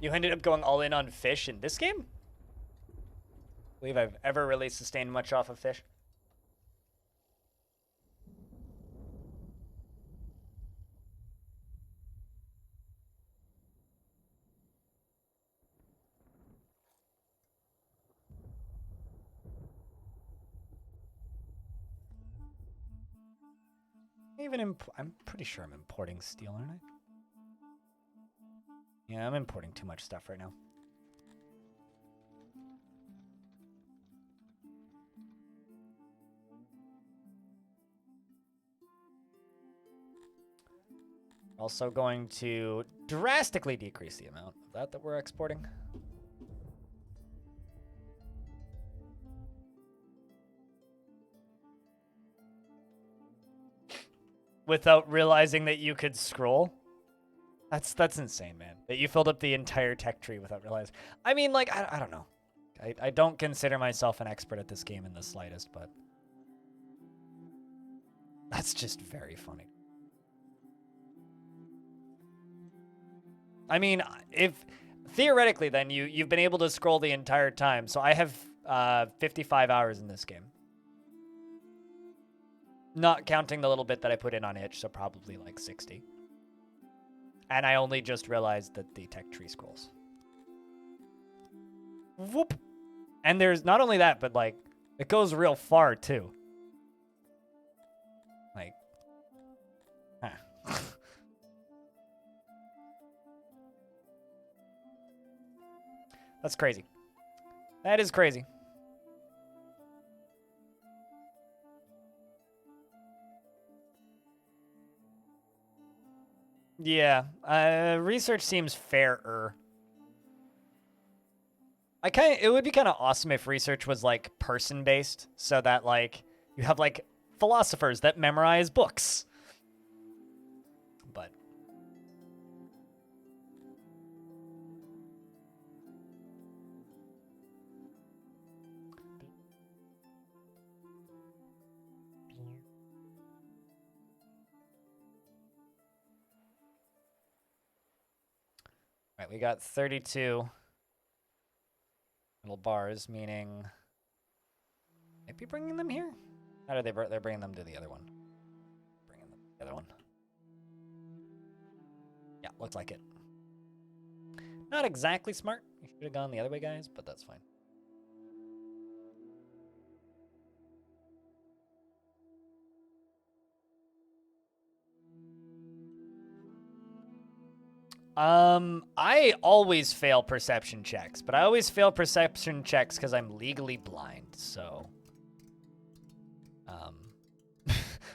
You ended up going all in on fish in this game? I believe I've ever really sustained much off of fish. I'm pretty sure I'm importing steel, aren't I? Yeah, I'm importing too much stuff right now. Also going to drastically decrease the amount of that we're exporting. Without realizing that you could scroll. That's insane, man. That you filled up the entire tech tree without realizing. I mean, like, I don't know. I don't consider myself an expert at this game in the slightest, but that's just very funny. I mean, if theoretically, then you've been able to scroll the entire time. So I have 55 hours in this game. Not counting the little bit that I put in on itch, so probably like 60. And I only just realized that the tech tree scrolls. Whoop. And there's not only that, but like, it goes real far too. Like, huh. That's crazy. That is crazy. Yeah, research seems fairer. It would be kind of awesome if research was like person-based, so that like you have like philosophers that memorize books. But right, we got 32 little bars, meaning maybe bringing them here. How do they're bringing them to the other one? Bringing them to the other one. Yeah, looks like it. Not exactly smart. You should have gone the other way, guys, but that's fine. I always fail perception checks, but I always fail perception checks because I'm legally blind, so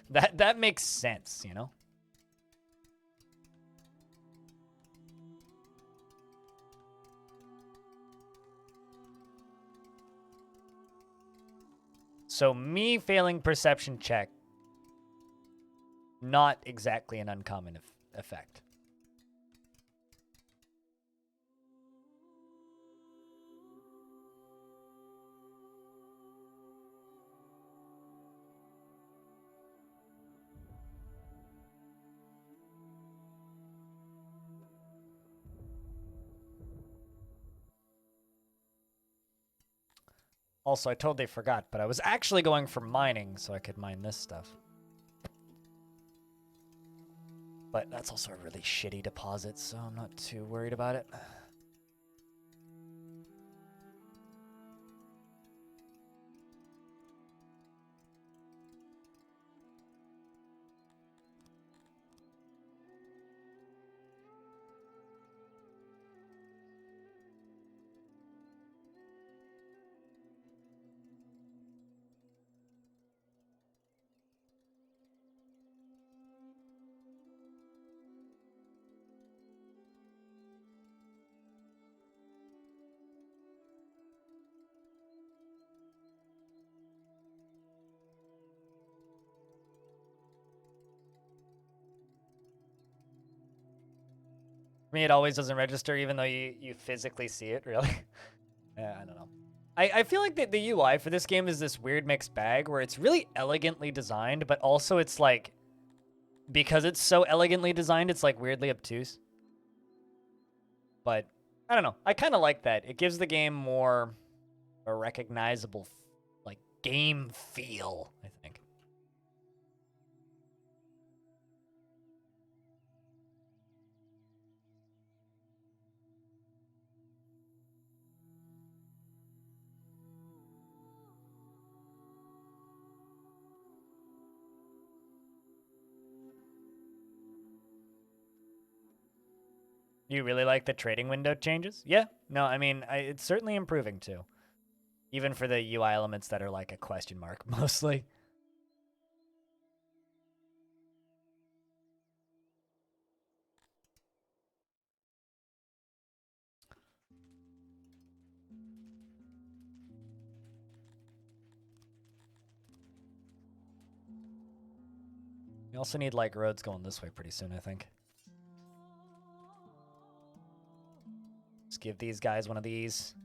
that makes sense, you know? So me failing perception check, not exactly an uncommon effect. Also, I totally forgot, but I was actually going for mining so I could mine this stuff. But that's also a really shitty deposit, so I'm not too worried about it. For me, it always doesn't register even though you physically see it, really. Yeah, I don't know. I feel like the UI for this game is this weird mixed bag where it's really elegantly designed, but also it's like, because it's so elegantly designed, it's like weirdly obtuse. But I don't know. I kind of like that. It gives the game more a recognizable, like, game feel, I think. You really like the trading window changes? Yeah. No, I mean, it's certainly improving too. Even for the UI elements that are like a question mark, mostly. We also need, like, roads going this way pretty soon, I think. Just give these guys one of these.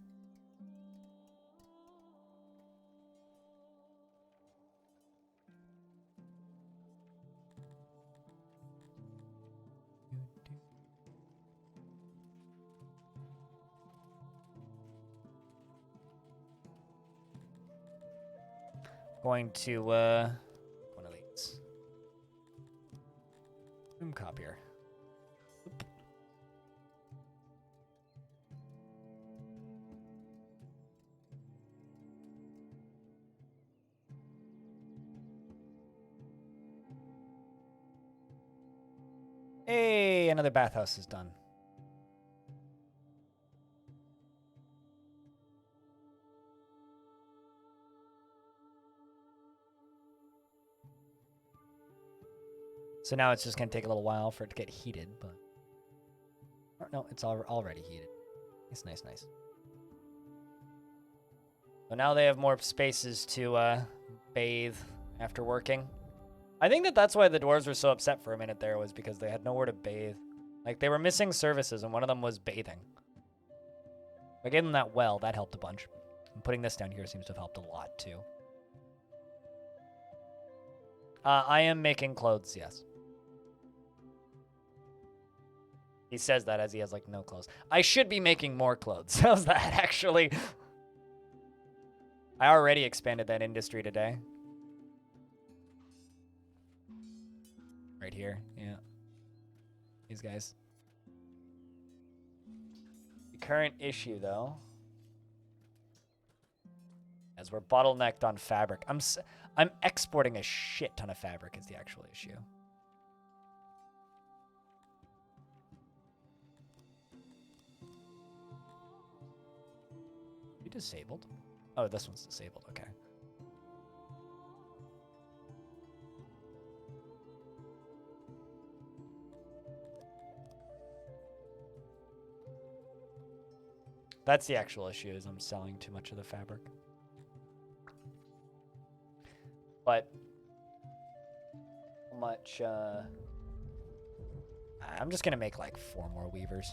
Going to, one of these. Copier. Hey, another bathhouse is done. So now it's just going to take a little while for it to get heated, but... Or, no, it's already heated. It's nice, nice. So now they have more spaces to bathe after working. I think that's why the dwarves were so upset for a minute there, was because they had nowhere to bathe. Like, they were missing services, and one of them was bathing. I gave them that well. That helped a bunch. And putting this down here seems to have helped a lot, too. I am making clothes, yes. He says that as he has, like, no clothes. I should be making more clothes. How's that, actually? I already expanded that industry today. Right here, yeah. These guys. The current issue, though, as we're bottlenecked on fabric. I'm exporting a shit ton of fabric is the actual issue. You disabled? Oh, this one's disabled. Okay. That's the actual issue, is I'm selling too much of the fabric. But how much, I'm just gonna make like 4 more weavers.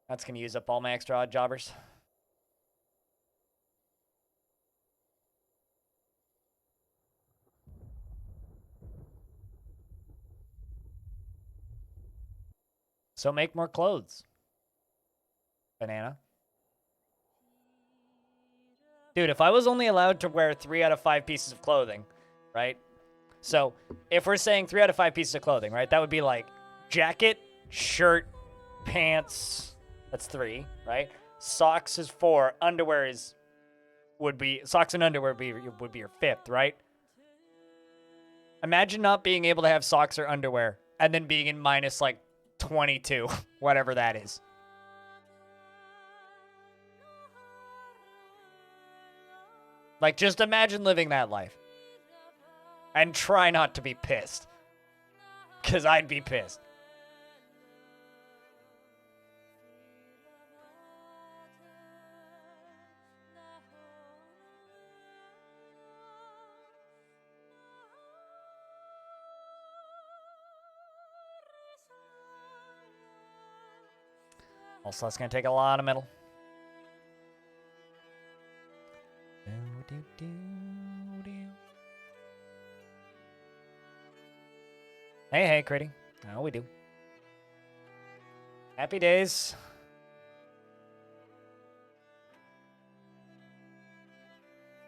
That's gonna use up all my extra odd jobbers. So make more clothes. Banana. Dude, if I was only allowed to wear 3 out of 5 pieces of clothing, right? So if we're saying 3 out of 5 pieces of clothing, right? That would be like jacket, shirt, pants. That's 3, right? Socks is 4. Underwear would be socks and underwear would be your 5th, right? Imagine not being able to have socks or underwear and then being in minus like 22, whatever that is. Like, just imagine living that life. And try not to be pissed. Because I'd be pissed. Also, that's going to take a lot of metal. Hey, hey, Critty. How we do? Happy days.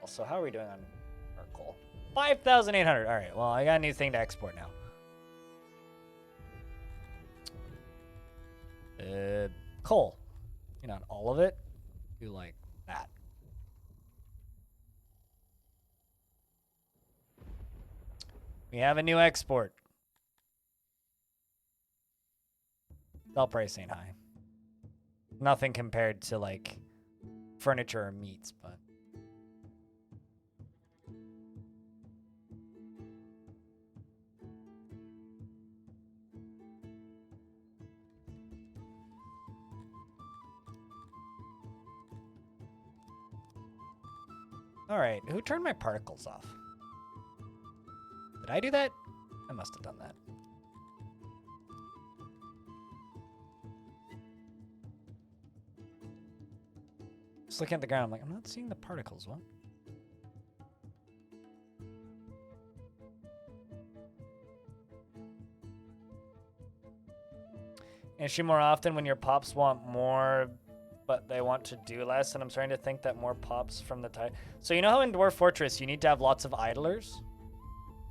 Also, how are we doing on our coal? 5,800. All right, well, I got a new thing to export now. Coal. Not all of it. Do like that. We have a new export. Sell price ain't high. Nothing compared to like furniture or meats, but all right, who turned my particles off? Did I do that? I must have done that. Just looking at the ground, I'm like, I'm not seeing the particles. What? Issue more often when your pops want more, but they want to do less, and I'm starting to think that more pops from the type. So you know how in Dwarf Fortress you need to have lots of idlers?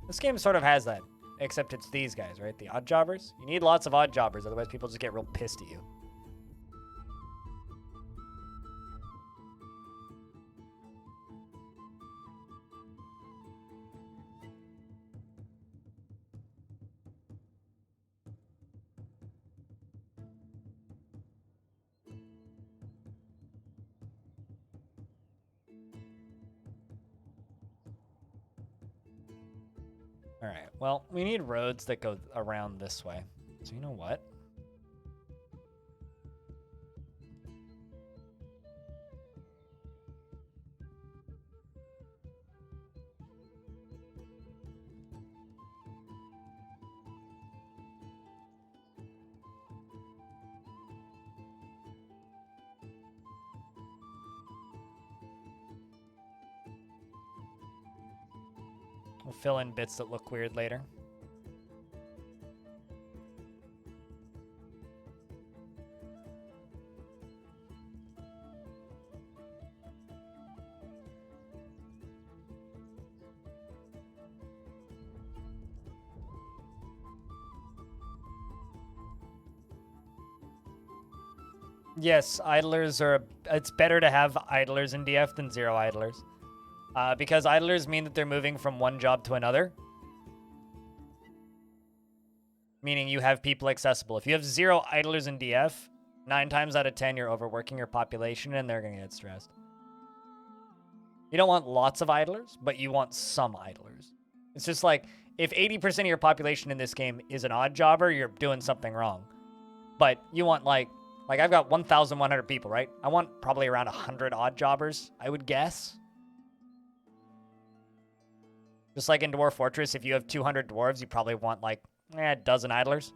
This game sort of has that, except it's these guys, right? The odd jobbers. You need lots of odd jobbers, otherwise people just get real pissed at you. All right, well, we need roads that go around this way. So you know what? We'll fill in bits that look weird later. Yes, idlers are... It's better to have idlers in DF than 0 idlers. Because idlers mean that they're moving from one job to another. Meaning you have people accessible. If you have 0 idlers in DF, 9 times out of 10 you're overworking your population and they're going to get stressed. You don't want lots of idlers, but you want some idlers. It's just like, if 80% of your population in this game is an odd jobber, you're doing something wrong. But you want like I've got 1,100 people, right? I want probably around 100 odd jobbers, I would guess. Just like in Dwarf Fortress, if you have 200 dwarves, you probably want like a dozen idlers.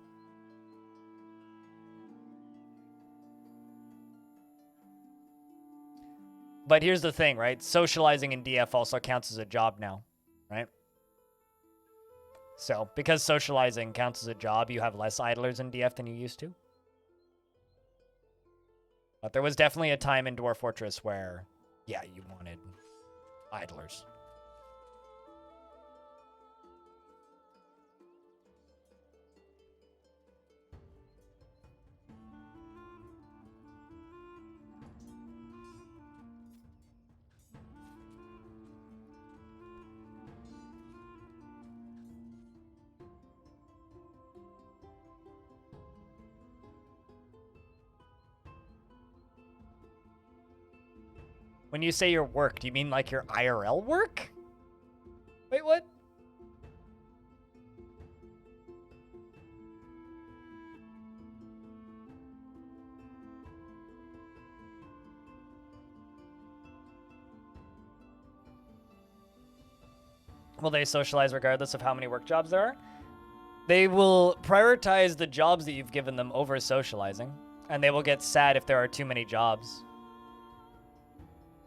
But here's the thing, right? Socializing in DF also counts as a job now, right? So, because socializing counts as a job, you have less idlers in DF than you used to. But there was definitely a time in Dwarf Fortress where, yeah, you wanted idlers. When you say your work, do you mean like your IRL work? Wait, what? Will they socialize regardless of how many work jobs there are? They will prioritize the jobs that you've given them over socializing. And they will get sad if there are too many jobs.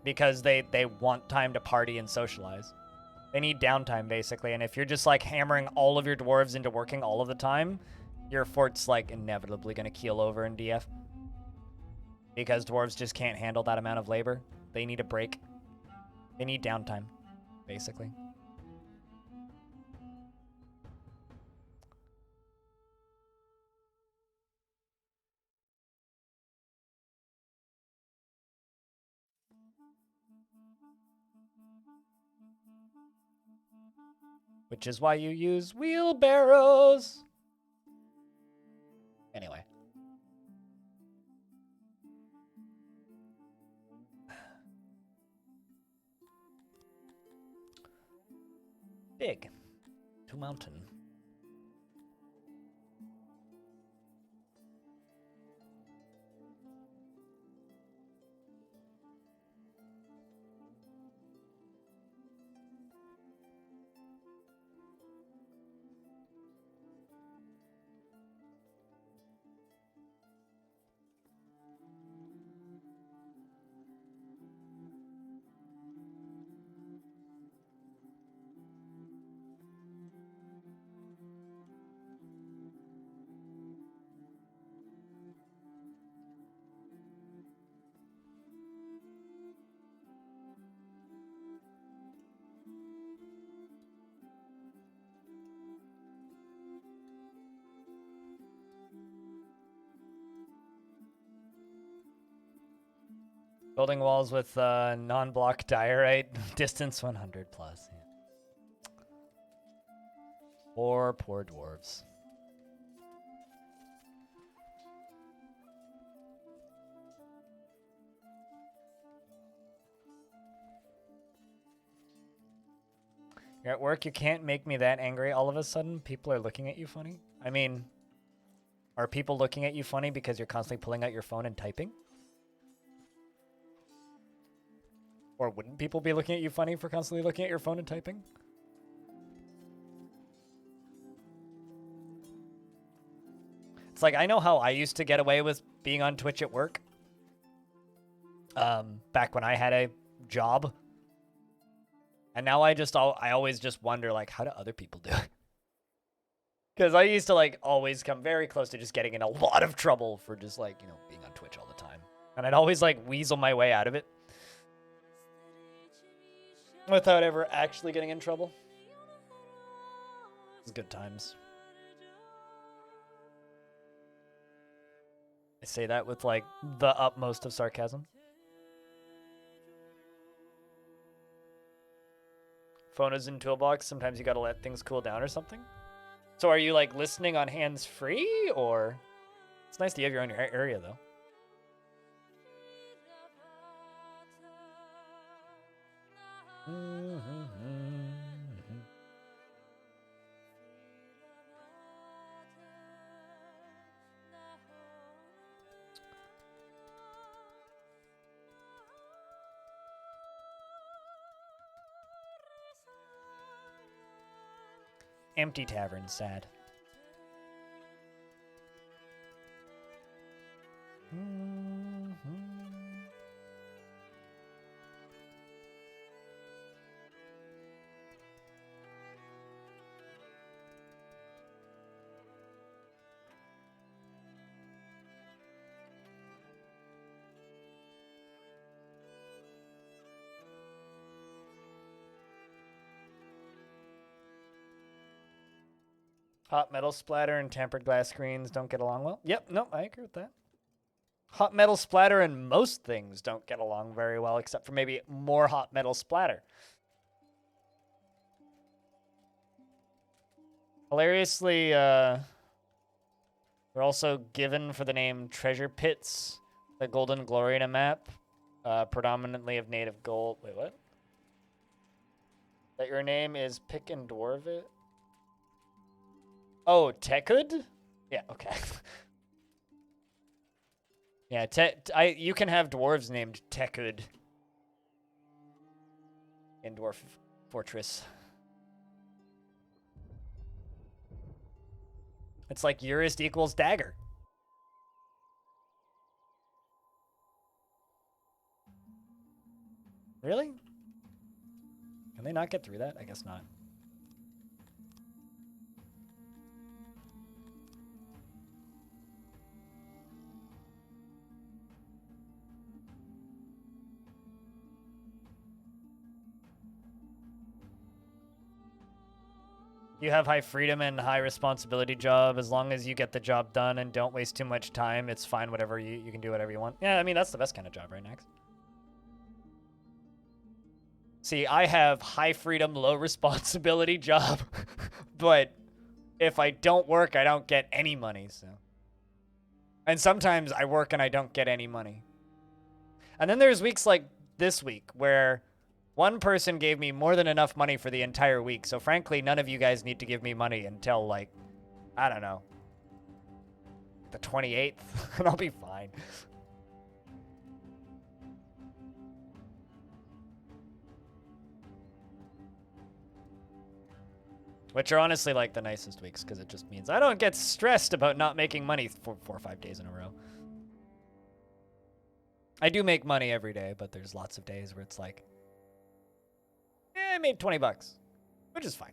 Because they want time to party and socialize. They need downtime, basically. And if you're just, like, hammering all of your dwarves into working all of the time, your fort's, like, inevitably going to keel over in DF. Because dwarves just can't handle that amount of labor. They need a break. They need downtime, basically. Which is why you use wheelbarrows. Anyway. Big. To mountain. Building walls with non-block diorite, distance 100 plus. Yeah. Poor dwarves. You're at work, you can't make me that angry all of a sudden. People are looking at you funny. I mean, are people looking at you funny because you're constantly pulling out your phone and typing? Or wouldn't people be looking at you funny for constantly looking at your phone and typing? It's like, I know how I used to get away with being on Twitch at work. Back when I had a job. And now I always just wonder, like, how do other people do it? Because I used to, like, always come very close to just getting in a lot of trouble for just, like, you know, being on Twitch all the time. And I'd always, like, weasel my way out of it. Without ever actually getting in trouble. It's good times. I say that with, like, the utmost of sarcasm. Phone is in toolbox. Sometimes you gotta let things cool down or something. So are you, like, listening on hands-free, or? It's nice that you have your own area, though. Empty tavern, sad. Hot metal splatter and tempered glass screens don't get along well. Yep, no, I agree with that. Hot metal splatter and most things don't get along very well, except for maybe more hot metal splatter. Hilariously, they're also given for the name Treasure Pits, the Golden Gloria map, predominantly of native gold. Wait, what? That your name is Pick and Dwarvit? Oh, Tekud? Yeah, okay. Yeah, you can have dwarves named Tekud in Dwarf Fortress. It's like Urist equals dagger. Really? Can they not get through that? I guess not. You have high freedom and high responsibility job. As long as you get the job done and don't waste too much time, it's fine. Whatever you can do whatever you want. Yeah, I mean, that's the best kind of job, right, Next? See, I have high freedom, low responsibility job, but if I don't work, I don't get any money, so. And sometimes I work and I don't get any money. And then there's weeks like this week where one person gave me more than enough money for the entire week. So frankly, none of you guys need to give me money until like, I don't know, the 28th, and I'll be fine. Which are honestly like the nicest weeks because it just means I don't get stressed about not making money for 4 or 5 days in a row. I do make money every day, but there's lots of days where it's like, I made 20 bucks, which is fine.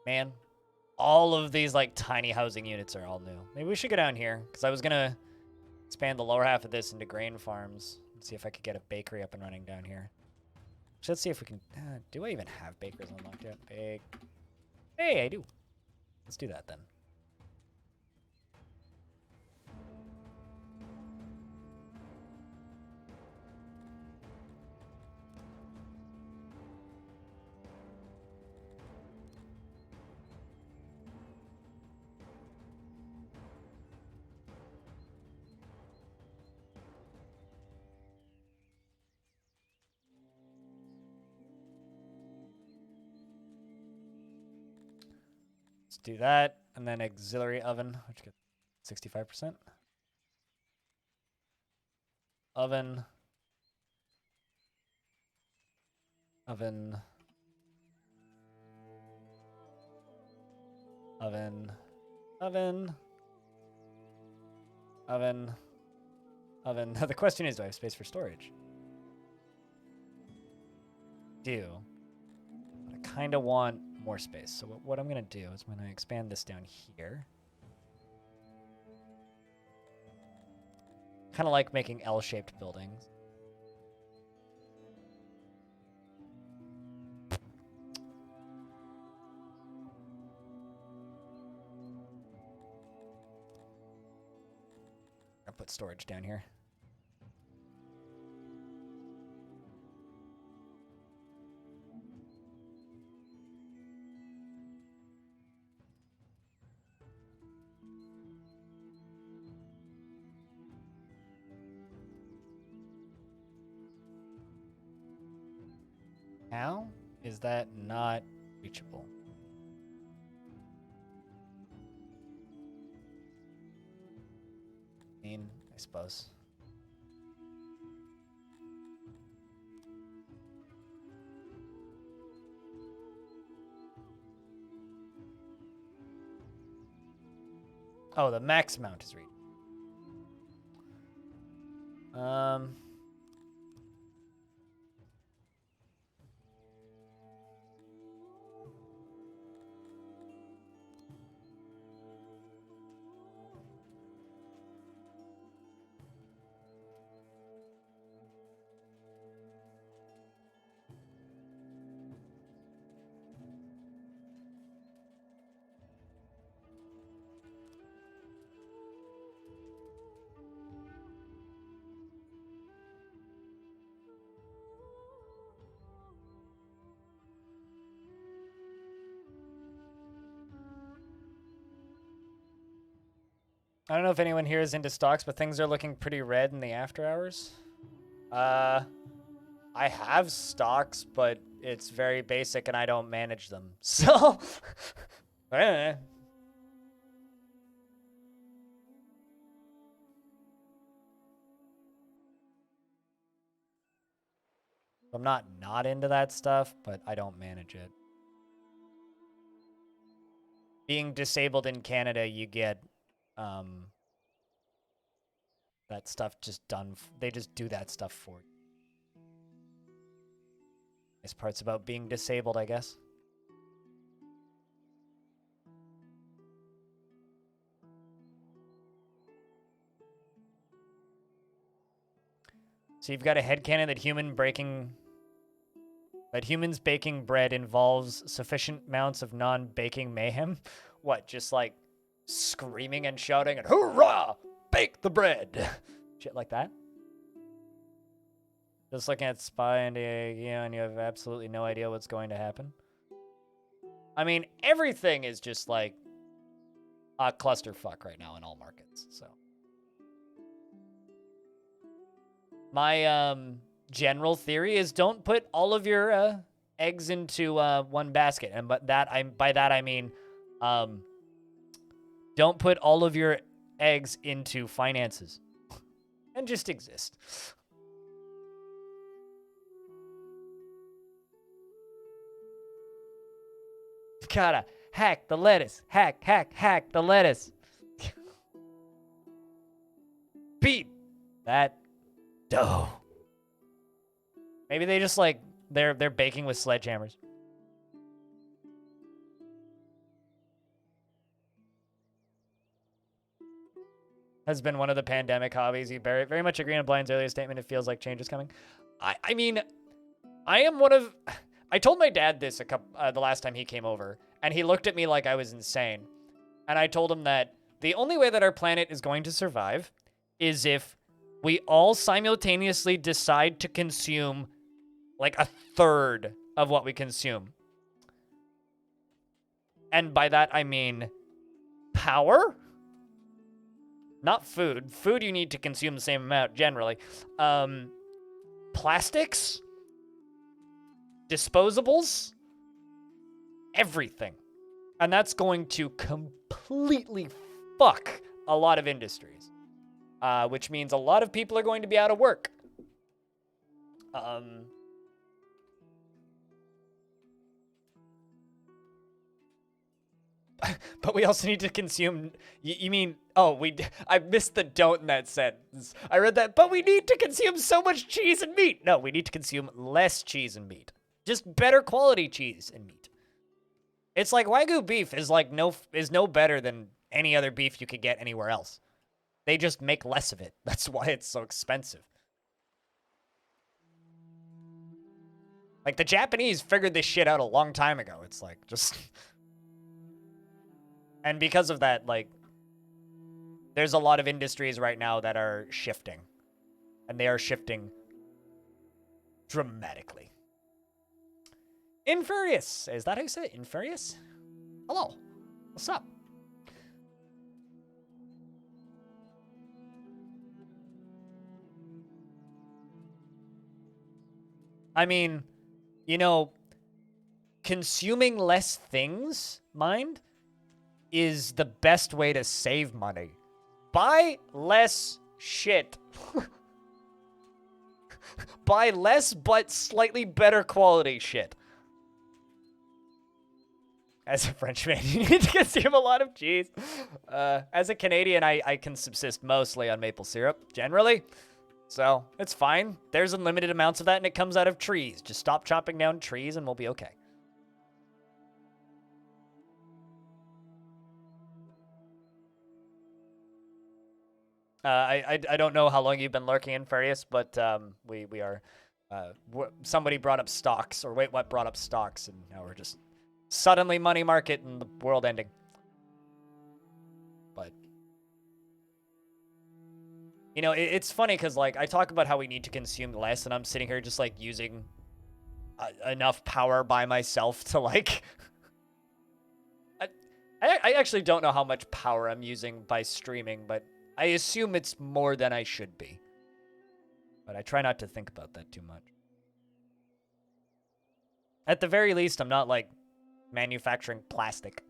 Man, all of these like tiny housing units are all new. Maybe we should go down here because I was gonna expand the lower half of this into grain farms and see if I could get a bakery up and running down here. So let's see if we can. Do I even have bakers unlocked yet? Hey, I do. Let's do that then. Let's do that, and then auxiliary oven, which gets 65%. Oven. Oven. Oven. Oven. Oven. Oven. The question is, do I have space for storage? Do. But I kind of want more space. So what I'm going to do is I'm going to expand this down here. Kind of like making L-shaped buildings. I'll put storage down here. How is that not reachable? I mean, I suppose. Oh, the max amount is reached. I don't know if anyone here is into stocks, but things are looking pretty red in the after hours. I have stocks, but it's very basic and I don't manage them. So, I I'm not into that stuff, but I don't manage it. Being disabled in Canada, you get that stuff just done. They just do that stuff for you. Nice parts about being disabled, I guess. So you've got a headcanon that humans baking bread involves sufficient amounts of non-baking mayhem. What, just like screaming and shouting and hoorah, bake the bread, shit like that. Just looking at Spy and you have absolutely no idea what's going to happen. I mean, everything is just like a clusterfuck right now in all markets. So my general theory is don't put all of your eggs into one basket, and by that I mean don't put all of your eggs into finances and just exist. Gotta hack the lettuce. Hack the lettuce. Beat that dough. Maybe they just like they're baking with sledgehammers. Has been one of the pandemic hobbies. You very much agree on Blind's earlier statement. It feels like change is coming. I mean, I am one of. I told my dad this the last time he came over, and he looked at me like I was insane. And I told him that the only way that our planet is going to survive is if we all simultaneously decide to consume like a third of what we consume. And by that, I mean power, not food. Food you need to consume the same amount generally. Plastics, disposables, everything. And that's going to completely fuck a lot of industries, which means a lot of people are going to be out of work. But we also need to consume. You mean? Oh, I missed the don't in that sentence. I read that. But we need to consume so much cheese and meat. No, we need to consume less cheese and meat. Just better quality cheese and meat. It's like Wagyu beef is no better than any other beef you could get anywhere else. They just make less of it. That's why it's so expensive. Like the Japanese figured this shit out a long time ago. It's like just. And because of that, like, there's a lot of industries right now that are shifting. And they are shifting dramatically. Infurious. Is that how you say it? Infurious? Hello. What's up? I mean, you know, consuming less things, mind, is the best way to save money. Buy less shit. Buy less but slightly better quality shit. As a Frenchman, you need to consume a lot of cheese. As a Canadian, I can subsist mostly on maple syrup, generally. So, it's fine. There's unlimited amounts of that, and it comes out of trees. Just stop chopping down trees, and we'll be okay. I don't know how long you've been lurking in Furious, but we are. Somebody brought up stocks, or wait, what brought up stocks, and now we're just suddenly money market and the world ending. But you know, it's funny because like I talk about how we need to consume less, and I'm sitting here just like using enough power by myself to like. I actually don't know how much power I'm using by streaming, but I assume it's more than I should be. But I try not to think about that too much. At the very least, I'm not, like, manufacturing plastic.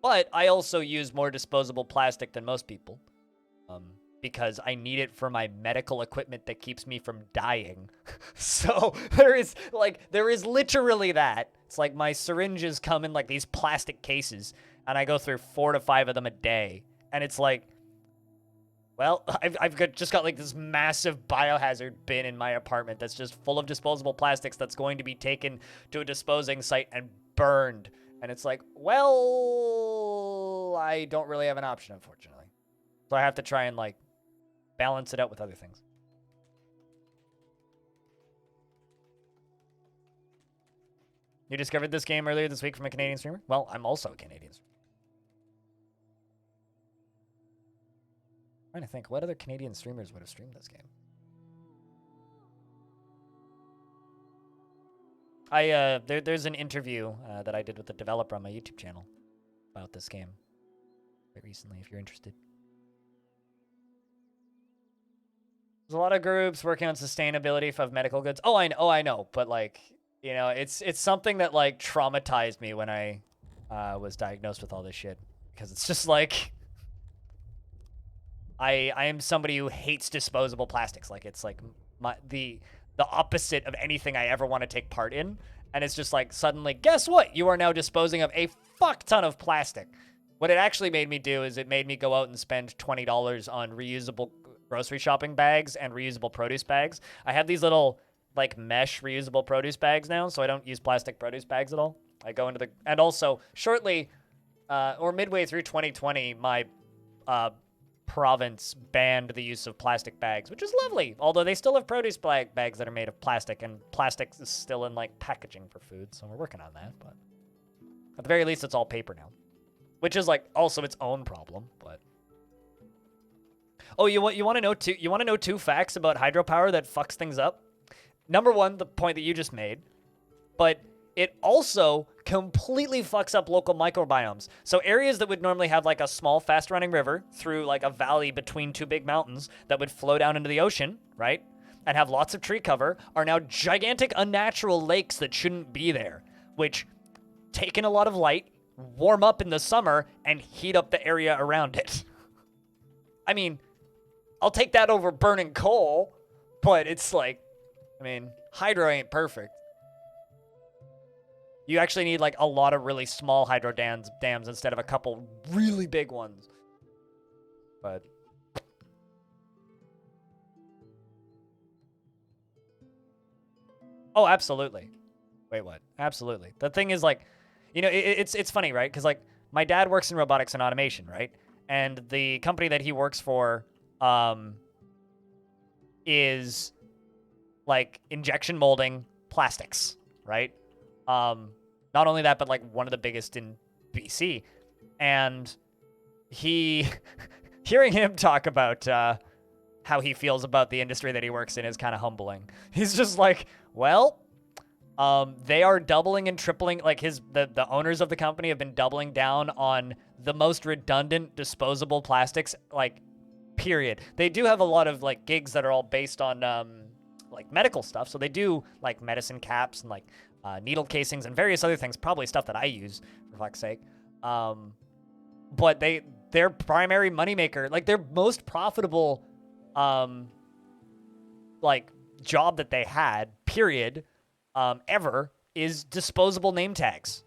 But I also use more disposable plastic than most people. because I need it for my medical equipment that keeps me from dying. So there is literally that. It's like my syringes come in like these plastic cases, and I go through 4 to 5 of them a day. And it's like, well, I've just got like this massive biohazard bin in my apartment that's just full of disposable plastics that's going to be taken to a disposing site and burned. And it's like, well, I don't really have an option, unfortunately. So I have to try and like balance it out with other things. You discovered this game earlier this week from a Canadian streamer? Well, I'm also a Canadian streamer. I'm trying to think, what other Canadian streamers would have streamed this game? There's an interview that I did with the developer on my YouTube channel about this game quite recently, if you're interested. There's a lot of groups working on sustainability of medical goods. Oh, I know. But like, you know, it's something that like traumatized me when I was diagnosed with all this shit, because it's just like I am somebody who hates disposable plastics. Like it's like the opposite of anything I ever want to take part in. And it's just like, suddenly, guess what? You are now disposing of a fuck ton of plastic. What it actually made me do is it made me go out and spend $20 on reusable grocery shopping bags and reusable produce bags. I have these little like mesh reusable produce bags now, so I don't use plastic produce bags at all. I go into and also shortly or midway through 2020, my province banned the use of plastic bags, which is lovely. Although they still have produce bags that are made of plastic, and plastic is still in like packaging for food, so we're working on that. But at the very least, it's all paper now, which is like also its own problem. But oh, you want to know two? You want to know 2 facts about hydropower that fucks things up? Number one, the point that you just made, but it also completely fucks up local microbiomes. So areas that would normally have like a small, fast-running river through like a valley between 2 big mountains that would flow down into the ocean, right, and have lots of tree cover, are now gigantic, unnatural lakes that shouldn't be there, which take in a lot of light, warm up in the summer, and heat up the area around it. I mean, I'll take that over burning coal, but it's like, I mean, hydro ain't perfect. You actually need like a lot of really small hydro dams instead of a couple really big ones. But oh, absolutely. Wait, what? Absolutely. The thing is like, you know, it's funny, right? Because like my dad works in robotics and automation, right? And the company that he works for is like injection molding plastics, right? Not only that, but like one of the biggest in BC. And hearing him talk about how he feels about the industry that he works in is kind of humbling. He's just like, well, they are doubling and tripling, like the owners of the company have been doubling down on the most redundant disposable plastics, like, period. They do have a lot of like gigs that are all based on like medical stuff. So they do like medicine caps and like needle casings and various other things, probably stuff that I use, for fuck's sake. But their primary moneymaker, like their most profitable like job that they had, period, ever, is disposable name tags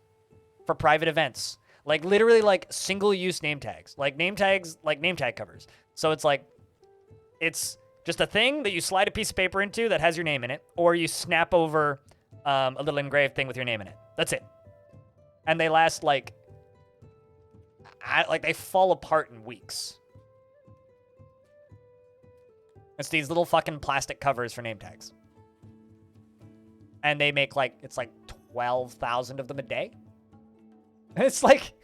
for private events. Like literally like single-use name tags. Like name tags, like name tag covers. So it's like, it's just a thing that you slide a piece of paper into that has your name in it, or you snap over a little engraved thing with your name in it. That's it. And they last like they fall apart in weeks. It's these little fucking plastic covers for name tags. And they make like, it's like 12,000 of them a day. And it's like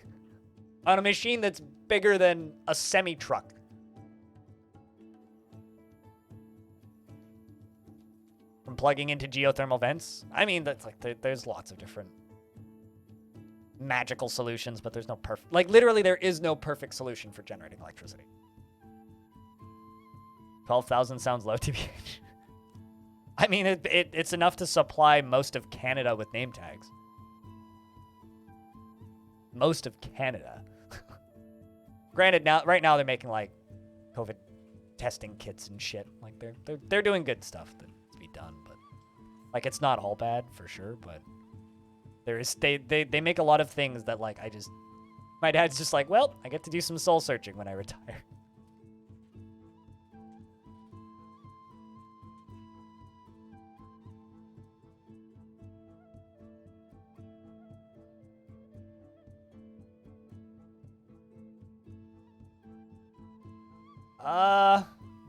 on a machine that's bigger than a semi-truck. From plugging into geothermal vents. I mean, that's like, there's lots of different magical solutions, but there's no perfect, like literally there is no perfect solution for generating electricity. 12,000 sounds low, TBH. I mean, it's enough to supply most of Canada with name tags. Most of Canada. Granted, right now they're making like COVID testing kits and shit. Like they're doing good stuff that needs to be done, but like it's not all bad for sure, but there is they make a lot of things that like my dad's just like, well, I get to do some soul searching when I retire.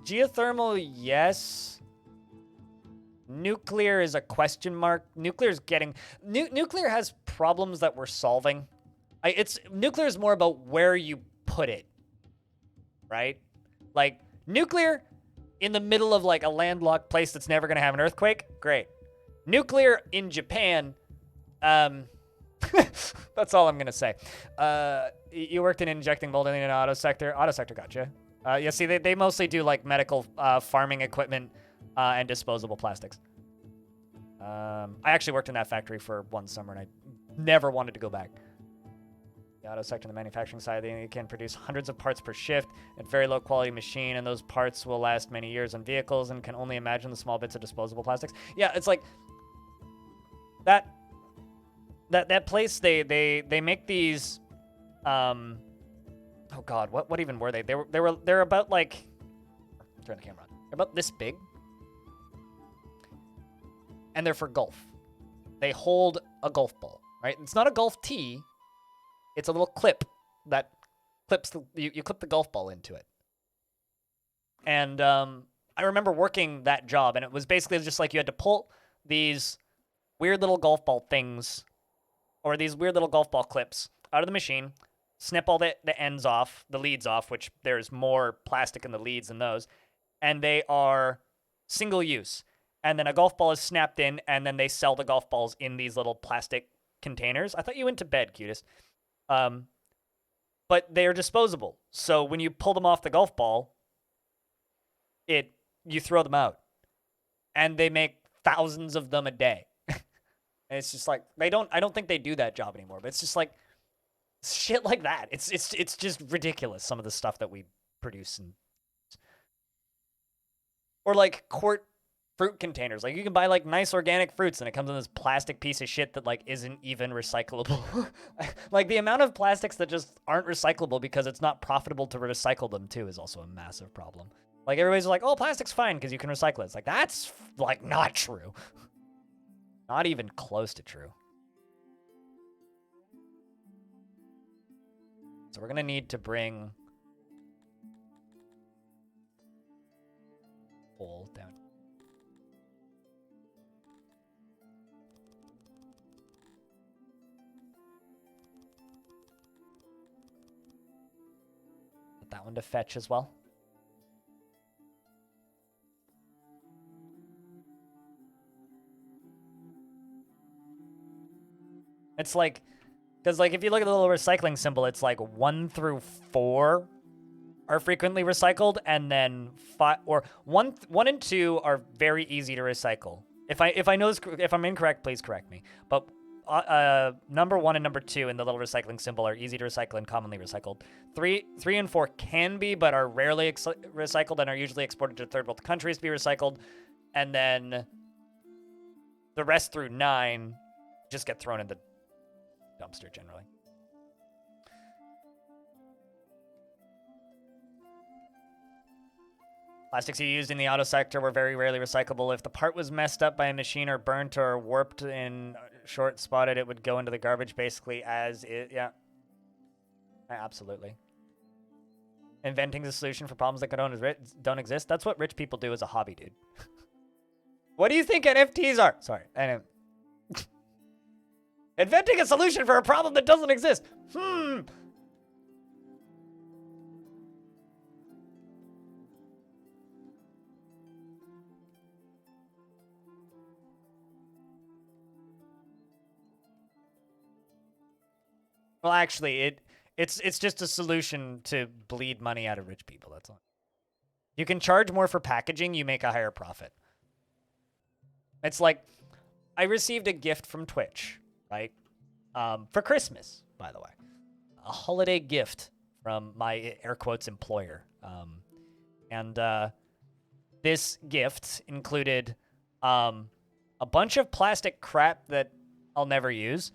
Geothermal, yes. Nuclear is a question mark. Nuclear has problems that we're solving. Nuclear is more about where you put it, right? Like nuclear in the middle of like a landlocked place that's never gonna have an earthquake, great. Nuclear in Japan, that's all I'm gonna say. You worked in injecting molding in an auto sector. Auto sector, gotcha. Yeah, see, they mostly do like medical farming equipment and disposable plastics. I actually worked in that factory for one summer and I never wanted to go back. The auto sector and the manufacturing side, they can produce hundreds of parts per shift at very low quality machine, and those parts will last many years on vehicles, and can only imagine the small bits of disposable plastics. Yeah, it's like that place, they make these oh god, what even were they? They're about like, turn the camera on. They're about this big. And they're for golf. They hold a golf ball, right? It's not a golf tee. It's a little clip that clips you clip the golf ball into it. And I remember working that job, and it was basically just like you had to pull these weird little golf ball things, or these weird little golf ball clips out of the machine, snip all the ends off, the leads off, which there's more plastic in the leads than those, and they are single use. And then a golf ball is snapped in, and then they sell the golf balls in these little plastic containers. I thought you went to bed, cutest. But they're disposable. So when you pull them off the golf ball, you throw them out. And they make thousands of them a day. And it's just like, I don't think they do that job anymore, but it's just like shit like that. It's just ridiculous, some of the stuff that we produce. Or like quart fruit containers. Like you can buy like nice organic fruits and it comes in this plastic piece of shit that like isn't even recyclable. Like the amount of plastics that just aren't recyclable because it's not profitable to recycle them too is also a massive problem. Like everybody's like, oh, plastic's fine because you can recycle it. It's like, that's like not true. Not even close to true. So we're gonna need to bring coal down. Put that one to fetch as well. It's like, because like if you look at the little recycling symbol, it's like 1 through 4 are frequently recycled, and then 1 and 2 are very easy to recycle. If I'm incorrect, please correct me. But number 1 and number 2 in the little recycling symbol are easy to recycle and commonly recycled. 3 and 4 can be, but are rarely recycled and are usually exported to third world countries to be recycled. And then the rest through 9 just get thrown in the dumpster generally. Plastics you used in the auto sector were very rarely recyclable. If the part was messed up by a machine or burnt or warped in short spotted, it would go into the garbage basically as it. Yeah. Absolutely. Inventing the solution for problems that don't exist. That's what rich people do as a hobby, dude. What do you think NFTs are? Sorry. Inventing a solution for a problem that doesn't exist. Well, actually, it's just a solution to bleed money out of rich people. That's all. You can charge more for packaging, you make a higher profit. It's like, I received a gift from Twitch, right? For Christmas, by the way. A holiday gift from my, air quotes, employer. And this gift included a bunch of plastic crap that I'll never use,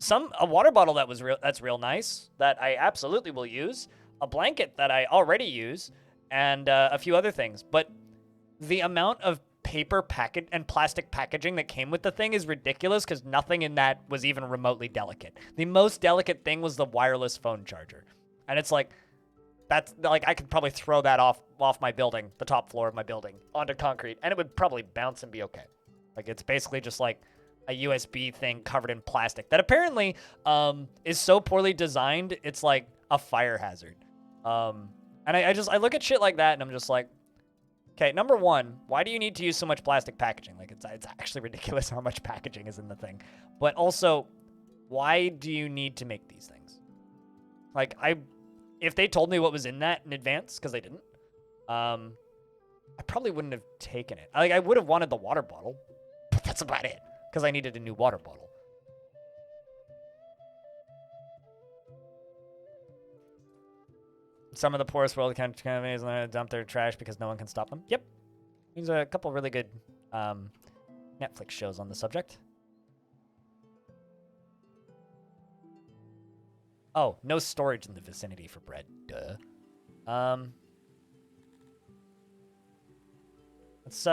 a water bottle that's real nice that I absolutely will use, a blanket that I already use, and a few other things. But the amount of paper packet and plastic packaging that came with the thing is ridiculous because nothing in that was even remotely delicate. The most delicate thing was the wireless phone charger. And it's like, that's like, I could probably throw that off my building, the top floor of my building, onto concrete, and it would probably bounce and be okay. Like, it's basically just like a USB thing covered in plastic that apparently is so poorly designed, it's like a fire hazard. And I look at shit like that and I'm just like, okay, number one, why do you need to use so much plastic packaging? Like, it's actually ridiculous how much packaging is in the thing. But also, why do you need to make these things? Like, if they told me what was in that in advance, because they didn't, I probably wouldn't have taken it. Like, I would have wanted the water bottle, but that's about it, because I needed a new water bottle. Some of the poorest world companies dump their trash because no one can stop them. Yep. There's a couple really good Netflix shows on the subject. Oh, no storage in the vicinity for bread. Duh. Let's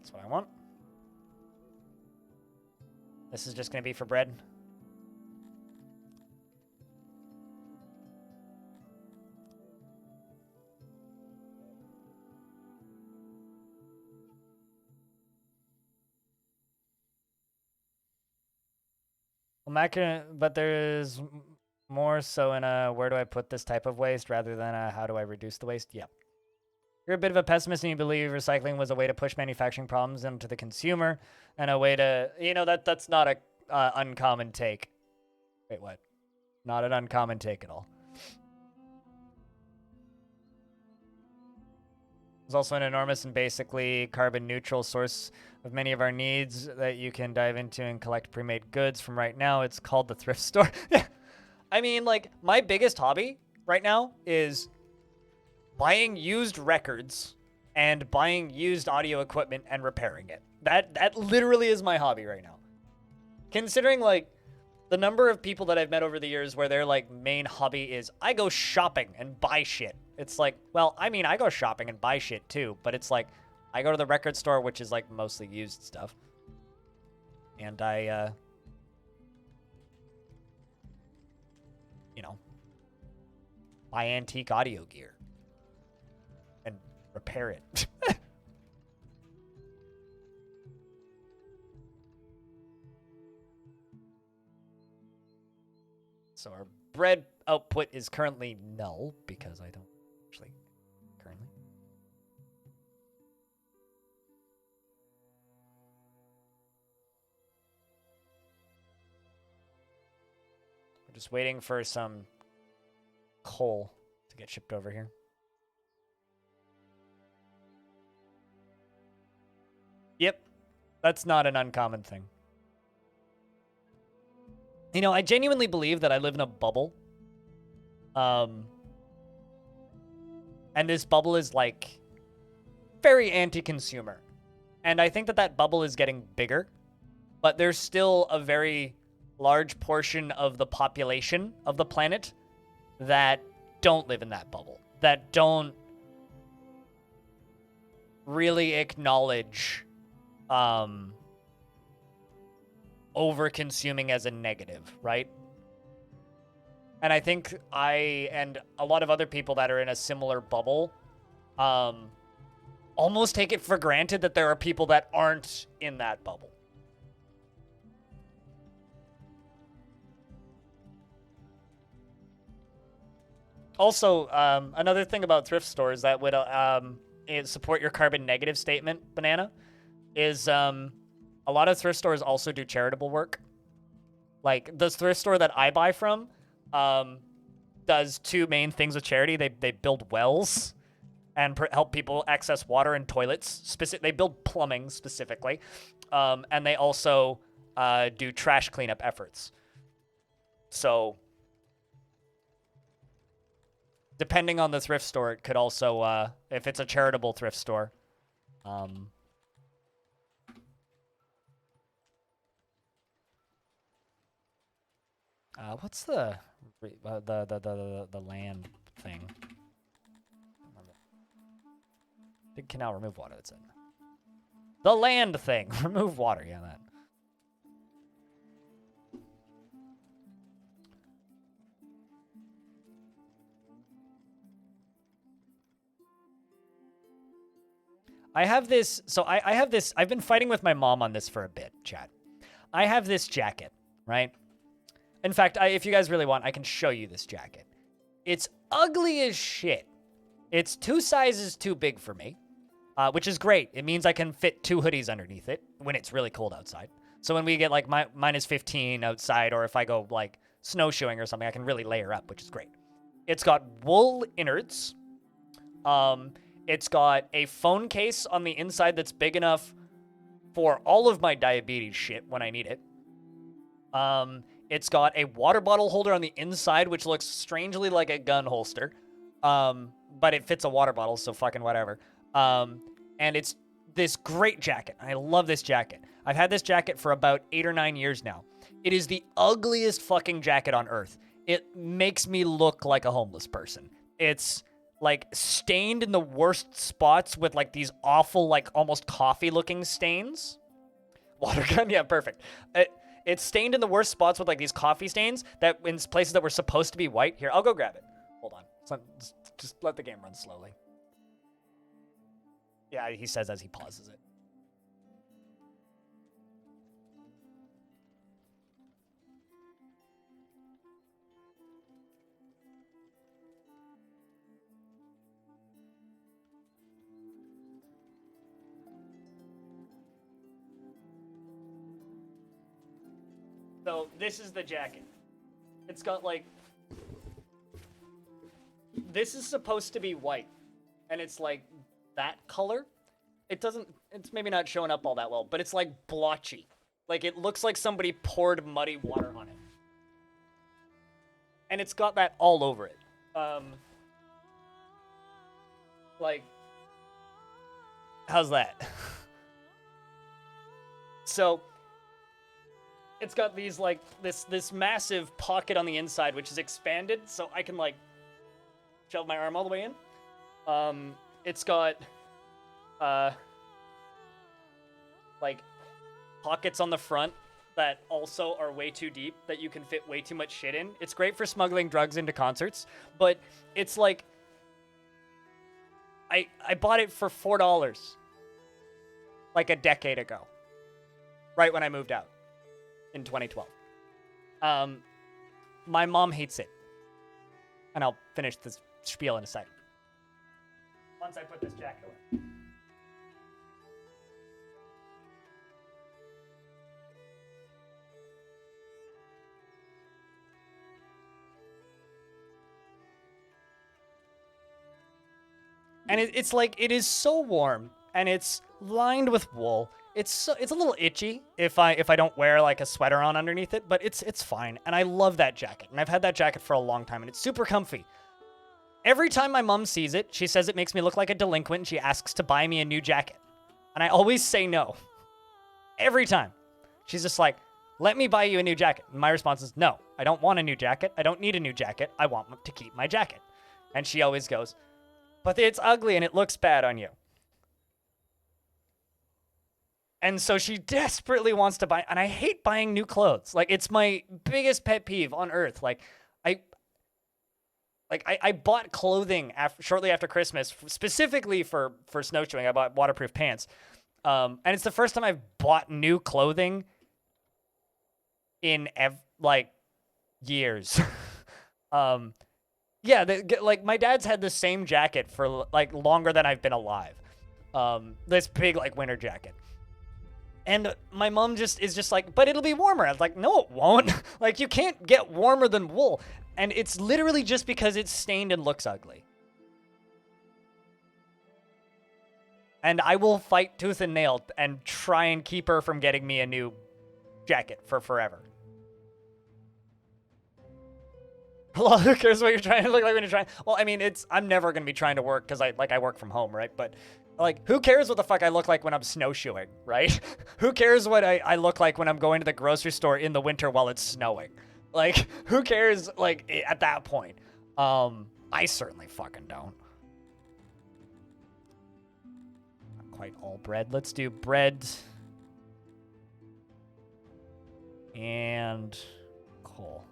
That's what I want. This is just going to be for bread. Well, but there's more so in a where do I put this type of waste rather than a how do I reduce the waste? Yep. You're a bit of a pessimist and you believe recycling was a way to push manufacturing problems into the consumer and a way to, that's not a uncommon take. Wait, what? Not an uncommon take at all. There's also an enormous and basically carbon neutral source of many of our needs that you can dive into and collect pre-made goods from right now. It's called the thrift store. I mean, like, my biggest hobby right now is buying used records and buying used audio equipment and repairing it. That literally is my hobby right now. Considering, like, the number of people that I've met over the years where their, like, main hobby is I go shopping and buy shit. It's like, well, I mean, I go shopping and buy shit too, but it's like, I go to the record store, which is, like, mostly used stuff. And I, buy antique audio gear. And repair it. So our bread output is currently null because I don't actually currently. We're just waiting for some coal to get shipped over here. Yep, that's not an uncommon thing. I genuinely believe that I live in a bubble. And this bubble is, like, very anti-consumer. And I think that that bubble is getting bigger. But there's still a very large portion of the population of the planet that don't live in that bubble. That don't really acknowledge over-consuming as a negative, right? And I think I and a lot of other people that are in a similar bubble almost take it for granted that there are people that aren't in that bubble. Also, another thing about thrift stores that would support your carbon negative statement, Banana, is a lot of thrift stores also do charitable work. Like the thrift store that I buy from does two main things with charity. They build wells and help people access water and toilets. They build plumbing specifically, and they also do trash cleanup efforts. So, depending on the thrift store, it could also, if it's a charitable thrift store, what's the land thing? Big canal, remove water. That's it. The land thing, remove water. Yeah, that. I have this, so I have this, I've been fighting with my mom on this for a bit, chat. I have this jacket, right? In fact, if you guys really want, I can show you this jacket. It's ugly as shit. It's 2 sizes too big for me, which is great. It means I can fit 2 hoodies underneath it when it's really cold outside. So when we get like minus 15 outside, or if I go like snowshoeing or something, I can really layer up, which is great. It's got wool innards. It's got a phone case on the inside that's big enough for all of my diabetes shit when I need it. It's got a water bottle holder on the inside, which looks strangely like a gun holster. But it fits a water bottle, so fucking whatever. And it's this great jacket. I love this jacket. I've had this jacket for about 8 or 9 years now. It is the ugliest fucking jacket on earth. It makes me look like a homeless person. It's like stained in the worst spots with like these awful, like almost coffee looking stains. Water gun, yeah, perfect. It's stained in the worst spots with like these coffee stains that in places that were supposed to be white. Here, I'll go grab it. Hold on. Just let the game run slowly. Yeah, he says as he pauses it. So this is the jacket. It's got like, this is supposed to be white, and it's like that color. It doesn't, it's maybe not showing up all that well, but it's like blotchy. Like it looks like somebody poured muddy water on it. And it's got that all over it. Like, how's that? So, it's got these like this massive pocket on the inside, which is expanded, so I can like shove my arm all the way in. It's got like pockets on the front that also are way too deep, that you can fit way too much shit in. It's great for smuggling drugs into concerts, but it's like I bought it for $4 like a decade ago, right when I moved out in 2012. My mom hates it, and I'll finish this spiel in a second once I put this jacket away. And it's like, it is so warm, and it's lined with wool. It's a little itchy if I don't wear like a sweater on underneath it, but it's fine. And I love that jacket, and I've had that jacket for a long time, and it's super comfy. Every time my mom sees it, she says it makes me look like a delinquent, and she asks to buy me a new jacket. And I always say no. Every time. She's just like, let me buy you a new jacket. And my response is, no, I don't want a new jacket. I don't need a new jacket. I want to keep my jacket. And she always goes, but it's ugly and it looks bad on you. And so she desperately wants to buy, and I hate buying new clothes. Like, it's my biggest pet peeve on earth. Like, I bought clothing shortly after Christmas, specifically for snowshoeing. I bought waterproof pants. And it's the first time I've bought new clothing in like years. Yeah, like my dad's had the same jacket for like longer than I've been alive. This big like winter jacket. And my mom is just like, but it'll be warmer. I was like, no, it won't. Like, you can't get warmer than wool. And it's literally just because it's stained and looks ugly. And I will fight tooth and nail and try and keep her from getting me a new jacket for forever. Well, who cares what you're trying to look like when you're trying? Well, I mean, I'm never going to be trying to work because I work from home, right? But like, who cares what the fuck I look like when I'm snowshoeing, right? Who cares what I look like when I'm going to the grocery store in the winter while it's snowing? Like, who cares, like, at that point? I certainly fucking don't. Not quite all bread. Let's do bread and coal.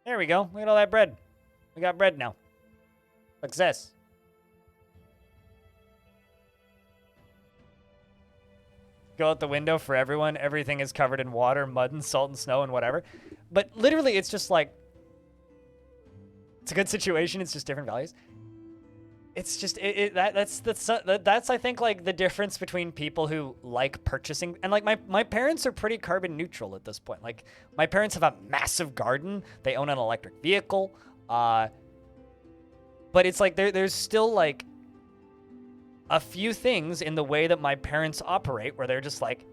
There we go. Look at all that bread. We got bread now. Success. Go out the window for everyone. Everything is covered in water, mud, and salt, and snow, and whatever. But literally, it's just like... It's a good situation. It's just different values. It's just... That's I think, like, the difference between people who like purchasing... And, like, my parents are pretty carbon neutral at this point. Like, my parents have a massive garden. They own an electric vehicle. But it's like, there's still, like... a few things in the way that my parents operate where they're just like,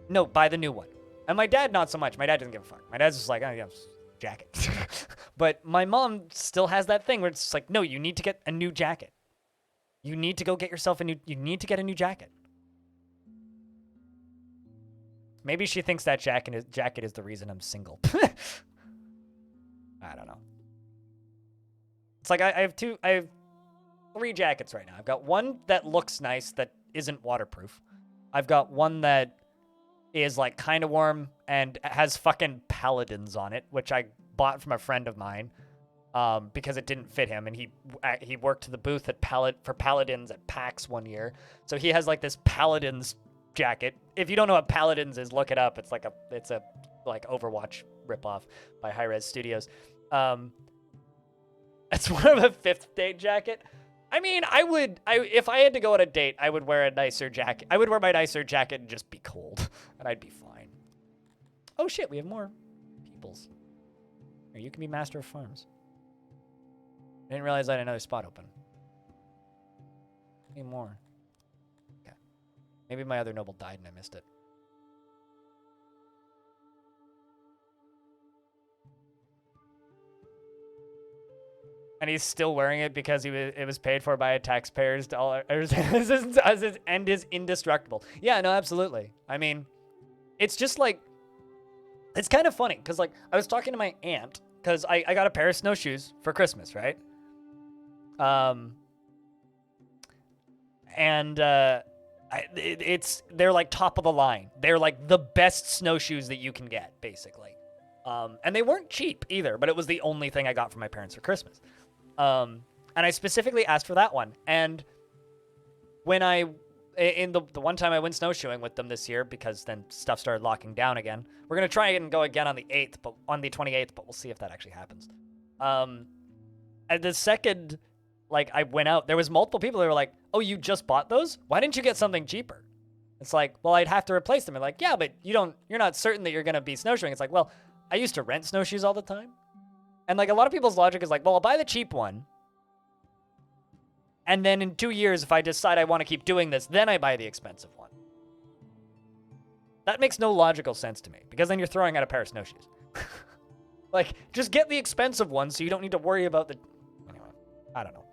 no, buy the new one. And my dad, not so much. My dad doesn't give a fuck. My dad's just like, oh, yeah, jacket. But my mom still has that thing where it's just like, no, you need to get a new jacket. You need to go get yourself you need to get a new jacket. Maybe she thinks that jacket is the reason I'm single. I don't know. It's like, I have 3 jackets right now. I've got one that looks nice that isn't waterproof. I've got one that is like kind of warm and has fucking paladins on it, which I bought from a friend of mine because it didn't fit him, and he worked the booth for paladins at PAX one year, so he has like this paladins jacket. If you don't know what paladins is, look it up. It's a Overwatch ripoff by Hi-Rez Studios. It's more of a 5th date jacket. I mean, if I had to go on a date, I would wear a nicer jacket. I would wear my nicer jacket and just be cold, and I'd be fine. Oh shit, we have more peoples. Here, you can be master of farms. I didn't realize I had another spot open. Any more? Okay. Maybe my other noble died and I missed it. And he's still wearing it because it was paid for by a taxpayer's dollar and is indestructible. Yeah, no, absolutely. I mean, it's just like, it's kind of funny because like I was talking to my aunt because I got a pair of snowshoes for Christmas, right? They're like top of the line. They're like the best snowshoes that you can get, basically. And they weren't cheap either, but it was the only thing I got from my parents for Christmas. And I specifically asked for that one. And when in the one time I went snowshoeing with them this year, because then stuff started locking down again. We're going to try and go again on the 8th, but on the 28th, but we'll see if that actually happens. And the second, like, I went out, there was multiple people that were like, oh, you just bought those? Why didn't you get something cheaper? It's like, well, I'd have to replace them. And like, yeah, but you're not certain that you're going to be snowshoeing. It's like, well, I used to rent snowshoes all the time. And like a lot of people's logic is like, well, I'll buy the cheap one. And then in 2 years, if I decide I want to keep doing this, then I buy the expensive one. That makes no logical sense to me, because then you're throwing out a pair of snowshoes. Like, just get the expensive one so you don't need to worry about the... Anyway, I don't know.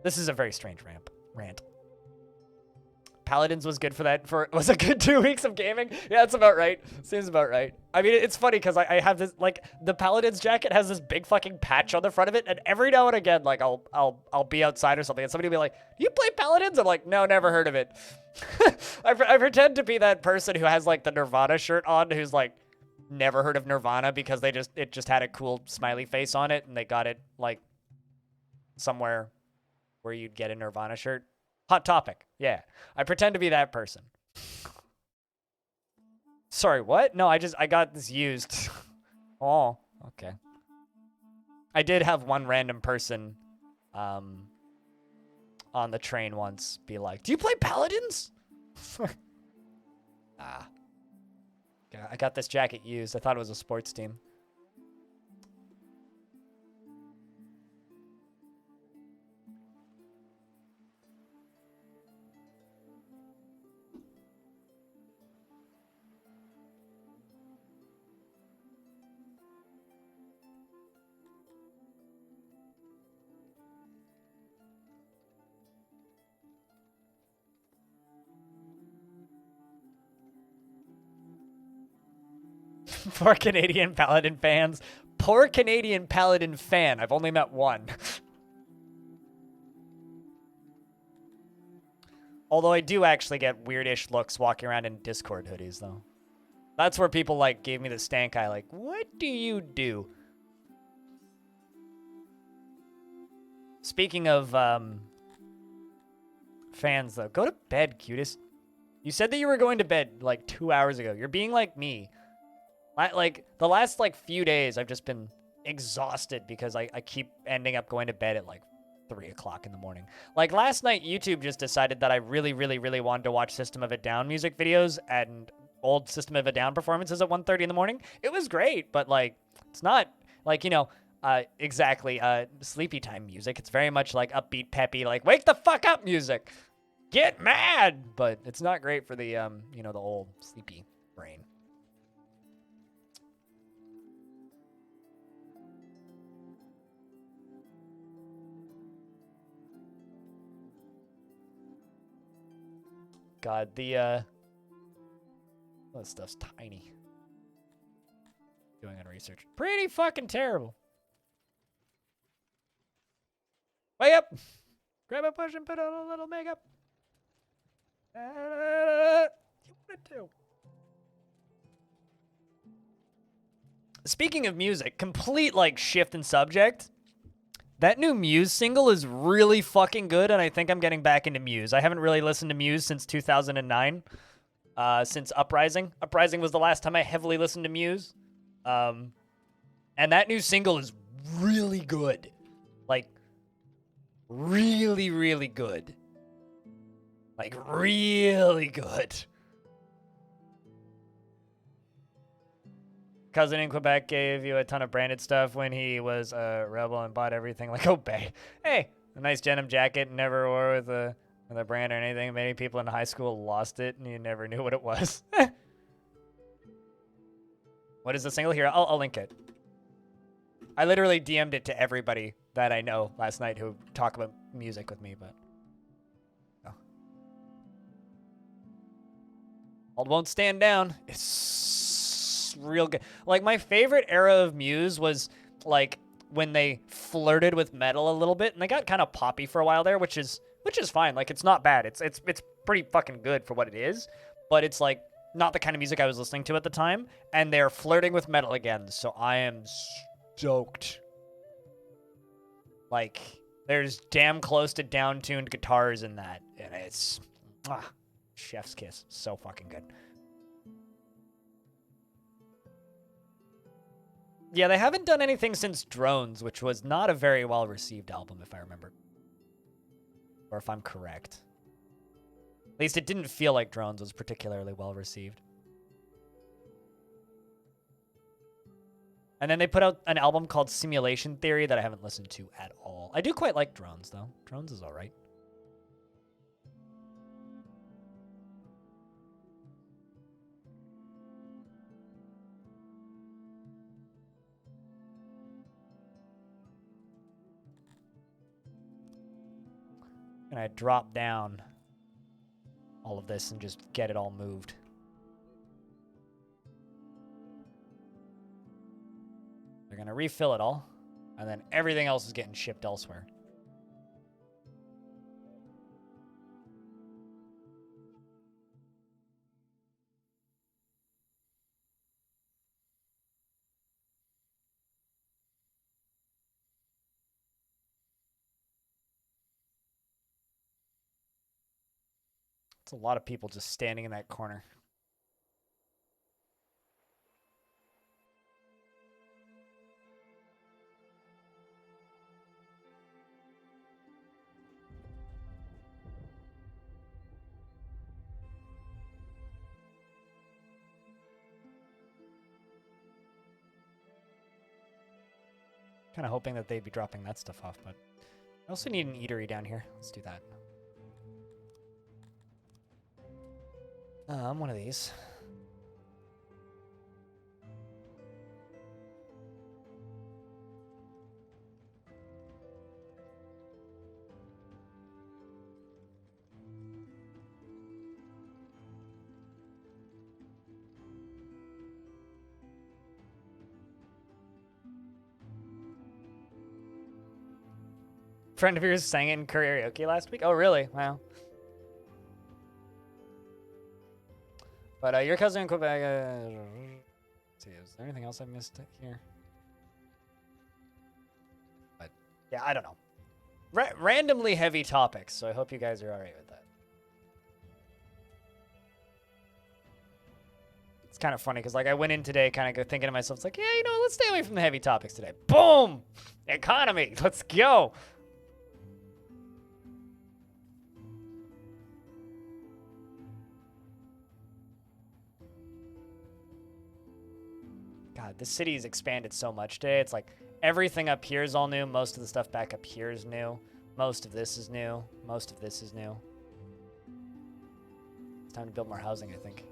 This is a very strange rant. Paladins was good for that. Was a good 2 weeks of gaming. Yeah, that's about right. Seems about right. I mean, it's funny because I have this, like, the Paladins jacket has this big fucking patch on the front of it, and every now and again, like, I'll be outside or something, and somebody will be like, "Do you play Paladins?" I'm like, "No, never heard of it." I pretend to be that person who has like the Nirvana shirt on, who's like never heard of Nirvana because it just had a cool smiley face on it, and they got it like somewhere where you'd get a Nirvana shirt. Hot Topic. Yeah. I pretend to be that person. Sorry, what? No, I got this used. Oh, okay. I did have one random person on the train once be like, "Do you play Paladins?" Ah. I got this jacket used. I thought it was a sports team. Poor Canadian Paladin fans. Poor Canadian Paladin fan. I've only met one. Although I do actually get weirdish looks walking around in Discord hoodies, though. That's where people, like, gave me the stank eye, like, what do you do? Speaking of, fans, though, go to bed, cutest. You said that you were going to bed, like, 2 hours ago. You're being like me. Like, the last, like, few days, I've just been exhausted because I keep ending up going to bed at, like, 3 o'clock in the morning. Like, last night, YouTube just decided that I really, really, really wanted to watch System of a Down music videos and old System of a Down performances at 1:30 in the morning. It was great, but, like, it's not, like, you know, exactly sleepy time music. It's very much, like, upbeat, peppy, like, wake the fuck up music. Get mad! But it's not great for the, you know, the old sleepy brain. God, the, that stuff's tiny. Doing on research. Pretty fucking terrible. Wake up! Grab a push and put on a little makeup. You wanted to. Speaking of music, complete, like, shift in subject. That new Muse single is really fucking good, and I think I'm getting back into Muse. I haven't really listened to Muse since 2009, since Uprising. Uprising was the last time I heavily listened to Muse. And that new single is really good. Like, really, really good. Like, really good. Cousin in Quebec gave you a ton of branded stuff when he was a rebel and bought everything like Obey. Hey, a nice denim jacket, never wore with a brand or anything. Many people in high school lost it and you never knew what it was. What is the single here? I'll link it. I literally DM'd it to everybody that I know last night who talk about music with me, but oh. Old Won't Stand Down. It's real good. Like, my favorite era of Muse was, like, when they flirted with metal a little bit, and they got kind of poppy for a while there, which is fine. Like, it's not bad. It's pretty fucking good for what it is, but it's, like, not the kind of music I was listening to at the time, and they're flirting with metal again, so I am stoked. Like, there's damn close to down-tuned guitars in that, and it's chef's kiss. So fucking good. Yeah, they haven't done anything since Drones, which was not a very well-received album, if I remember. Or if I'm correct. At least it didn't feel like Drones was particularly well-received. And then they put out an album called Simulation Theory that I haven't listened to at all. I do quite like Drones, though. Drones is alright. And I drop down all of this and just get it all moved. They're going to refill it all, and then everything else is getting shipped elsewhere. It's a lot of people just standing in that corner. Kind of hoping that they'd be dropping that stuff off, but I also need an eatery down here. Let's do that. One of these. Friend of yours sang it in karaoke last week? Oh, really? Wow. But your cousin in Quebec. Let's see, is there anything else I missed here? But yeah, I don't know. Randomly heavy topics, so I hope you guys are all right with that. It's kind of funny because like I went in today kind of thinking to myself, it's like, yeah, you know, let's stay away from the heavy topics today. Boom! Economy. Let's go. God, this city has expanded so much today. It's like everything up here is all new. Most of the stuff back up here is new. Most of this is new. Most of this is new. It's time to build more housing, I think.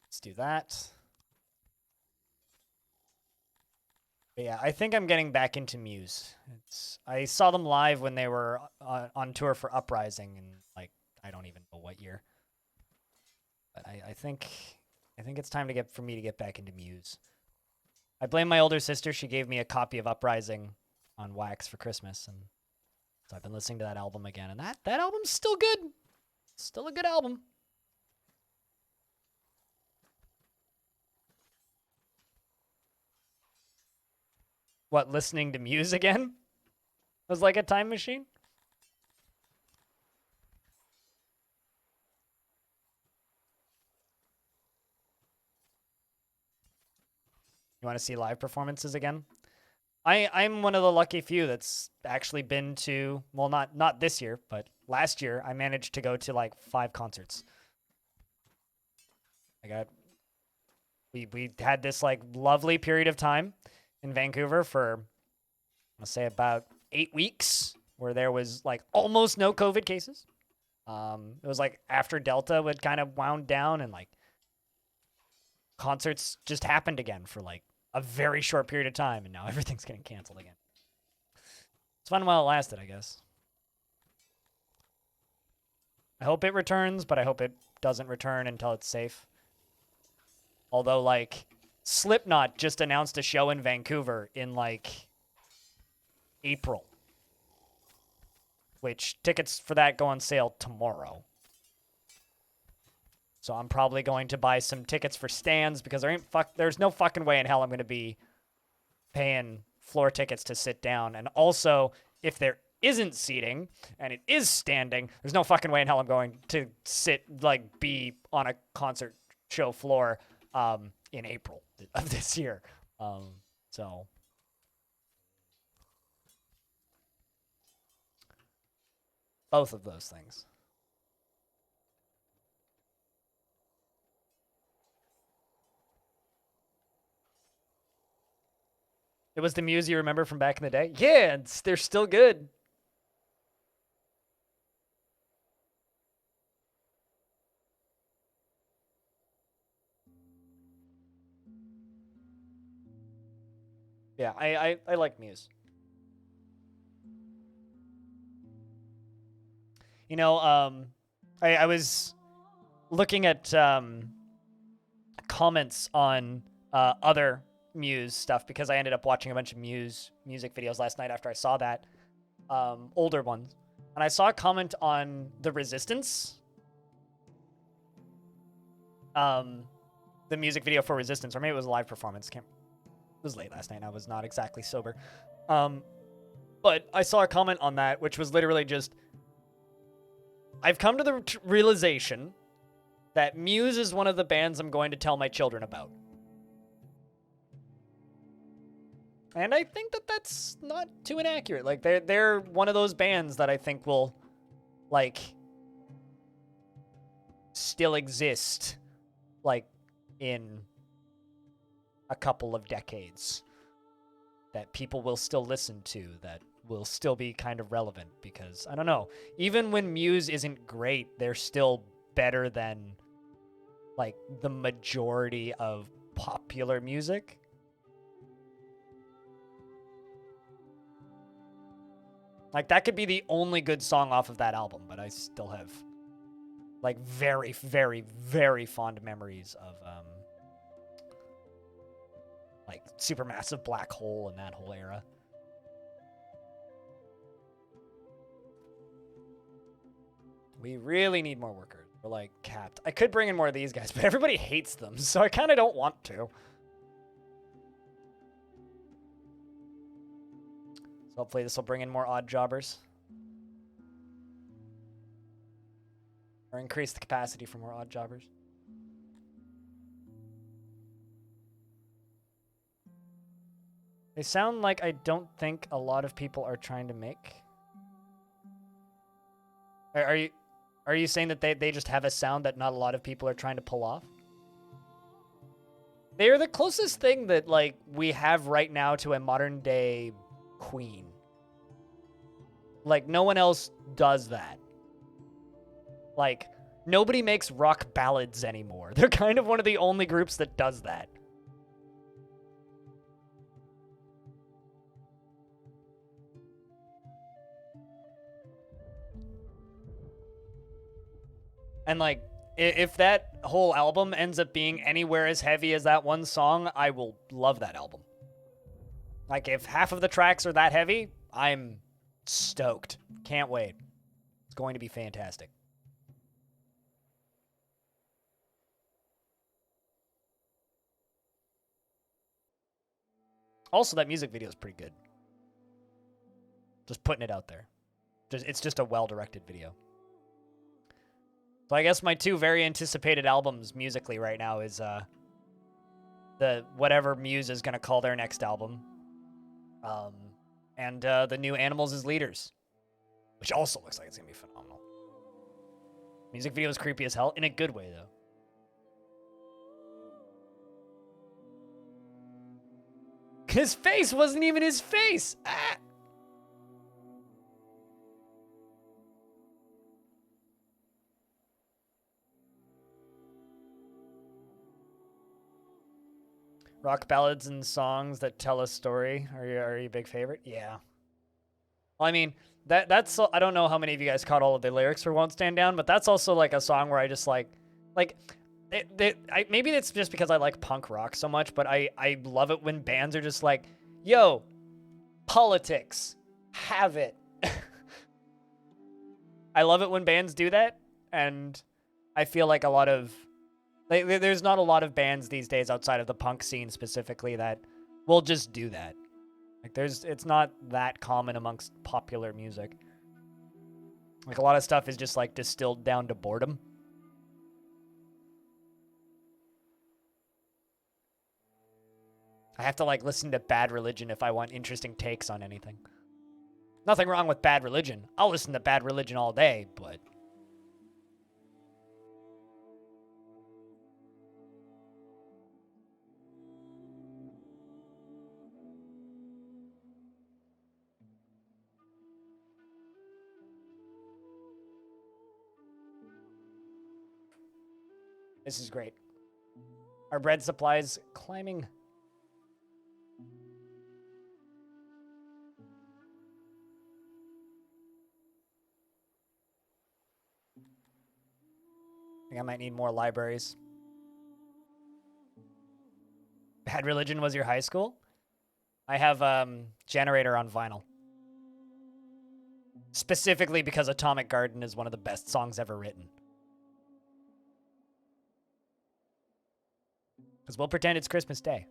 Let's do that. But yeah, I think I'm getting back into Muse. I saw them live when they were on tour for Uprising in like I don't even know what year. But I think it's time for me to get back into Muse. I blame my older sister. She gave me a copy of Uprising on wax for Christmas, and so I've been listening to that album again, and that album's still good. Still a good album. What, listening to Muse again? Was like a time machine? You want to see live performances again? I'm one of the lucky few that's actually been to, well, not this year, but last year I managed to go to like 5 concerts. We had this like lovely period of time in Vancouver for, I'll say about 8 weeks where there was like almost no COVID cases. It was like after Delta would kind of wound down and like concerts just happened again for like a very short period of time, and now everything's getting canceled again. It's fun while it lasted, I guess. I hope it returns, but I hope it doesn't return until it's safe. Although, like, Slipknot just announced a show in Vancouver in, like, April. Which, tickets for that go on sale tomorrow. So I'm probably going to buy some tickets for stands because there's no fucking way in hell I'm going to be paying floor tickets to sit down. And also, if there isn't seating and it is standing, there's no fucking way in hell I'm going to be on a concert show floor in April of this year. So both of those things. It was the Muse you remember from back in the day? Yeah, they're still good. Yeah, I like Muse. You know, I was looking at comments on other Muse stuff because I ended up watching a bunch of Muse music videos last night after I saw that, older ones. And I saw a comment on The Resistance, the music video for Resistance, or maybe it was a live performance. It was late last night and I was not exactly sober. But I saw a comment on that, which was literally just, I've come to the realization that Muse is one of the bands I'm going to tell my children about. And I think that that's not too inaccurate. Like, they're one of those bands that I think will, like, still exist, like, in a couple of decades. That people will still listen to, that will still be kind of relevant. Because, I don't know, even when Muse isn't great, they're still better than, like, the majority of popular music. Like, that could be the only good song off of that album, but I still have, like, very, very, very fond memories of, like, Supermassive Black Hole and that whole era. We really need more workers. We're, like, capped. I could bring in more of these guys, but everybody hates them, so I kind of don't want to. So hopefully this will bring in more odd jobbers. Or increase the capacity for more odd jobbers. They sound like I don't think a lot of people are trying to make. Are you saying that they just have a sound that not a lot of people are trying to pull off? They are the closest thing that, like, we have right now to a modern day Queen. Like, no one else does that. Like, nobody makes rock ballads anymore. They're kind of one of the only groups that does that. And, like, if that whole album ends up being anywhere as heavy as that one song, I will love that album. Like, if half of the tracks are that heavy, I'm stoked. Can't wait. It's going to be fantastic. Also, that music video is pretty good. Just putting it out there. It's just a well-directed video. So I guess my two very anticipated albums musically right now is the whatever Muse is going to call their next album. And the new Animals as Leaders, which also looks like it's going to be phenomenal. Music video is creepy as hell, in a good way, though. His face wasn't even his face! Ah! Rock ballads and songs that tell a story. Are you a big favorite? Yeah. Well, I mean, that's I don't know how many of you guys caught all of the lyrics for Won't Stand Down, but that's also like a song where I just like maybe it's just because I like punk rock so much, but I love it when bands are just like, yo, politics, have it. I love it when bands do that, and I feel like a lot of there's not a lot of bands these days outside of the punk scene specifically that will just do that. Like, it's not that common amongst popular music. Like, a lot of stuff is just, like, distilled down to boredom. I have to, like, listen to Bad Religion if I want interesting takes on anything. Nothing wrong with Bad Religion. I'll listen to Bad Religion all day, but... This is great. Our bread supply's climbing. I think I might need more libraries. Bad Religion was your high school? I have Generator on vinyl. Specifically because Atomic Garden is one of the best songs ever written. Because we'll pretend it's Christmas Day.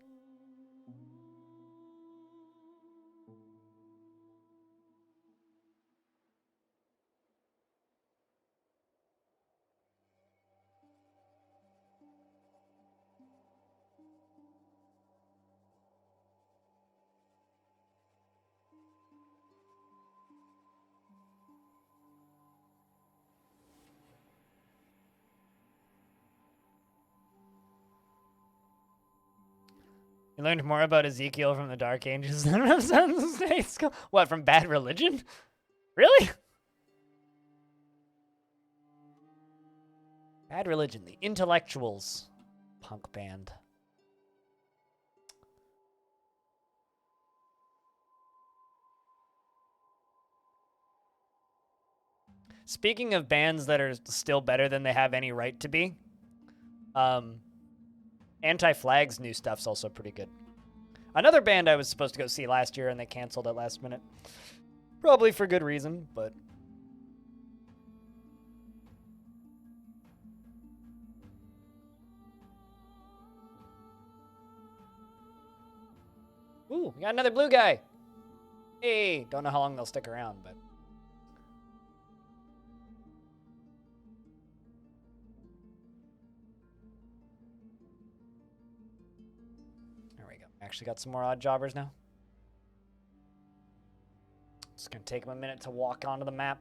You learned more about Ezekiel from the Dark Ages than from Sons of Snakes. What, from Bad Religion? Really? Bad Religion, the Intellectuals punk band. Speaking of bands that are still better than they have any right to be, Anti-Flag's new stuff's also pretty good. Another band I was supposed to go see last year and they canceled at last minute. Probably for good reason, but... Ooh, we got another blue guy! Hey, don't know how long they'll stick around, but... Actually got some more odd jobbers now. Just gonna take them a minute to walk onto the map.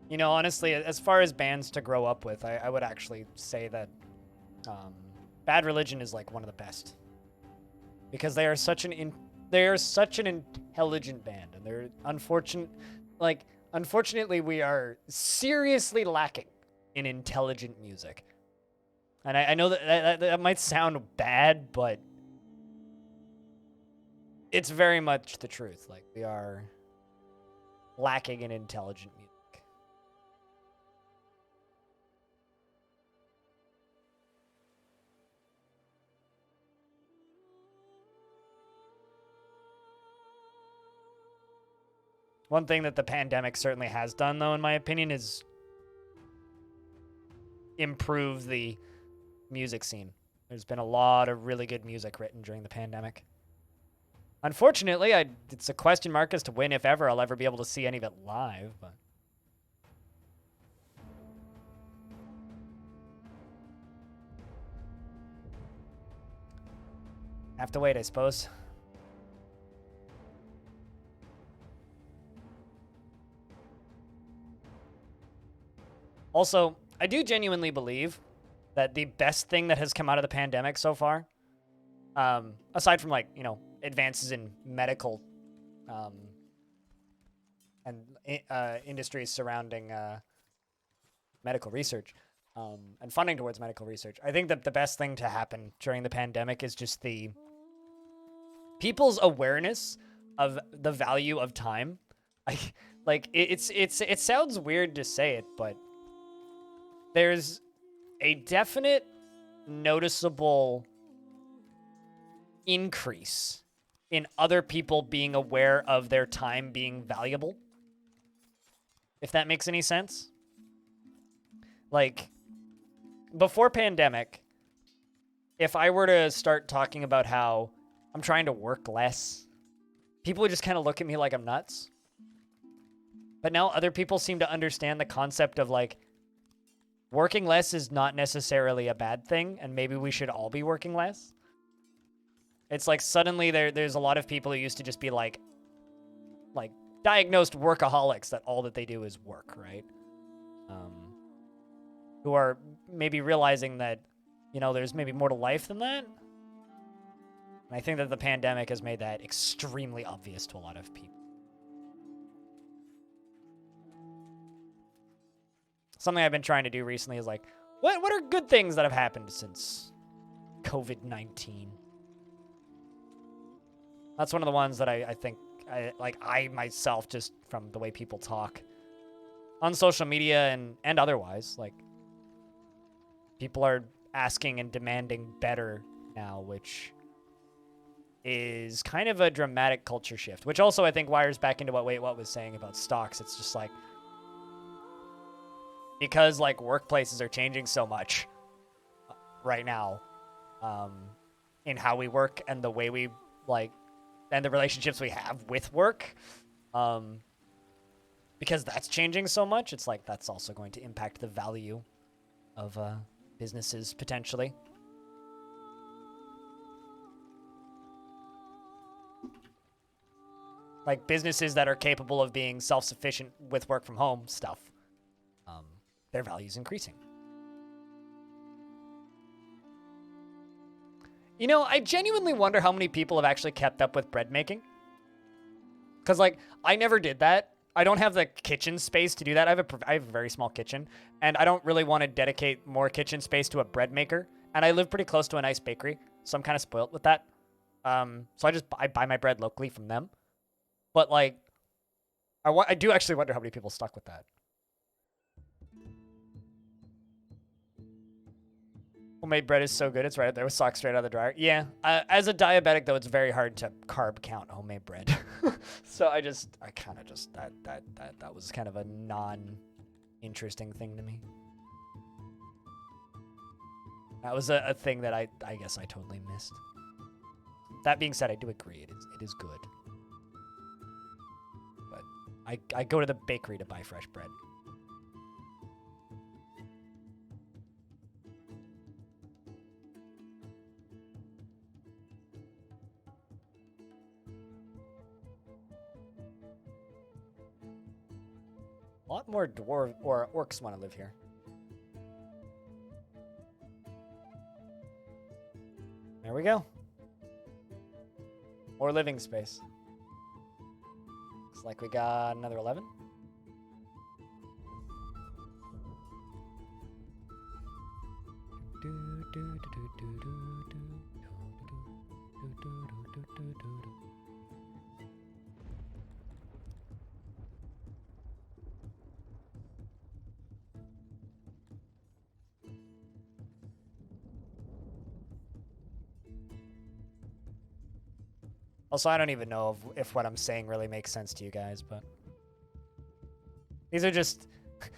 You know, honestly, as far as bands to grow up with, I would actually say that Bad Religion is like one of the best. Because they are such an intelligent band, and they're unfortunately we are seriously lacking in intelligent music. And I know that might sound bad, but it's very much the truth. Like, we are lacking in intelligent music. One thing that the pandemic certainly has done, though, in my opinion, is improve the music scene. There's been a lot of really good music written during the pandemic. Unfortunately, it's a question mark as to when, if ever, I'll ever be able to see any of it live, but... have to wait, I suppose. Also, I do genuinely believe that the best thing that has come out of the pandemic so far, aside from, like, you know, advances in medical and industries surrounding medical research and funding towards medical research, I think that the best thing to happen during the pandemic is just the people's awareness of the value of time. It sounds weird to say it, but there's a definite, noticeable increase in other people being aware of their time being valuable. If that makes any sense. Like, before pandemic, if I were to start talking about how I'm trying to work less, people would just kind of look at me like I'm nuts. But now other people seem to understand the concept of, like, working less is not necessarily a bad thing, and maybe we should all be working less. It's like suddenly there's a lot of people who used to just be like diagnosed workaholics that all that they do is work, right? Who are maybe realizing that, you know, there's maybe more to life than that. And I think that the pandemic has made that extremely obvious to a lot of people. Something I've been trying to do recently is like, what are good things that have happened since COVID-19? That's one of the ones that I think, I myself, just from the way people talk on social media and otherwise, like, people are asking and demanding better now, which is kind of a dramatic culture shift, which also I think wires back into what What was saying about stocks. It's just like, because like workplaces are changing so much right now, in how we work and the way we like, and the relationships we have with work, because that's changing so much, it's like that's also going to impact the value of businesses potentially. Like businesses that are capable of being self-sufficient with work from home stuff, their value's increasing. You know, I genuinely wonder how many people have actually kept up with bread making. Because, like, I never did that. I don't have the kitchen space to do that. I have a very small kitchen, and I don't really want to dedicate more kitchen space to a bread maker. And I live pretty close to a nice bakery, so I'm kind of spoiled with that. So I buy my bread locally from them. But, like, I do actually wonder how many people stuck with that. Homemade bread is so good. It's right up there with socks straight out of the dryer. Yeah. As a diabetic, though, it's very hard to carb count homemade bread. So I kind of just, that was kind of a non-interesting thing to me. That was a thing that I guess I totally missed. That being said, I do agree. It is good. But I go to the bakery to buy fresh bread. A lot more dwarf or orcs want to live here. There we go. More living space. Looks like we got another 11. Also, I don't even know if what I'm saying really makes sense to you guys, but these are just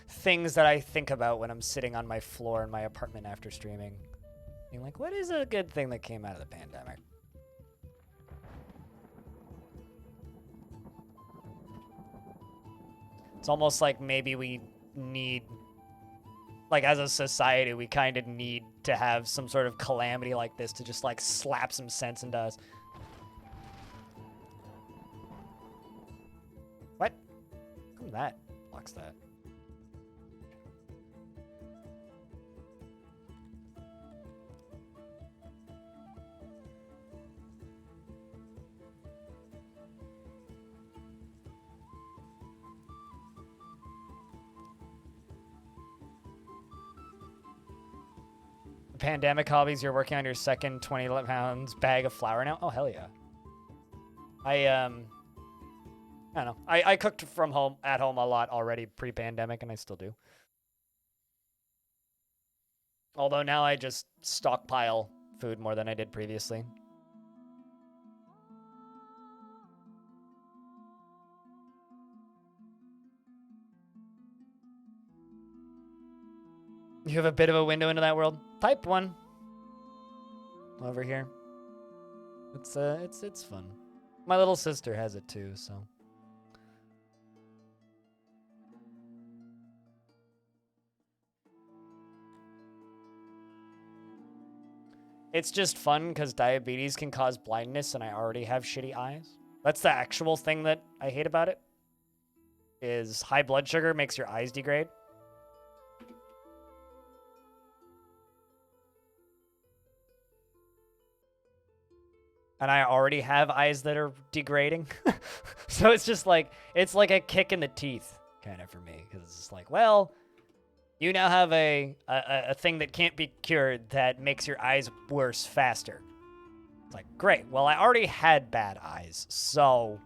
things that I think about when I'm sitting on my floor in my apartment after streaming. Being like, what is a good thing that came out of the pandemic? It's almost like maybe we need, like as a society, we kind of need to have some sort of calamity like this to just like slap some sense into us. What? How come that blocks that? Pandemic hobbies, you're working on your second 20 pounds bag of flour now? Oh, hell yeah. I don't know. I cooked from home, at home a lot already pre-pandemic, and I still do. Although now I just stockpile food more than I did previously. You have a bit of a window into that world? Type 1. Over here. It's fun. My little sister has it too, so. It's just fun because diabetes can cause blindness and I already have shitty eyes. That's the actual thing that I hate about it. Is high blood sugar makes your eyes degrade. And I already have eyes that are degrading. So it's just like, it's like a kick in the teeth kind of for me. Because it's just like, well, you now have a thing that can't be cured that makes your eyes worse faster. It's like, great. Well, I already had bad eyes, so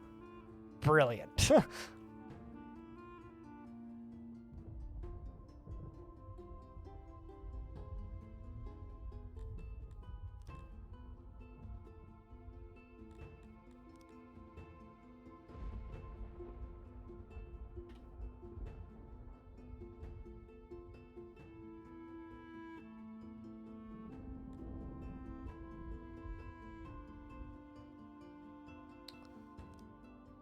brilliant.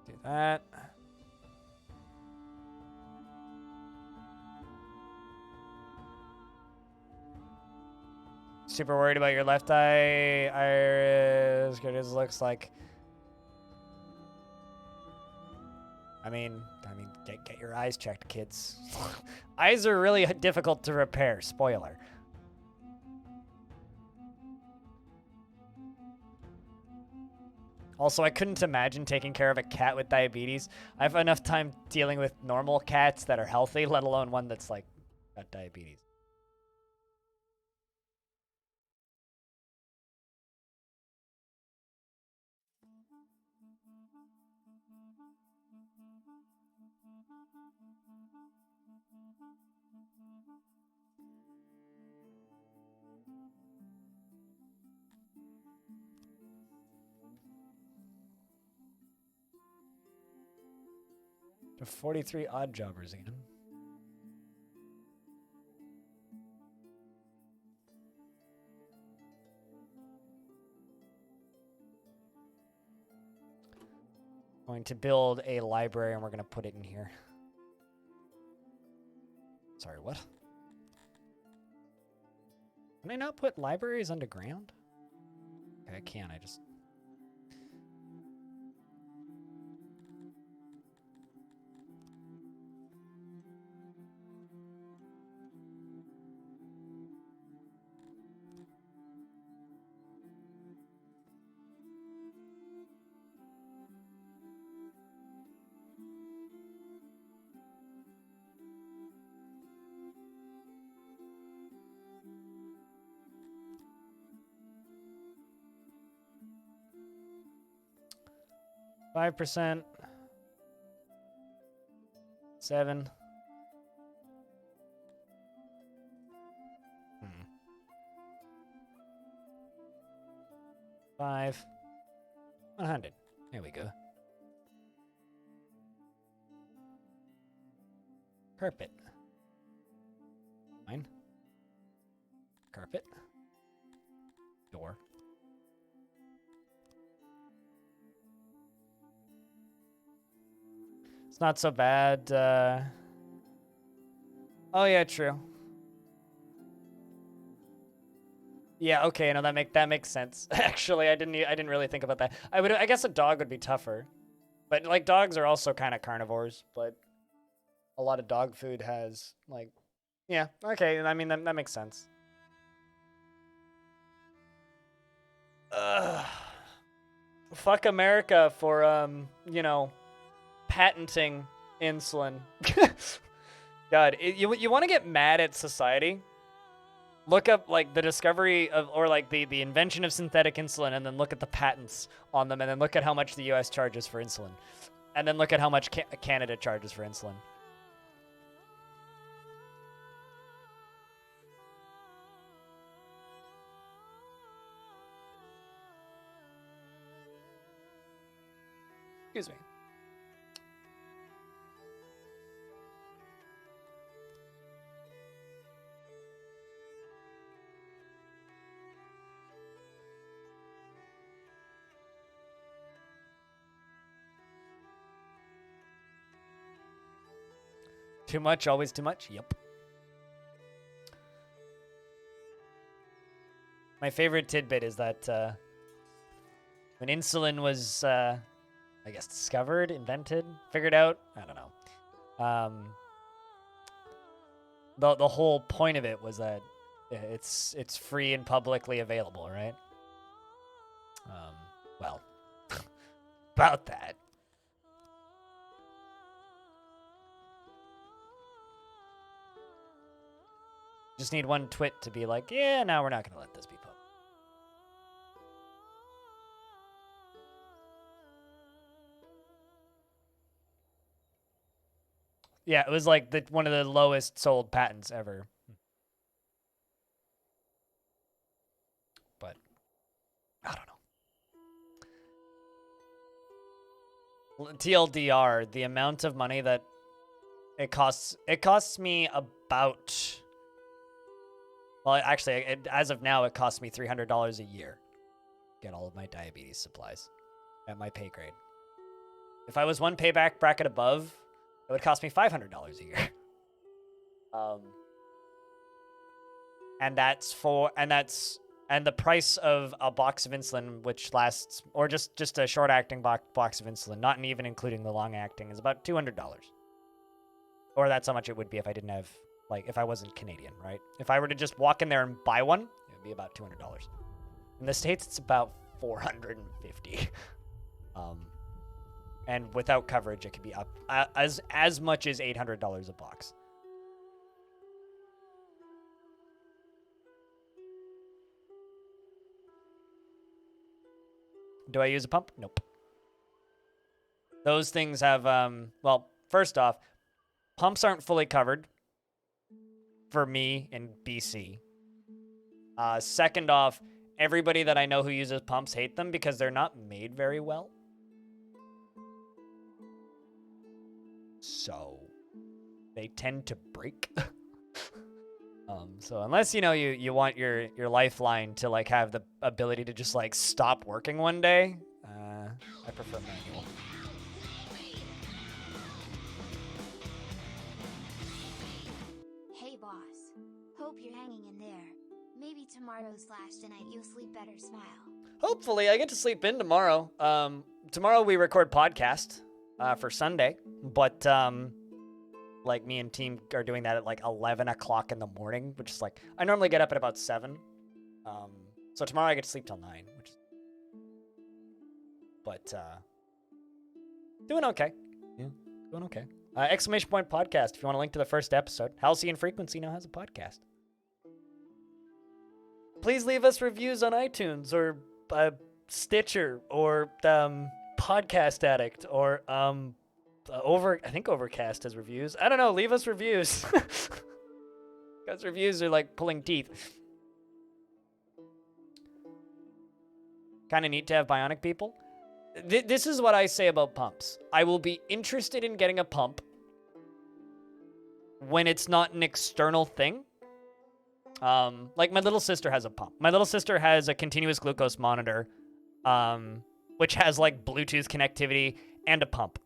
Do that. Super worried about your left eye iris. Good as looks like. I mean, get your eyes checked, kids. Eyes are really difficult to repair. Spoiler. Also, I couldn't imagine taking care of a cat with diabetes. I have enough time dealing with normal cats that are healthy, let alone one that's like got diabetes. To 43 odd jobbers again. Going to build a library and we're going to put it in here. Sorry, what? Can I not put libraries underground? Okay, I can. I just... %. 7. Hmm. 5. 100. There we go. Carpet. Fine. Carpet. Door. It's not so bad. Oh yeah, true. Yeah, okay, no, that makes sense. Actually, I didn't really think about that. I guess a dog would be tougher. But like dogs are also kind of carnivores, but a lot of dog food has like yeah, okay, I mean that makes sense. Fuck America for you know, patenting insulin. God, you want to get mad at society? Look up like the discovery of or like the invention of synthetic insulin and then look at the patents on them and then look at how much the US charges for insulin. And then look at how much Canada charges for insulin. Excuse me. Too much, always too much? Yep. My favorite tidbit is that when insulin was, I guess, discovered, invented, figured out, I don't know. The whole point of it was that it's free and publicly available, right? Well, about that. Just need one twit to be like, yeah, no, we're not going to let this be public. Yeah, it was like one of the lowest sold patents ever. But I don't know. TLDR, the amount of money that it costs me about, well, actually, as of now, it costs me $300 a year. Get all of my diabetes supplies at my pay grade. If I was one payback bracket above, it would cost me $500 a year. And the price of a box of insulin, which lasts, or just a short acting box of insulin, not even including the long acting, is about $200. Or that's how much it would be if I didn't have, like, if I wasn't Canadian, right? If I were to just walk in there and buy one, it would be about $200. In the States, it's about $450. And without coverage, it could be up as much as $800 a box. Do I use a pump? Nope. Those things have, well, first off, pumps aren't fully covered for me in BC. Second off, everybody that I know who uses pumps hate them because they're not made very well. So they tend to break. So unless, you know, you want your lifeline to, like, have the ability to just, like, stop working one day, I prefer manual. Hey, boss. Hope you're hanging in there. Maybe tomorrow/tonight you'll sleep better, smile. Hopefully, I get to sleep in tomorrow. Tomorrow we record podcast for Sunday, but like, me and team are doing that at like 11 o'clock in the morning, which is like, I normally get up at about 7. So tomorrow I get to sleep till 9, which is, but doing okay. Yeah, doing okay. Exclamation point podcast. If you want to link to the first episode, Halcyon Frequency now has a podcast. Please leave us reviews on iTunes or Stitcher or Podcast Addict or I think Overcast has reviews. I don't know. Leave us reviews. Because reviews are like pulling teeth. Kind of neat to have bionic people. This is what I say about pumps. I will be interested in getting a pump when it's not an external thing. Like, my little sister has a pump. My little sister has a continuous glucose monitor, which has, like, Bluetooth connectivity and a pump.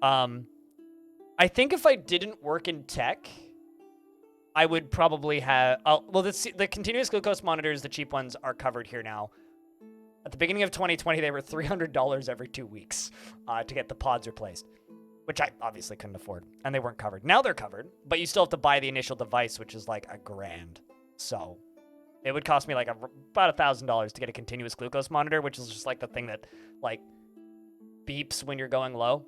I think if I didn't work in tech, I would probably have... well, the continuous glucose monitors, the cheap ones, are covered here now. At the beginning of 2020, they were $300 every 2 weeks to get the pods replaced, which I obviously couldn't afford, and they weren't covered. Now they're covered, but you still have to buy the initial device, which is like $1,000. So it would cost me like about $1,000 to get a continuous glucose monitor, which is just like the thing that, like, beeps when you're going low.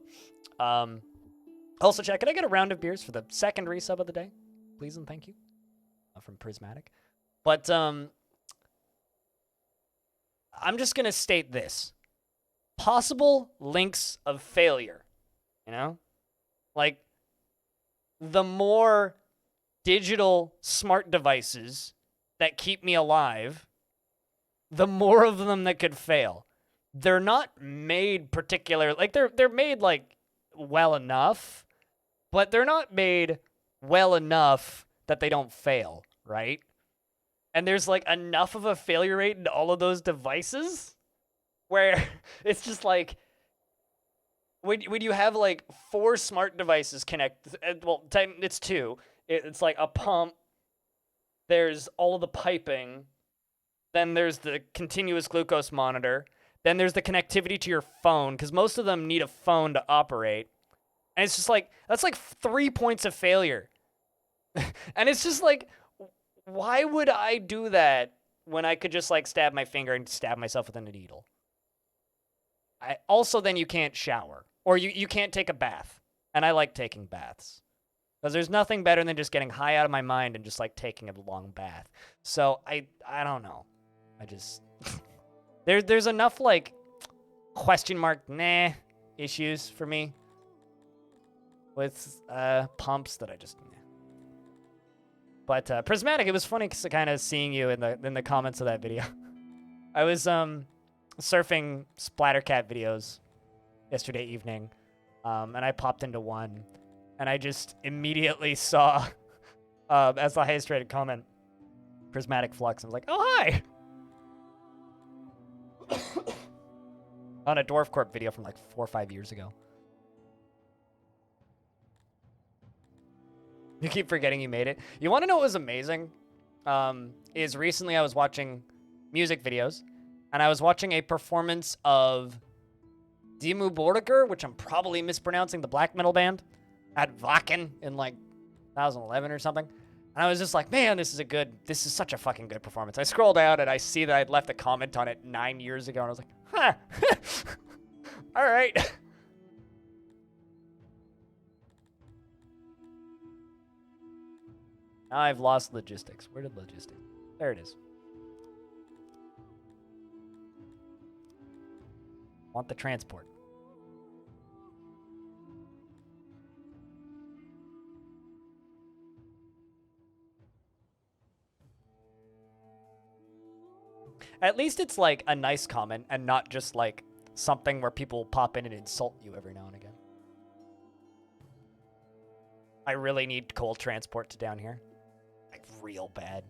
Also, chat, could I get a round of beers for the second resub of the day? Please and thank you. From Prismatic. But I'm just going to state this. Possible links of failure. You know? Like, the more digital smart devices that keep me alive, the more of them that could fail. They're not made particular, like, they're made, like, well enough, but they're not made well enough that they don't fail, right? And there's, like, enough of a failure rate in all of those devices where it's just like, when you have, like, 4 smart devices connect, well, it's 2. It's like a pump, there's all of the piping, then there's the continuous glucose monitor, then there's the connectivity to your phone, because most of them need a phone to operate. And it's just like, that's like 3 points of failure. And it's just like, why would I do that when I could just, like, stab my finger and stab myself with a needle? Also, then you can't shower. Or you can't take a bath. And I like taking baths. Because there's nothing better than just getting high out of my mind and just, like, taking a long bath. So, I don't know. I just... There's enough, like, question mark, nah, issues for me. with pumps that I just. But Prismatic, it was funny kind of seeing you in the comments of that video. I was surfing Splattercat videos yesterday evening, and I popped into one, and I just immediately saw as the highest rated comment, Prismatic Flux. I was like, oh hi. On a Dwarf Corp video from like 4 or 5 years ago. You keep forgetting you made it. You want to know what was amazing? Is recently I was watching music videos, and I was watching a performance of Dimmu Borgir, which I'm probably mispronouncing, the black metal band, at Wacken in like 2011 or something. And I was just like, man, this is such a fucking good performance. I scrolled out and I see that I'd left a comment on it 9 years ago, and I was like, huh, all right. Now I've lost logistics. Where did logistics? There it is. Want the transport. At least it's like a nice comment and not just like something where people pop in and insult you every now and again. I really need coal transport to down here. Like real bad.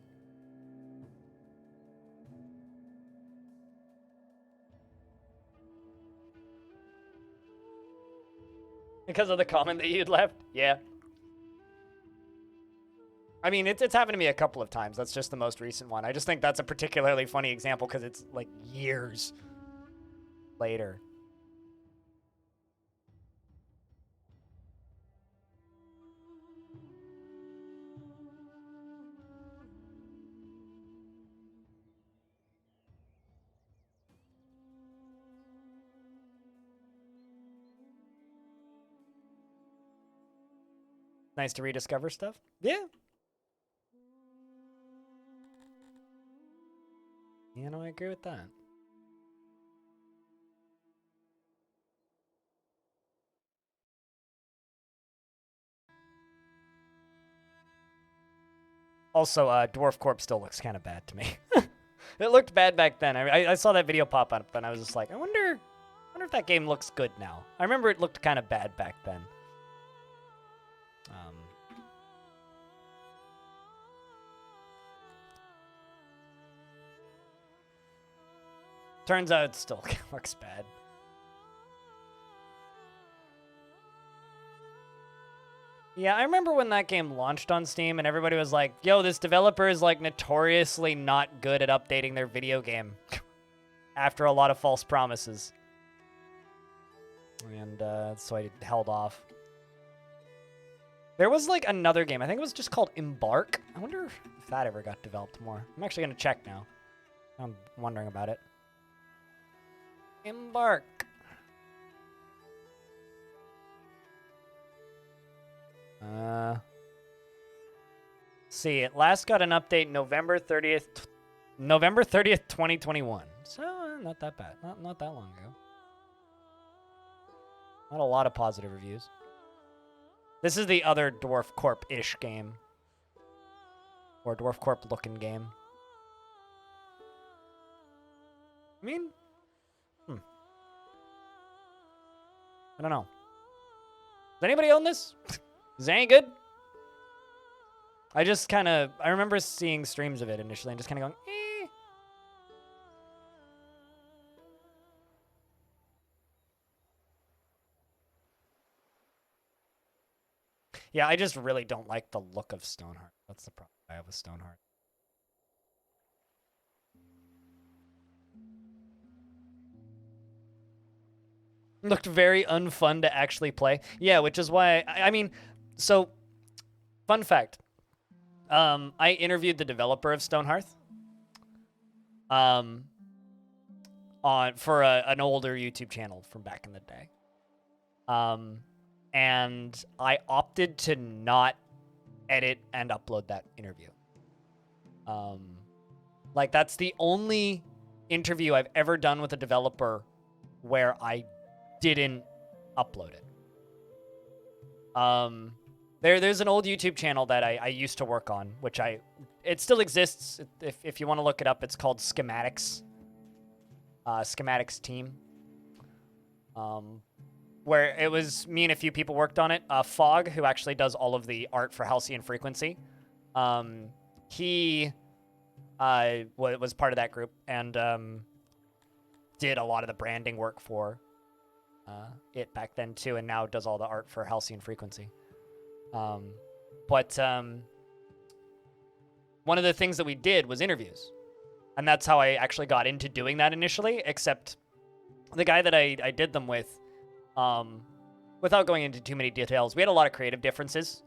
Because of the comment that you'd left? Yeah. I mean, it's happened to me a couple of times. That's just the most recent one. I just think that's a particularly funny example because it's like years later. Nice to rediscover stuff. Yeah. You know, I agree with that. Also, Dwarf Corp still looks kind of bad to me. It looked bad back then. I saw that video pop up, and I was just like, I wonder if that game looks good now. I remember it looked kind of bad back then. Turns out it still looks bad. Yeah, I remember when that game launched on Steam and everybody was like, yo, this developer is like notoriously not good at updating their video game after a lot of false promises. And so I held off. There was like another game. I think it was just called Embark. I wonder if that ever got developed more. I'm actually going to check now. I'm wondering about it. Embark. See, it last got an update November 30th, 2021. So, not that bad. Not that long ago. Not a lot of positive reviews. This is the other Dwarf Corp-ish game. Or Dwarf Corp-looking game. I mean... I don't know. Does anybody own this? Is it any good? I remember seeing streams of it initially and just kind of going, eh. Yeah, I just really don't like the look of Stoneheart. That's the problem I have with Stoneheart. Looked very unfun to actually play. Yeah, which is why, I mean, so, fun fact. I interviewed the developer of Stonehearth. For an older YouTube channel from back in the day. And I opted to not edit and upload that interview. Like, that's the only interview I've ever done with a developer where I didn't upload it. There's an old YouTube channel that I used to work on, which it still exists. If you want to look it up, it's called Schematics. Schematics Team. Where it was me and a few people worked on it. Fog, who actually does all of the art for Halcyon Frequency, he was part of that group and did a lot of the branding work for it back then too, and now does all the art for Halcyon Frequency. But one of the things that we did was interviews, and that's how I actually got into doing that initially, except the guy that I did them with, without going into too many details, we had a lot of creative differences.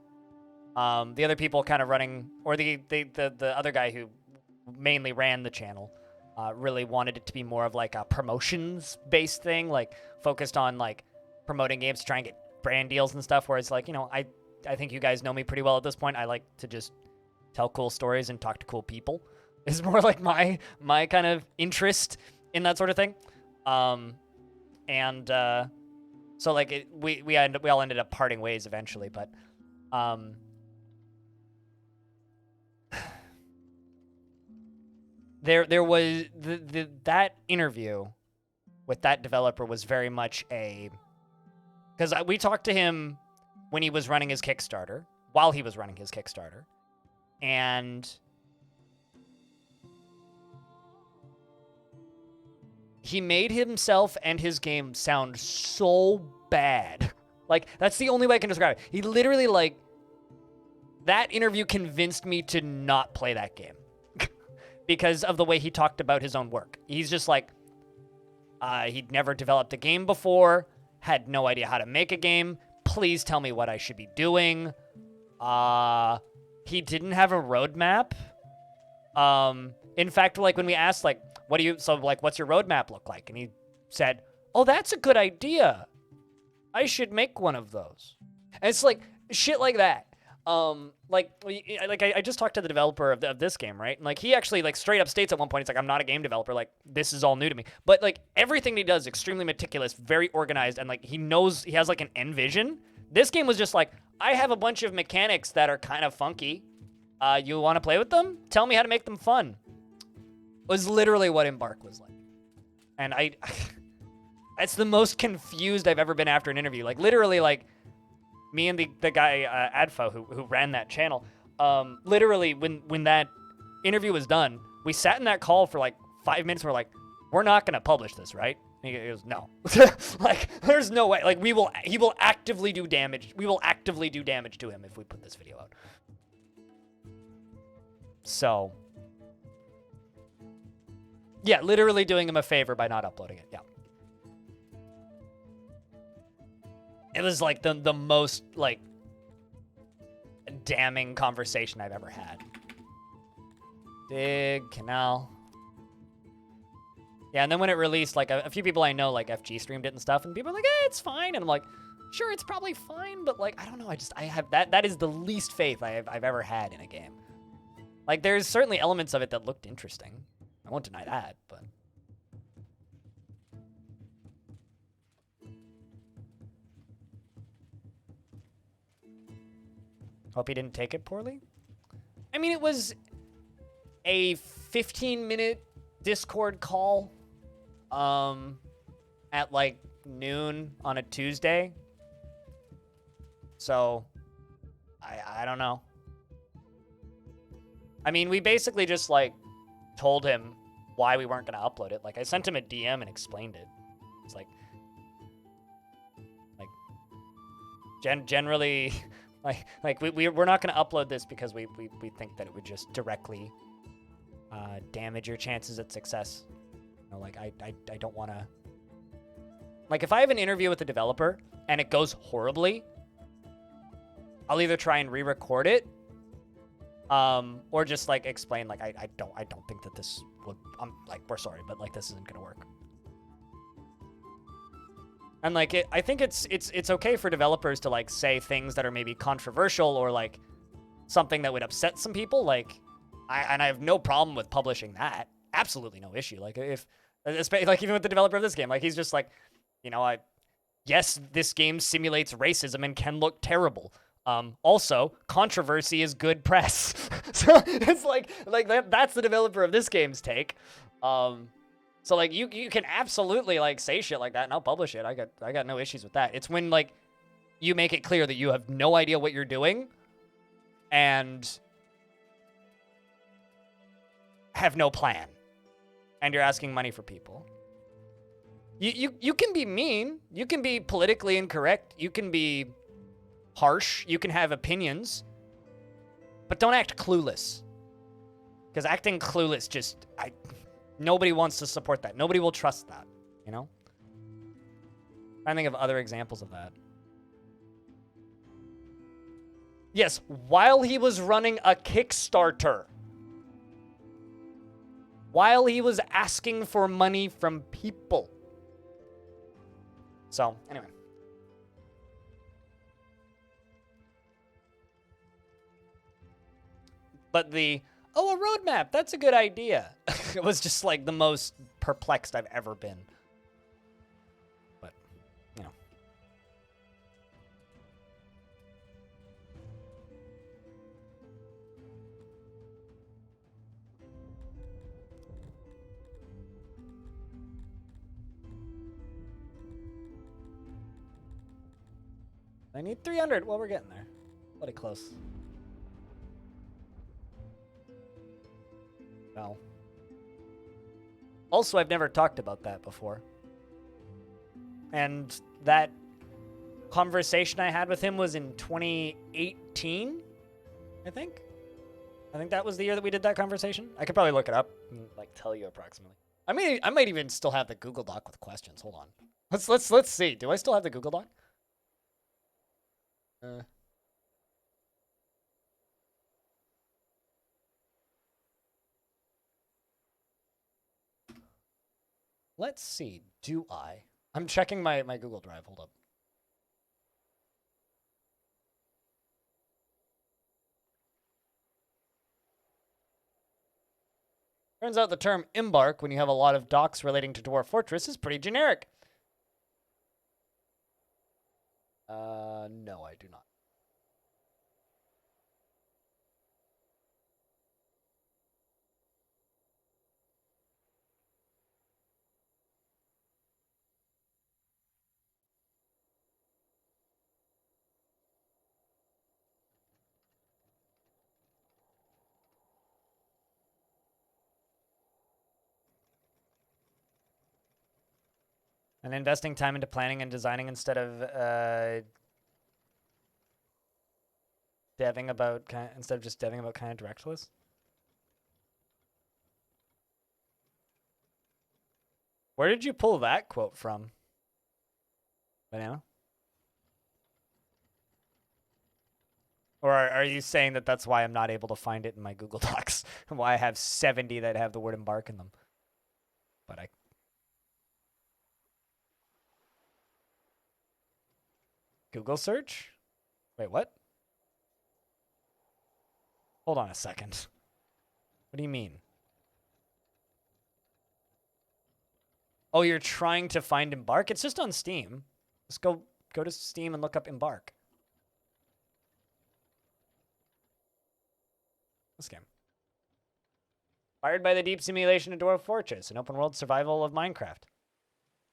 The other people kind of running, or the other guy who mainly ran the channel, really wanted it to be more of like a promotions-based thing, like focused on like promoting games to try and get brand deals and stuff, whereas like, you know, I think you guys know me pretty well at this point. I like to just tell cool stories and talk to cool people. It's more like my kind of interest in that sort of thing. So like we all ended up parting ways eventually, but there was that interview with that developer was very much because we talked to him when he was running his Kickstarter, while he was running his Kickstarter, and he made himself and his game sound so bad. Like, that's the only way I can describe it. He literally, like, that interview convinced me to not play that game because of the way he talked about his own work. He's just like, he'd never developed a game before, had no idea how to make a game. Please tell me what I should be doing. He didn't have a roadmap. In fact, like, when we asked, like, what's your roadmap look like? And he said, oh, that's a good idea. I should make one of those. And it's like, shit like that. I just talked to the developer of this game, right? And like, he actually like straight up states at one point, he's like, I'm not a game developer. Like, this is all new to me. But like, everything he does, extremely meticulous, very organized. And like, he has like an end vision. This game was just like, I have a bunch of mechanics that are kind of funky. You want to play with them? Tell me how to make them fun. Was literally what Embark was like. And it's the most confused I've ever been after an interview. Like, literally, like, me and the guy, Adfo, who ran that channel, literally, when that interview was done, we sat in that call for, like, 5 minutes, and we're like, we're not going to publish this, right? And he goes, no. Like, there's no way. Like, he will actively do damage. We will actively do damage to him if we put this video out. So, yeah, literally doing him a favor by not uploading it. Yeah. It was like the most like damning conversation I've ever had. Big canal. Yeah, and then when it released, like a few people I know like FG streamed it and stuff, and people are like, it's fine. And I'm like, sure, it's probably fine, but like, I don't know. I have that is the least faith I've ever had in a game. Like, there's certainly elements of it that looked interesting. I won't deny that, but. Hope he didn't take it poorly. I mean, it was a 15-minute Discord call at like noon on a Tuesday. So, I don't know. I mean, we basically just like told him why we weren't going to upload it. Like, I sent him a DM and explained it. It's like generally, we're not going to upload this because we think that it would just directly damage your chances at success. You know, like, I don't want to. Like, if I have an interview with a developer and it goes horribly, I'll either try and re-record it, or just like explain like I don't think that this would. I'm like, we're sorry, but like, this isn't gonna work. And like, I think it's okay for developers to like say things that are maybe controversial or like something that would upset some people. Like, I have no problem with publishing that. Absolutely no issue. Like, if like even with the developer of this game, like, he's just like, you know, yes, this game simulates racism and can look terrible. Also, controversy is good press. So it's like that's the developer of this game's take. So like you can absolutely like say shit like that and I'll publish it. I got no issues with that. It's when like you make it clear that you have no idea what you're doing and have no plan and you're asking money for people. You can be mean, you can be politically incorrect, you can be harsh, you can have opinions, but don't act clueless. Because acting clueless just nobody wants to support that. Nobody will trust that, you know? I think of other examples of that. Yes, while he was running a Kickstarter. While he was asking for money from people. So, anyway. But a roadmap, that's a good idea. It was just like the most perplexed I've ever been. But, you know. I need 300. Well, we're getting there. Bloody close. Well. Also, I've never talked about that before. And that conversation I had with him was in 2018, I think. I think that was the year that we did that conversation. I could probably look it up and like tell you approximately. I might even still have the Google Doc with questions. Hold on. Let's see. Do I still have the Google Doc? Let's see. Do I? I'm checking my Google Drive. Hold up. Turns out the term embark, when you have a lot of docs relating to Dwarf Fortress, is pretty generic. No, I do not. And investing time into planning and designing instead of instead of just deving about kind of directionless. Where did you pull that quote from? Banana? Or are you saying that that's why I'm not able to find it in my Google Docs? Why I have 70 that have the word embark in them? But I... Google search? Wait, what? Hold on a second. What do you mean? Oh, you're trying to find Embark? It's just on Steam. Just go to Steam and look up Embark. This game. Inspired by the deep simulation of Dwarf Fortress, an open-world survival of Minecraft.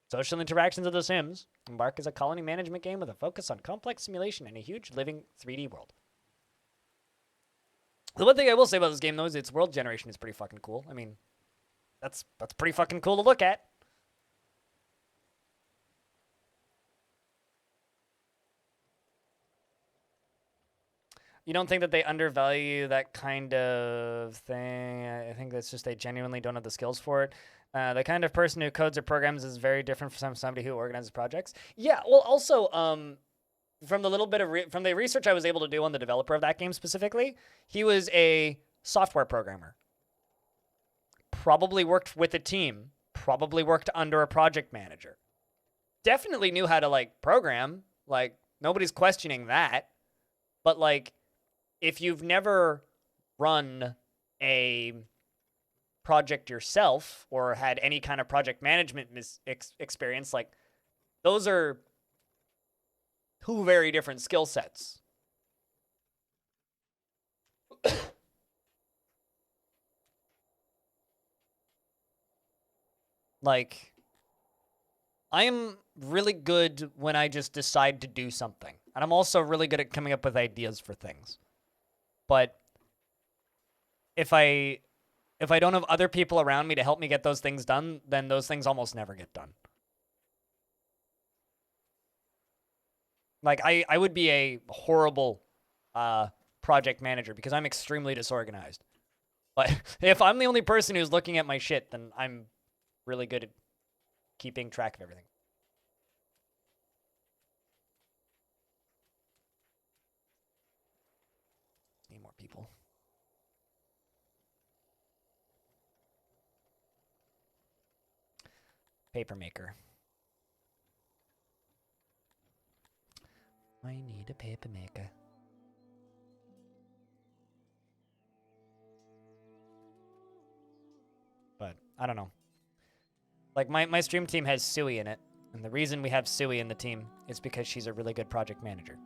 Social interactions of The Sims. Embark is a colony management game with a focus on complex simulation and a huge living 3D world. The one thing I will say about this game, though, is its world generation is pretty fucking cool. I mean, that's pretty fucking cool to look at. You don't think that they undervalue that kind of thing? I think that's just they genuinely don't have the skills for it. The kind of person who codes or programs is very different from somebody who organizes projects. Yeah, well, also, from the little bit of from the research I was able to do on the developer of that game specifically, he was a software programmer. Probably worked with a team. Probably worked under a project manager. Definitely knew how to, like, program. Like, nobody's questioning that. But, like, if you've never run a project yourself or had any kind of project management experience, like, those are two very different skill sets. Like, I am really good when I just decide to do something. And I'm also really good at coming up with ideas for things. But if I don't have other people around me to help me get those things done, then those things almost never get done. Like, I would be a horrible project manager because I'm extremely disorganized. But if I'm the only person who's looking at my shit, then I'm really good at keeping track of everything. Need more people. Paper maker. I need a paper maker. But I don't know. Like, my stream team has Sui in it. And the reason we have Sui in the team is because she's a really good project manager.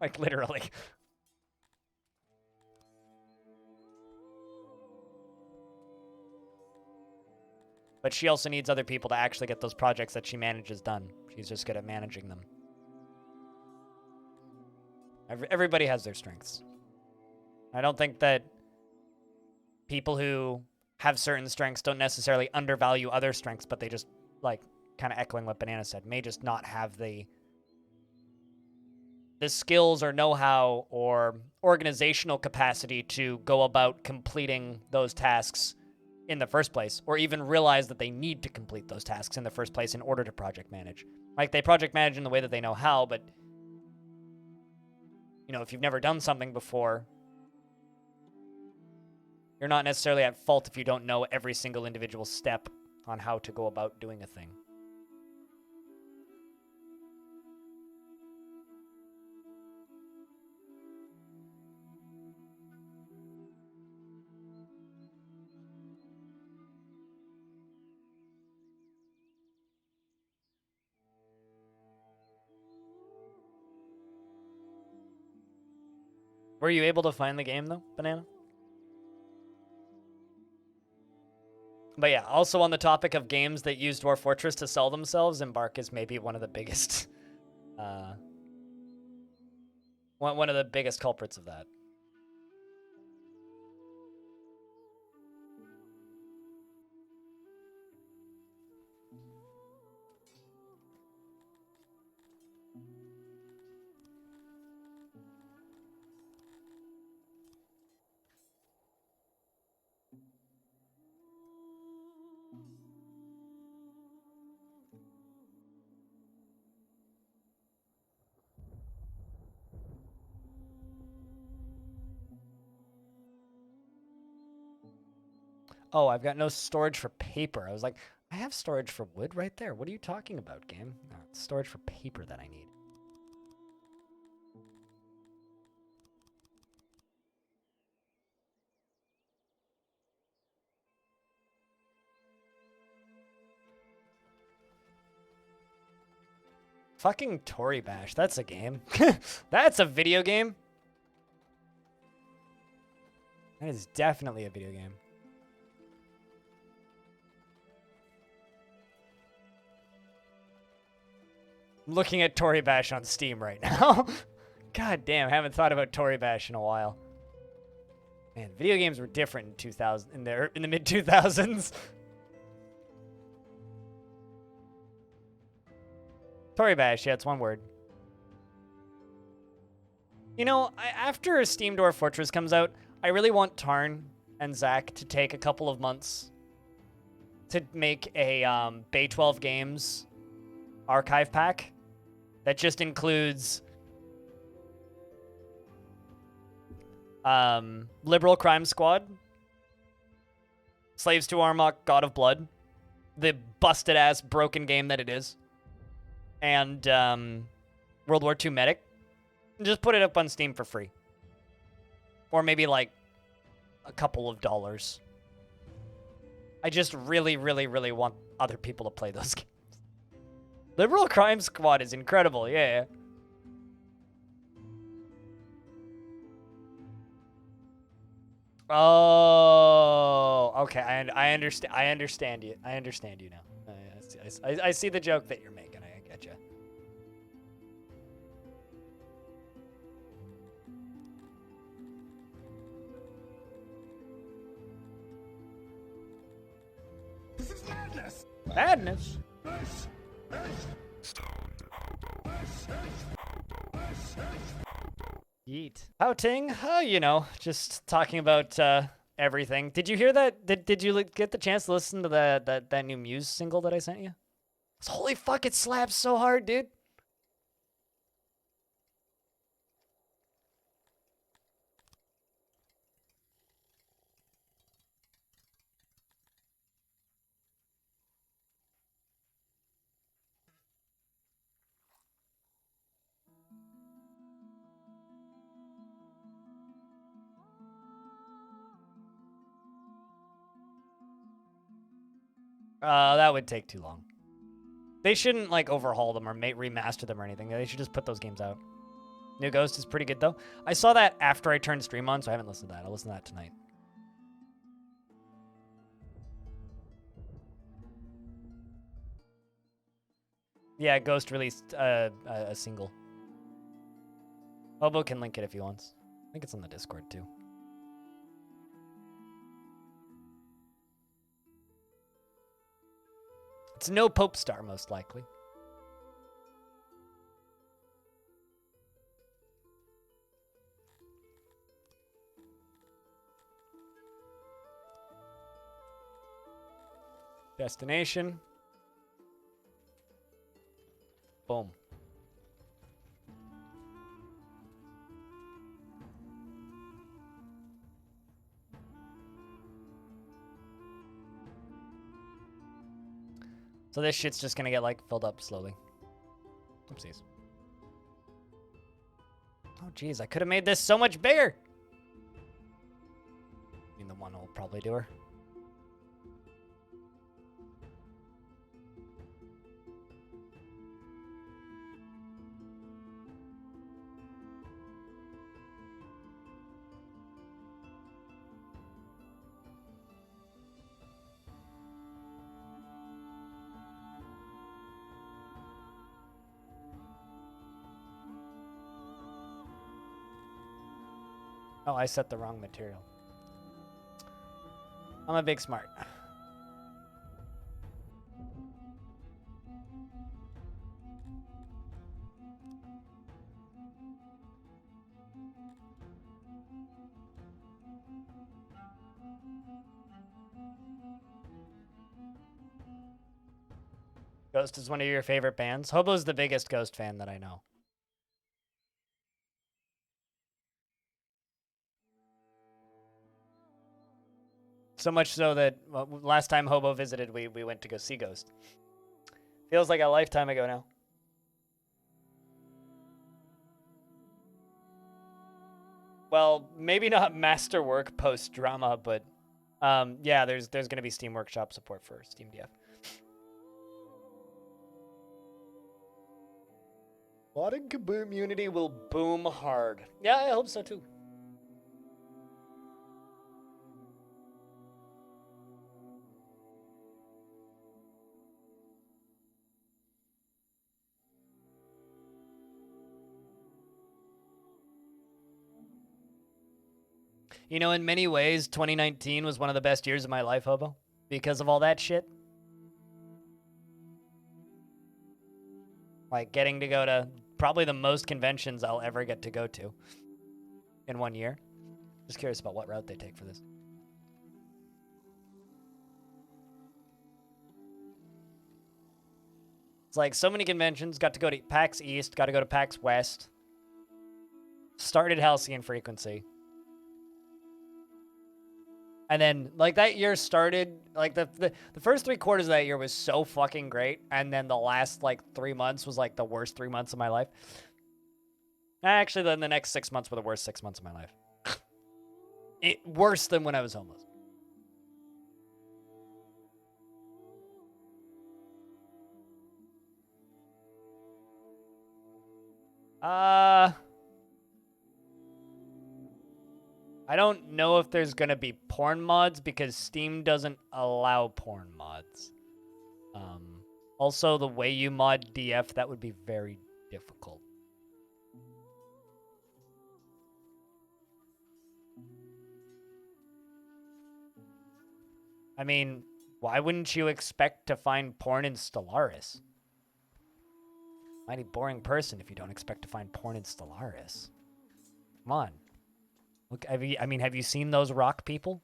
Like, literally. But she also needs other people to actually get those projects that she manages done. She's just good at managing them. Everybody has their strengths. I don't think that people who have certain strengths don't necessarily undervalue other strengths, but they just, like, kind of echoing what Banana said, may just not have the skills or know-how or organizational capacity to go about completing those tasks in the first place, or even realize that they need to complete those tasks in the first place in order to project manage. Like, they project manage in the way that they know how, but, you know, if you've never done something before, you're not necessarily at fault if you don't know every single individual step on how to go about doing a thing. Were you able to find the game, though, Banana? But yeah, also on the topic of games that use Dwarf Fortress to sell themselves, Embark is maybe one of the biggest, one of the biggest culprits of that. Oh, I've got no storage for paper. I was like, I have storage for wood right there. What are you talking about, game? No, it's storage for paper that I need. Fucking Tory Bash. That's a game. That's a video game. That is definitely a video game. I'm looking at Tory Bash on Steam right now. God damn, I haven't thought about Tory Bash in a while. Man, video games were different in 2000 in the mid 2000s. Tory Bash, yeah, it's one word. You know, after Steam Dwarf Fortress comes out, I really want Tarn and Zach to take a couple of months to make a Bay 12 Games archive pack that just includes Liberal Crime Squad, Slaves to Armok, God of Blood, the busted-ass broken game that it is, and World War II Medic. Just put it up on Steam for free. Or maybe, like, a couple of dollars. I just really, really, really want other people to play those games. Liberal Crime Squad is incredible. Yeah. Oh, okay. I understand. I understand you. I understand you now. I see the joke that you're making. I get you. This is madness. Madness. Yeet. Pouting, you know, just talking about everything. Did you hear that? Did you get the chance to listen to that new Muse single that I sent you? Holy fuck, it slaps so hard, dude. That would take too long. They shouldn't like overhaul them or remaster them or anything. They should just put those games out. New Ghost is pretty good though. I saw that after I turned stream on, so I haven't listened to that. I'll listen to that tonight. Yeah, Ghost released a single. Hobo can link it if he wants. I think it's on the Discord too. It's no Pope Star, most likely. Destination. Boom. So this shit's just gonna get like filled up slowly. Oopsies. Oh geez, I could have made this so much bigger. I mean, the one will probably do her. Oh, I set the wrong material. I'm a big smart. Ghost is one of your favorite bands? Hobo's the biggest Ghost fan that I know. So much so that last time Hobo visited, we went to go see Ghost. Feels like a lifetime ago now. Well, maybe not masterwork post-drama, but yeah, there's going to be Steam Workshop support for Steam DF. Modding community will boom hard. Yeah, I hope so too. You know, in many ways, 2019 was one of the best years of my life, Hobo, because of all that shit. Like getting to go to probably the most conventions I'll ever get to go to in 1 year. Just curious about what route they take for this. It's like so many conventions, got to go to PAX East, got to go to PAX West. Started Halcyon Frequency. And then, like, that year started, like, the first 3 quarters of that year was so fucking great. And then the last, like, 3 months was, like, the worst 3 months of my life. Actually, then the next 6 months were the worst 6 months of my life. Worse than when I was homeless. I don't know if there's gonna be porn mods because Steam doesn't allow porn mods. Also, the way you mod DF, that would be very difficult. I mean, why wouldn't you expect to find porn in Stellaris? Mighty boring person if you don't expect to find porn in Stellaris. Come on. Look, have you seen those rock people?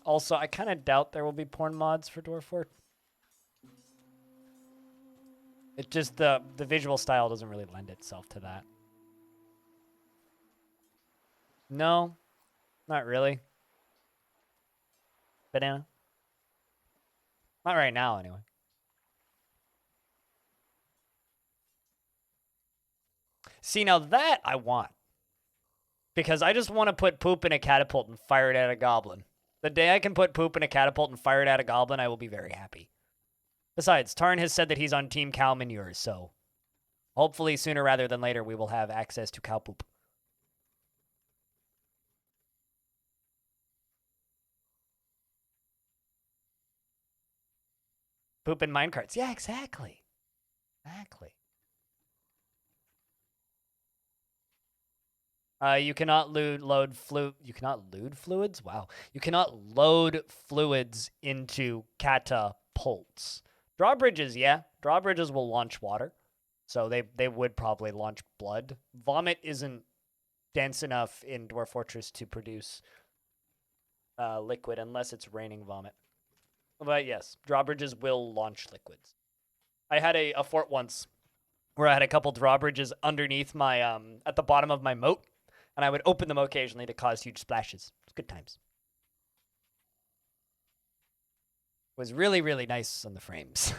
Also, I kind of doubt there will be porn mods for Dwarf Fortress. It just, the visual style doesn't really lend itself to that. No, not really. Banana? Not right now, anyway. See, now that I want. Because I just want to put poop in a catapult and fire it at a goblin. The day I can put poop in a catapult and fire it at a goblin, I will be very happy. Besides, Tarn has said that he's on Team Cow Manure, so hopefully sooner rather than later we will have access to cow poop. Poop in minecarts. Yeah, exactly. Exactly. You cannot load fluids? Wow. You cannot load fluids into catapults. Drawbridges, yeah. Drawbridges will launch water. So they would probably launch blood. Vomit isn't dense enough in Dwarf Fortress to produce liquid unless it's raining vomit. But yes, drawbridges will launch liquids. I had a fort once where I had a couple drawbridges underneath my at the bottom of my moat, and I would open them occasionally to cause huge splashes. It's good times. It was really, really nice on the frames.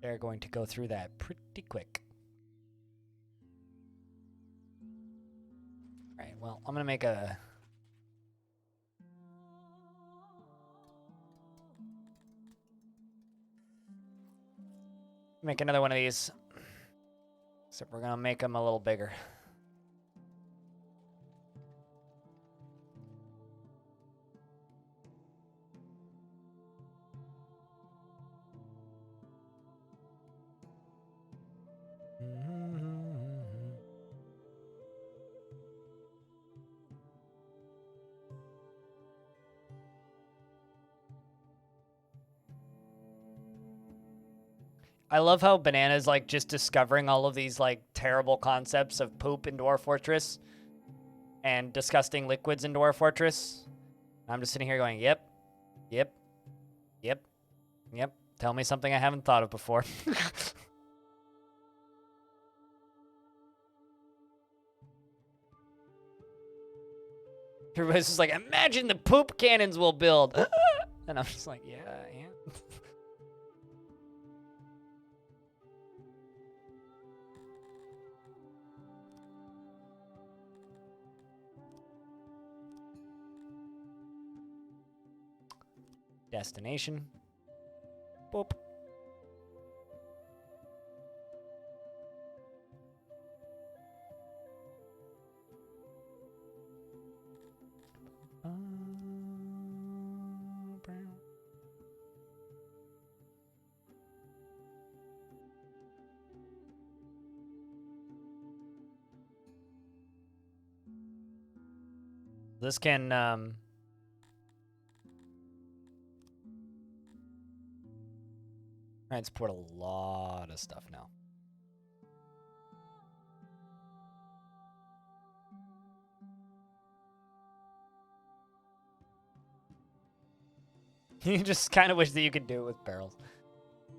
They're going to go through that pretty quick. All right, well, I'm going to make a... Make another one of these. Except we're going to make them a little bigger. I love how Banana's like just discovering all of these like terrible concepts of poop in Dwarf Fortress and disgusting liquids in Dwarf Fortress. I'm just sitting here going, yep, yep, yep, yep. Tell me something I haven't thought of before. Everybody's just like, imagine the poop cannons we'll build. And I'm just like, yeah, yeah. Destination. Boop. This can transport a lot of stuff now. You just kind of wish that you could do it with barrels.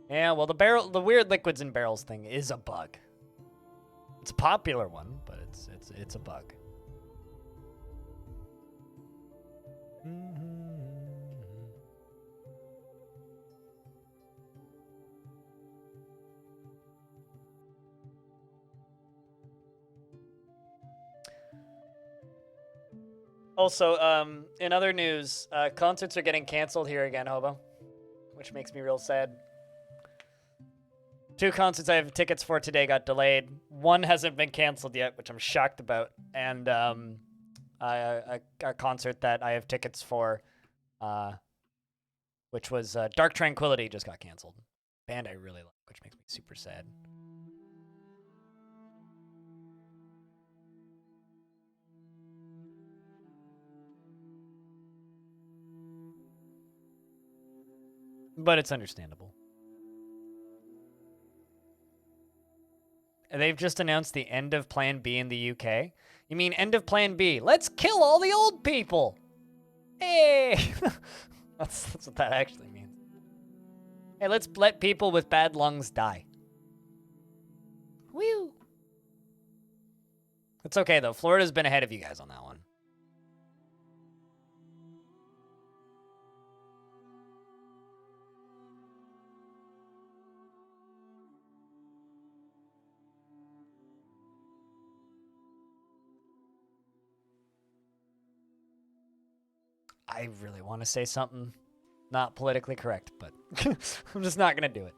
Yeah, well, the weird liquids in barrels thing is a bug. It's a popular one, but it's a bug. Also, in other news, concerts are getting canceled here again, Hobo, which makes me real sad. 2 concerts I have tickets for today got delayed. One hasn't been canceled yet, which I'm shocked about. And a concert that I have tickets for, which was Dark Tranquillity, just got canceled. Band I really like, which makes me super sad. But it's understandable. They've just announced the end of Plan B in the UK. You mean end of Plan B? Let's kill all the old people! Hey! that's what that actually means. Hey, let's let people with bad lungs die. Whew! It's okay, though. Florida's been ahead of you guys on that one. I really want to say something not politically correct, but I'm just not going to do it.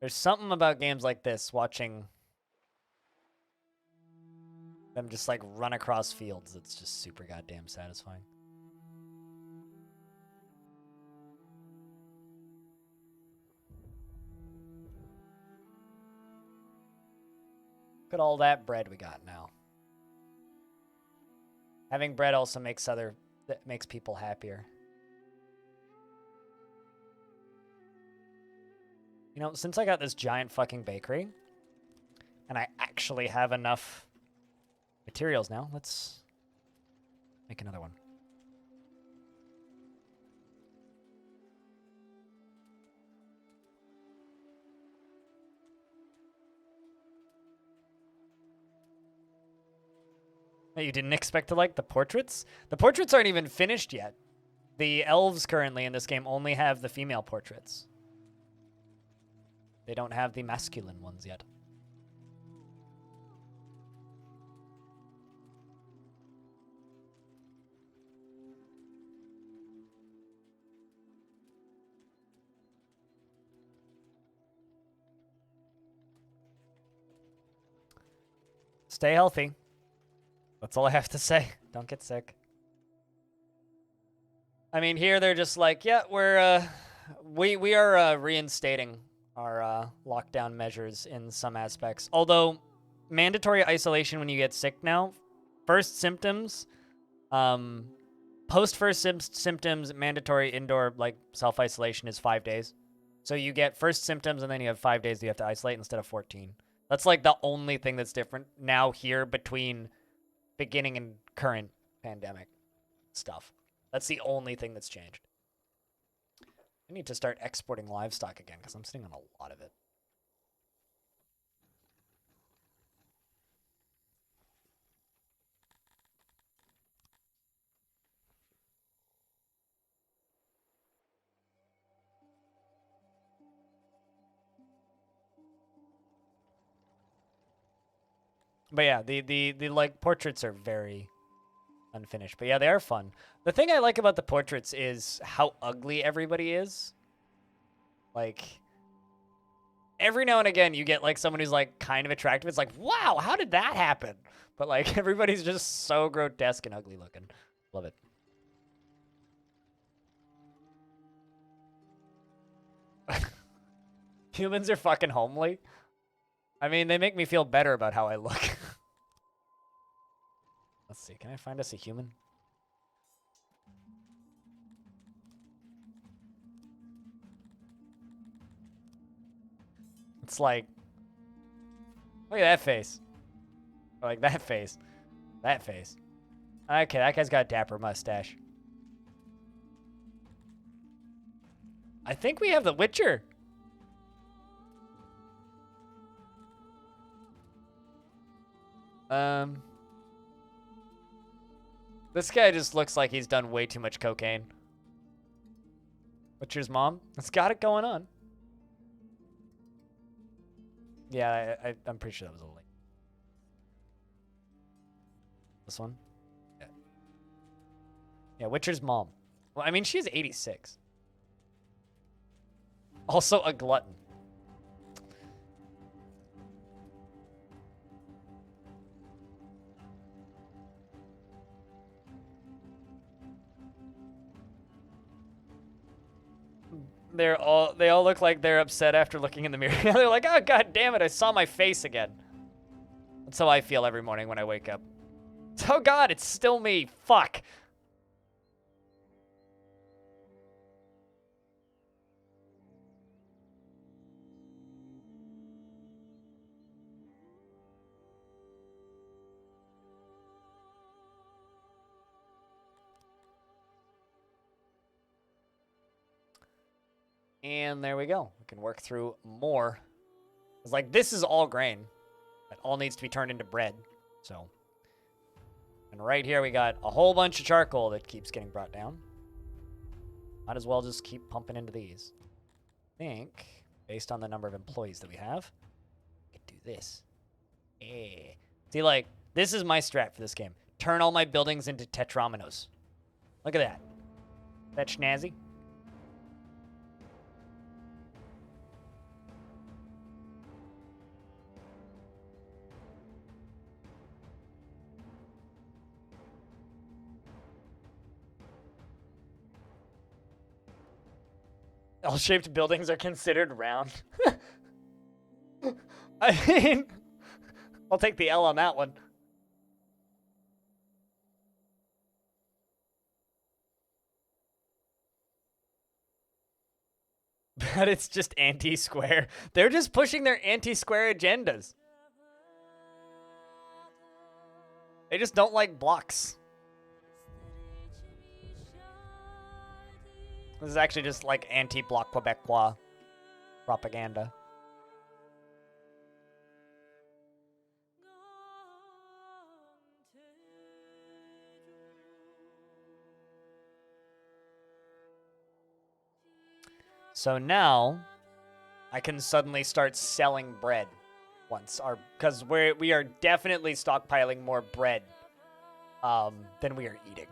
There's something about games like this, watching them just like run across fields, that's just super goddamn satisfying. Look at all that bread we got now. Having bread also makes people happier. You know, since I got this giant fucking bakery, and I actually have enough materials now, let's make another one. You didn't expect to like the portraits? The portraits aren't even finished yet. The elves currently in this game only have the female portraits. They don't have the masculine ones yet. Stay healthy. That's all I have to say. Don't get sick. I mean, here they're just like, yeah, we are reinstating our lockdown measures in some aspects. Although mandatory isolation when you get sick now, first symptoms, post first symptoms, mandatory indoor like self-isolation is 5 days. So you get first symptoms and then you have 5 days that you have to isolate instead of 14. That's like the only thing that's different now here between beginning and current pandemic stuff. That's the only thing that's changed. I need to start exporting livestock again because I'm sitting on a lot of it. But yeah, the like portraits are very unfinished. But yeah, they are fun. The thing I like about the portraits is how ugly everybody is. Like, every now and again, you get like someone who's like kind of attractive. It's like, wow, how did that happen? But like everybody's just so grotesque and ugly looking. Love it. Humans are fucking homely. I mean, they make me feel better about how I look. Let's see, can I find us a human? It's like, look at that face. Or like that face. That face. Okay, that guy's got a dapper mustache. I think we have the Witcher. This guy just looks like he's done way too much cocaine. Witcher's mom? It's got it going on. Yeah, I'm pretty sure that was a link. This one? Yeah. Yeah, Witcher's mom. Well, I mean, she's 86. Also a glutton. They all look like they're upset after looking in the mirror. They're like, oh, god damn it, I saw my face again. That's how I feel every morning when I wake up. Oh god, it's still me. Fuck. And there we go. We can work through more. It's like, this is all grain. That all needs to be turned into bread. So, and right here we got a whole bunch of charcoal that keeps getting brought down. Might as well just keep pumping into these. I think, based on the number of employees that we have, we could do this. Yeah. See, like, this is my strat for this game. Turn all my buildings into tetrominos. Look at that. That snazzy? L-shaped buildings are considered round. I mean, I'll take the L on that one. But it's just anti-square. They're just pushing their anti-square agendas. They just don't like blocks. This is actually just like anti-Bloc Quebecois propaganda. So now I can suddenly start selling bread once because we are definitely stockpiling more bread than we are eating.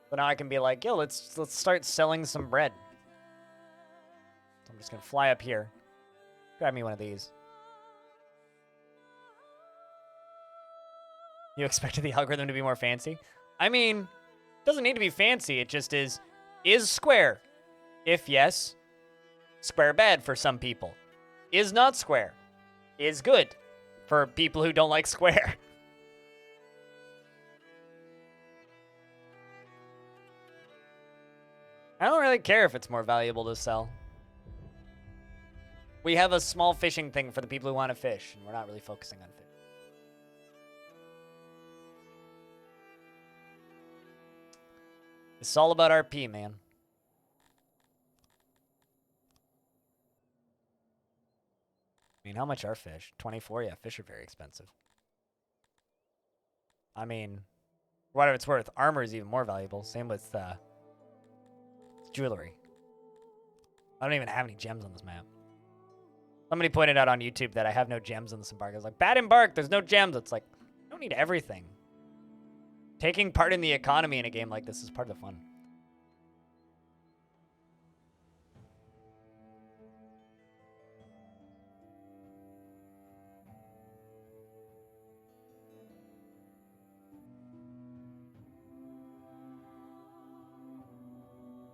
But now I can be like, yo, let's start selling some bread. So I'm just gonna fly up here. Grab me one of these. You expected the algorithm to be more fancy? I mean, it doesn't need to be fancy. It just is square? If yes, square bad for some people. Is not square? Is good for people who don't like square. I don't really care if it's more valuable to sell. We have a small fishing thing for the people who want to fish, and we're not really focusing on fishing. It's all about RP, man. I mean, how much are fish? 24? Yeah, fish are very expensive. I mean, whatever it's worth, armor is even more valuable. Same with jewelry. I don't even have any gems on this map. Somebody pointed out on YouTube that I have no gems on this embark. I was like, bad embark, there's no gems. It's like, I don't need everything. Taking part in the economy in a game like this is part of the fun.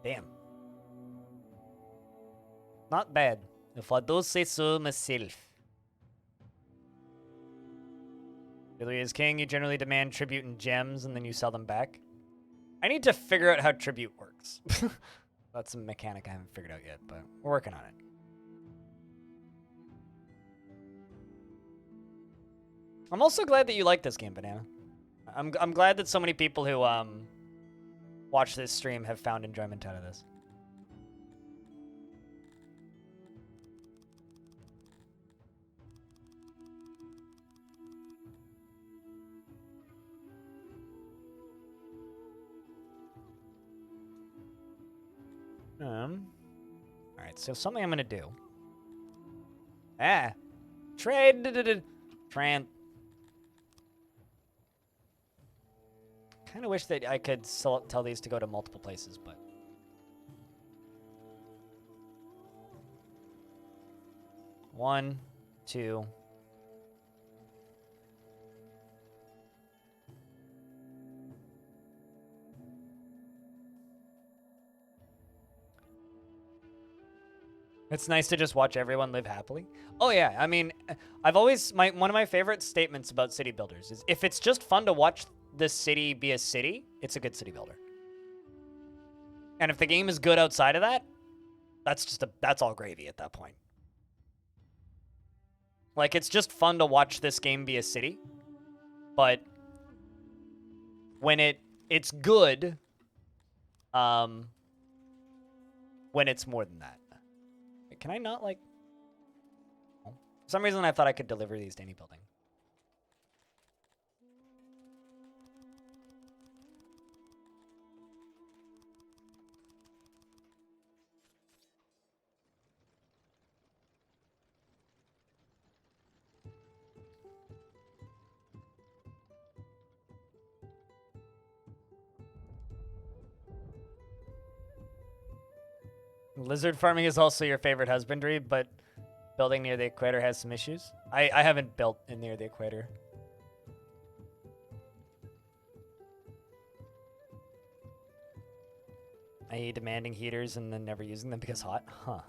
Damn. Not bad, if I do say so myself. Really, as king, you generally demand tribute and gems, and then you sell them back. I need to figure out how tribute works. That's a mechanic I haven't figured out yet, but we're working on it. I'm also glad that you like this game, Banana. I'm glad that so many people who watch this stream have found enjoyment out of this. All right, so something I'm gonna do. Trade. Kind of wish that I could tell these to go to multiple places, but. One, two. It's nice to just watch everyone live happily. Oh yeah, I mean, I've always one of my favorite statements about city builders is if it's just fun to watch this city be a city, it's a good city builder. And if the game is good outside of that, that's all gravy at that point. Like it's just fun to watch this game be a city, but when it's good, when it's more than that. Can I not, like... For some reason, I thought I could deliver these to any building. Lizard farming is also your favorite husbandry, but building near the equator has some issues. I haven't built near the equator. i.e. demanding heaters and then never using them because hot. Huh.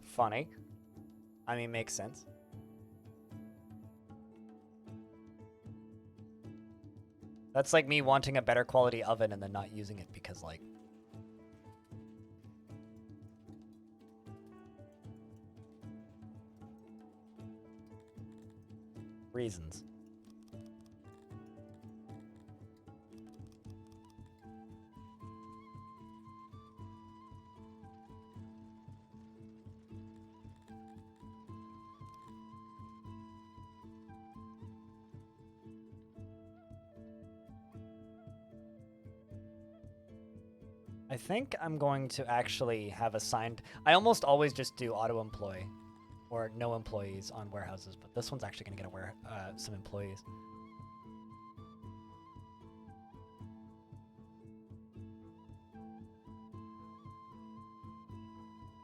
Funny. I mean, makes sense. That's like me wanting a better quality oven and then not using it because, like... reasons. I think I'm going to actually have assigned... I almost always just do auto-employ or no employees on warehouses, but this one's actually going to get some employees.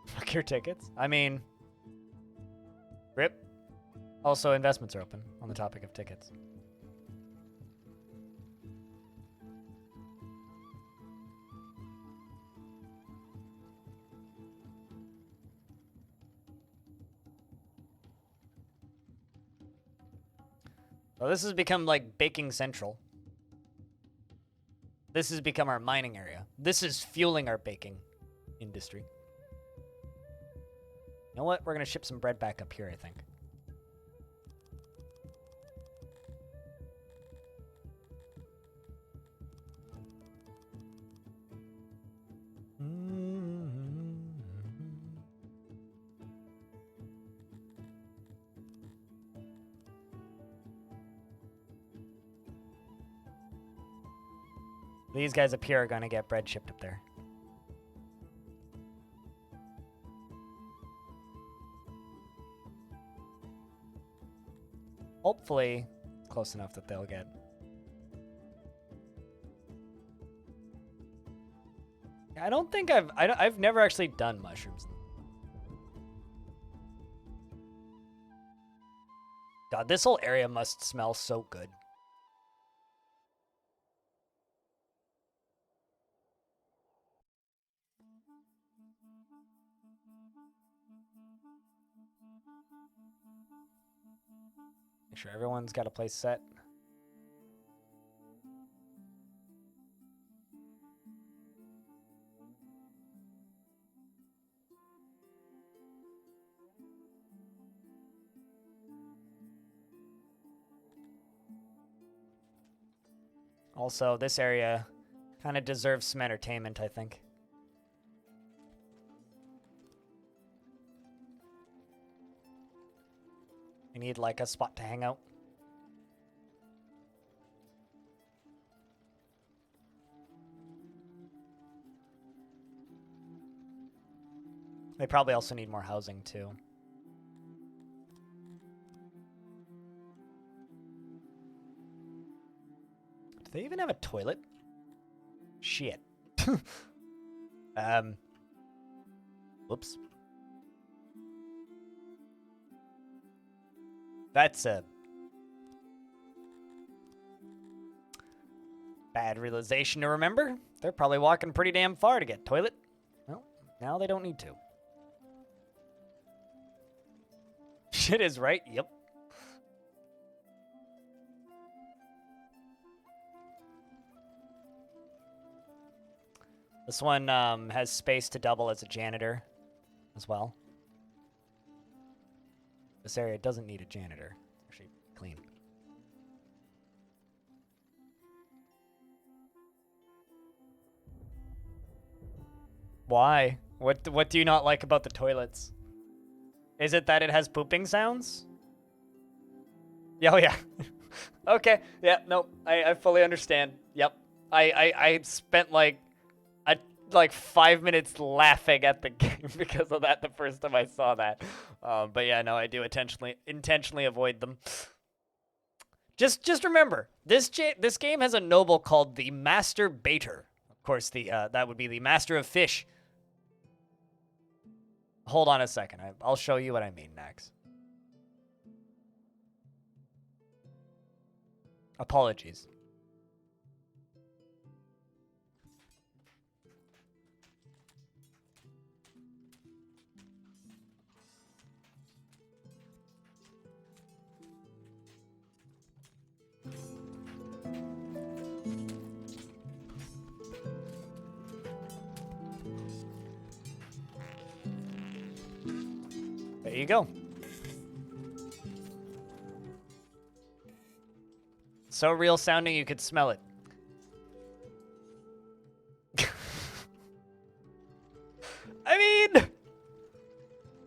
Fuck your tickets. I mean... RIP. Also, investments are open on the topic of tickets. Well, this has become like baking central. This has become our mining area. This is fueling our baking industry. You know what? We're going to ship some bread back up here, I think. These guys up here are going to get bread shipped up there. Hopefully, it's close enough that they'll get. I don't think I've never actually done mushrooms. God, this whole area must smell so good. Make sure everyone's got a place set. Also, this area kind of deserves some entertainment, I think. We need like a spot to hang out. They probably also need more housing too. Do they even have a toilet? Shit. Whoops. That's a bad realization to remember. They're probably walking pretty damn far to get toilet. Well, now they don't need to. Shit is right. Yep. This one has space to double as a janitor as well. This area doesn't need a janitor. It's actually clean. Why? What do you not like about the toilets? Is it that it has pooping sounds? Yeah, oh yeah. Okay. Yeah, no. I fully understand. Yep. I spent like 5 minutes laughing at the game because of that the first time I saw that. But yeah, no, I do intentionally avoid them. Just remember, this game has a noble called the Master Baiter. Of course, that would be the Master of Fish. Hold on a second. I'll show you what I mean next. Apologies. There you go. So real sounding you could smell it. I mean,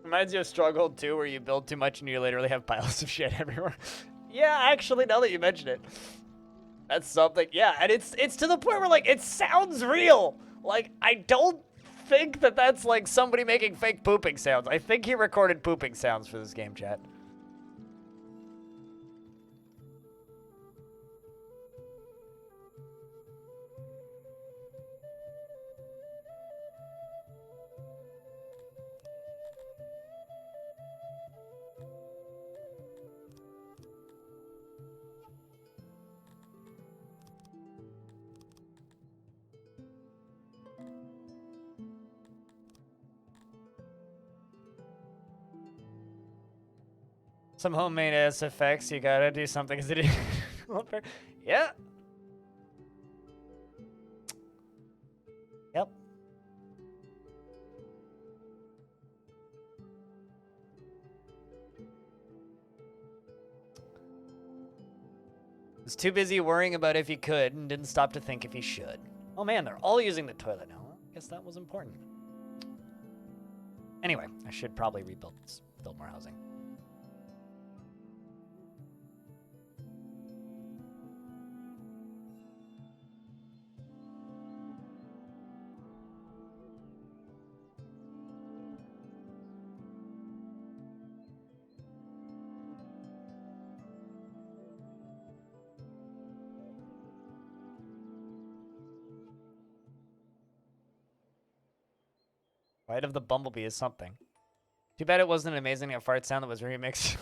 reminds you of Stronghold 2 where you build too much and you literally have piles of shit everywhere. Yeah, actually, now that you mention it, that's something. Yeah, and it's to the point where like it sounds real. Like I don't think that that's like somebody making fake pooping sounds. I think he recorded pooping sounds for this game, chat. Some homemade SFX, you gotta do something. Is it? Yeah. Yep. Was too busy worrying about if he could and didn't stop to think if he should. Oh man, they're all using the toilet now. I guess that was important. Anyway, I should probably build more housing. Flight of the Bumblebee is something. Too bad it wasn't an amazing fart sound that was remixed.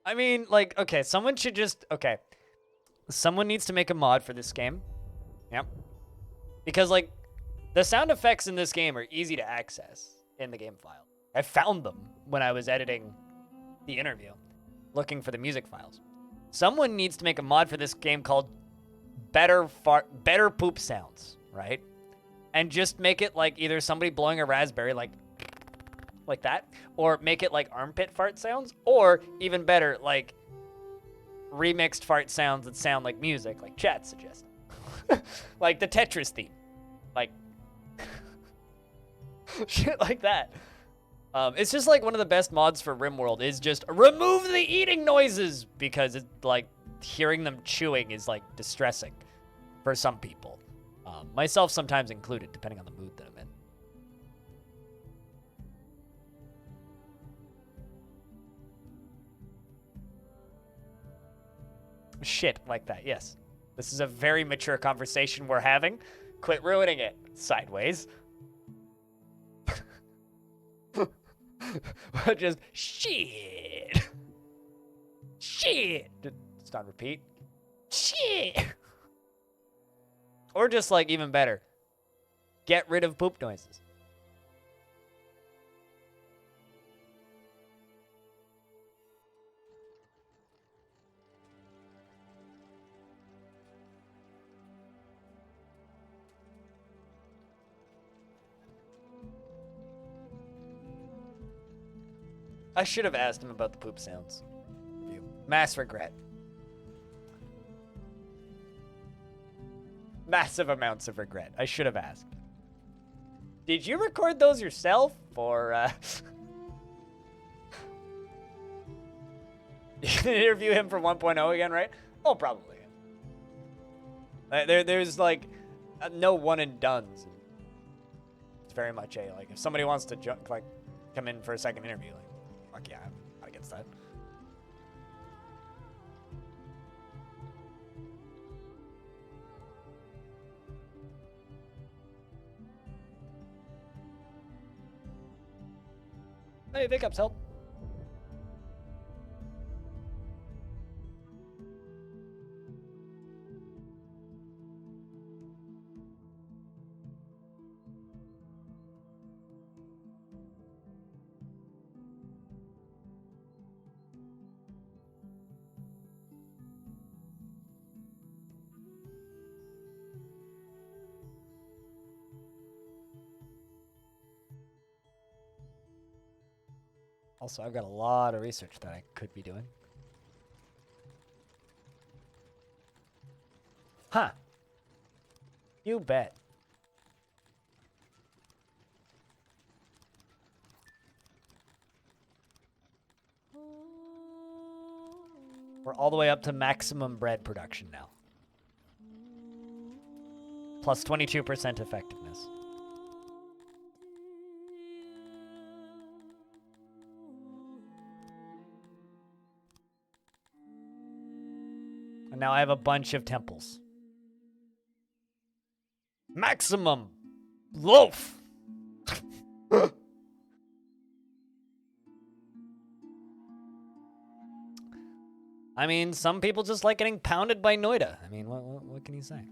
I mean, like, okay, someone should just... Okay. Someone needs to make a mod for this game. Yep. Because, like, the sound effects in this game are easy to access in the game file. I found them when I was editing the interview, looking for the music files. Someone needs to make a mod for this game called Better Poop Sounds, right? And just make it like either somebody blowing a raspberry like that, or make it like armpit fart sounds, or even better, like remixed fart sounds that sound like music, like chat suggested. Like the Tetris theme. Like, shit like that. It's just like one of the best mods for RimWorld is just remove the eating noises because it's like hearing them chewing is like distressing for some people. Myself sometimes included, depending on the mood that I'm in. Shit like that, yes. This is a very mature conversation we're having. Quit ruining it. Sideways. Just shit. Shit. Just on repeat. Shit. Or just like even better. Get rid of poop noises. I should have asked him about the poop sounds. Mass regret. Massive amounts of regret. I should have asked. Did you record those yourself? Or, interview him for 1.0 again, right? Oh, probably. There's, like, no one and dones. It's very much a, like, if somebody wants to, like, come in for a second interview, like, fuck yeah, I'm against that. Hey, pickups help. Also, I've got a lot of research that I could be doing. Huh. You bet. We're all the way up to maximum bread production now. Plus 22% effectiveness. And now I have a bunch of temples. Maximum loaf. I mean, some people just like getting pounded by Noida. I mean, what can you say?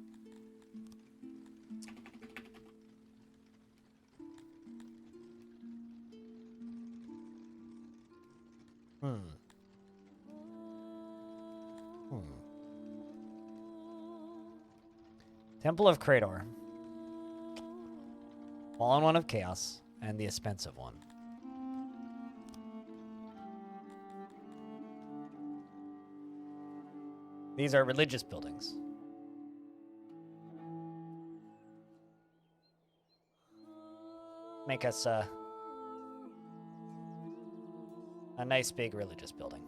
Temple of Krator. Fallen One of Chaos, and the expensive one. These are religious buildings. Make us a nice big religious building.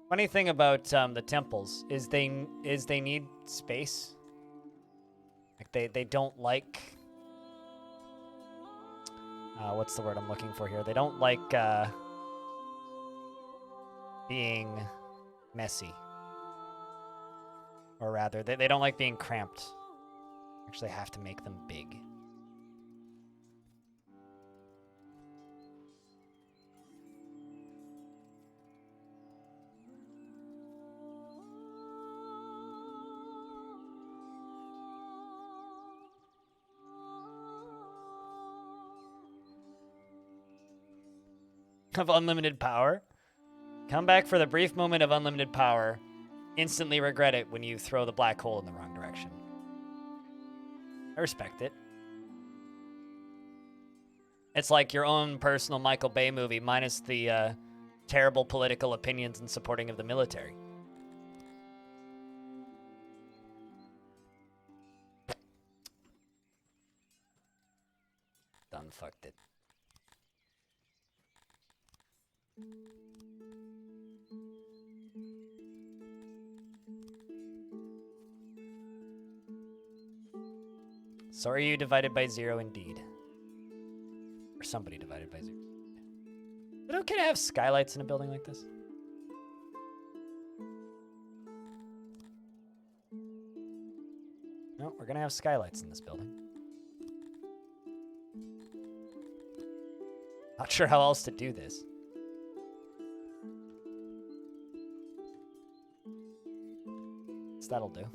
Funny thing about the temples is they need space. Like they don't like what's the word I'm looking for here? They don't like being messy. Or rather, they don't like being cramped. Actually have to make them big. Of unlimited power. Come back for the brief moment of unlimited power. Instantly regret it when you throw the black hole in the wrong direction. I respect it. It's like your own personal Michael Bay movie, minus the terrible political opinions and supporting of the military. Done fucked it. So are you divided by 0 indeed? Or somebody divided by 0. Is it okay to have skylights in a building like this? No, we're gonna have skylights in this building. Not sure how else to do this. So that'll do.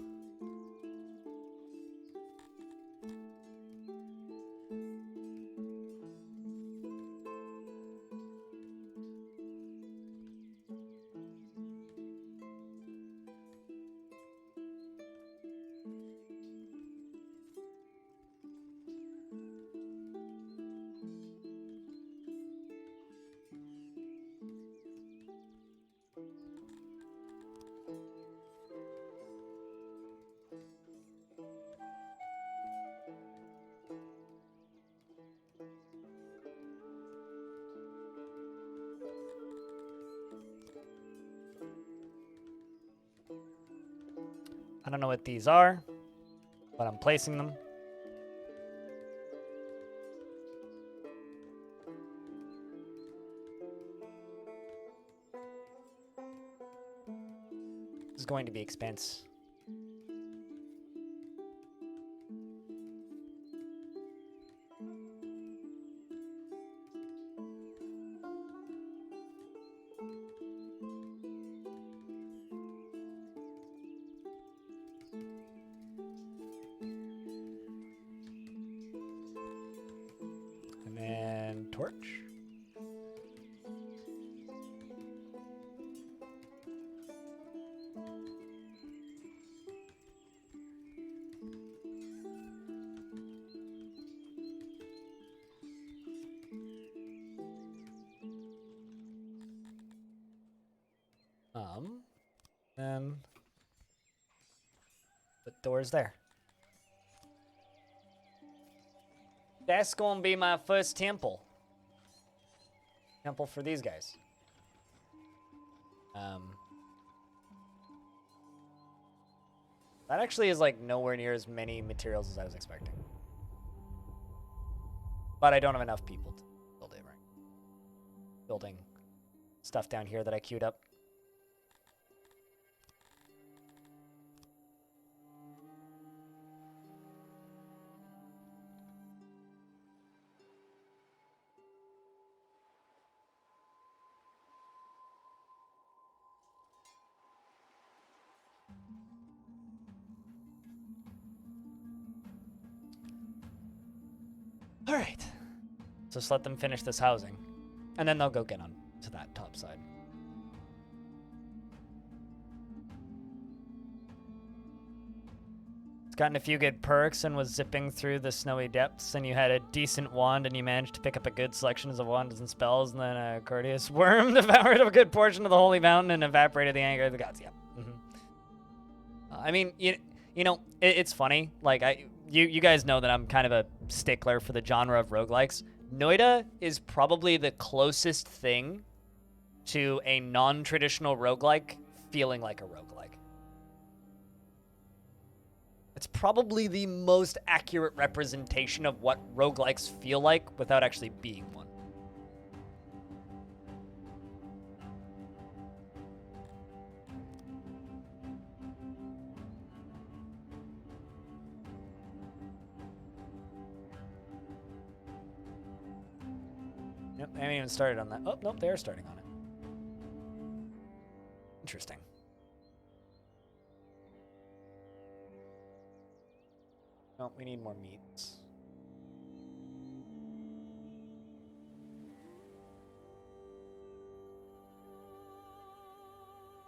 I don't know what these are, but I'm placing them. This is going to be expense. And then torch. And the door's there. That's gonna be my first temple. Temple for these guys. That actually is like nowhere near as many materials as I was expecting. But I don't have enough people to build it, right? Building stuff down here that I queued up. All right. Just let them finish this housing, and then they'll go get on to that top side. It's gotten a few good perks and was zipping through the snowy depths, and you had a decent wand, and you managed to pick up a good selection of wands and spells, and then a courteous worm devoured a good portion of the holy mountain and evaporated the anger of the gods. Yeah. I mean, you know, it's funny. Like, you guys know that I'm kind of a stickler for the genre of roguelikes. Noita is probably the closest thing to a non-traditional roguelike feeling like a roguelike. It's probably the most accurate representation of what roguelikes feel like without actually being one. Yep, they haven't even started on that. Oh, nope, they are starting on it. Interesting. Oh, we need more meats.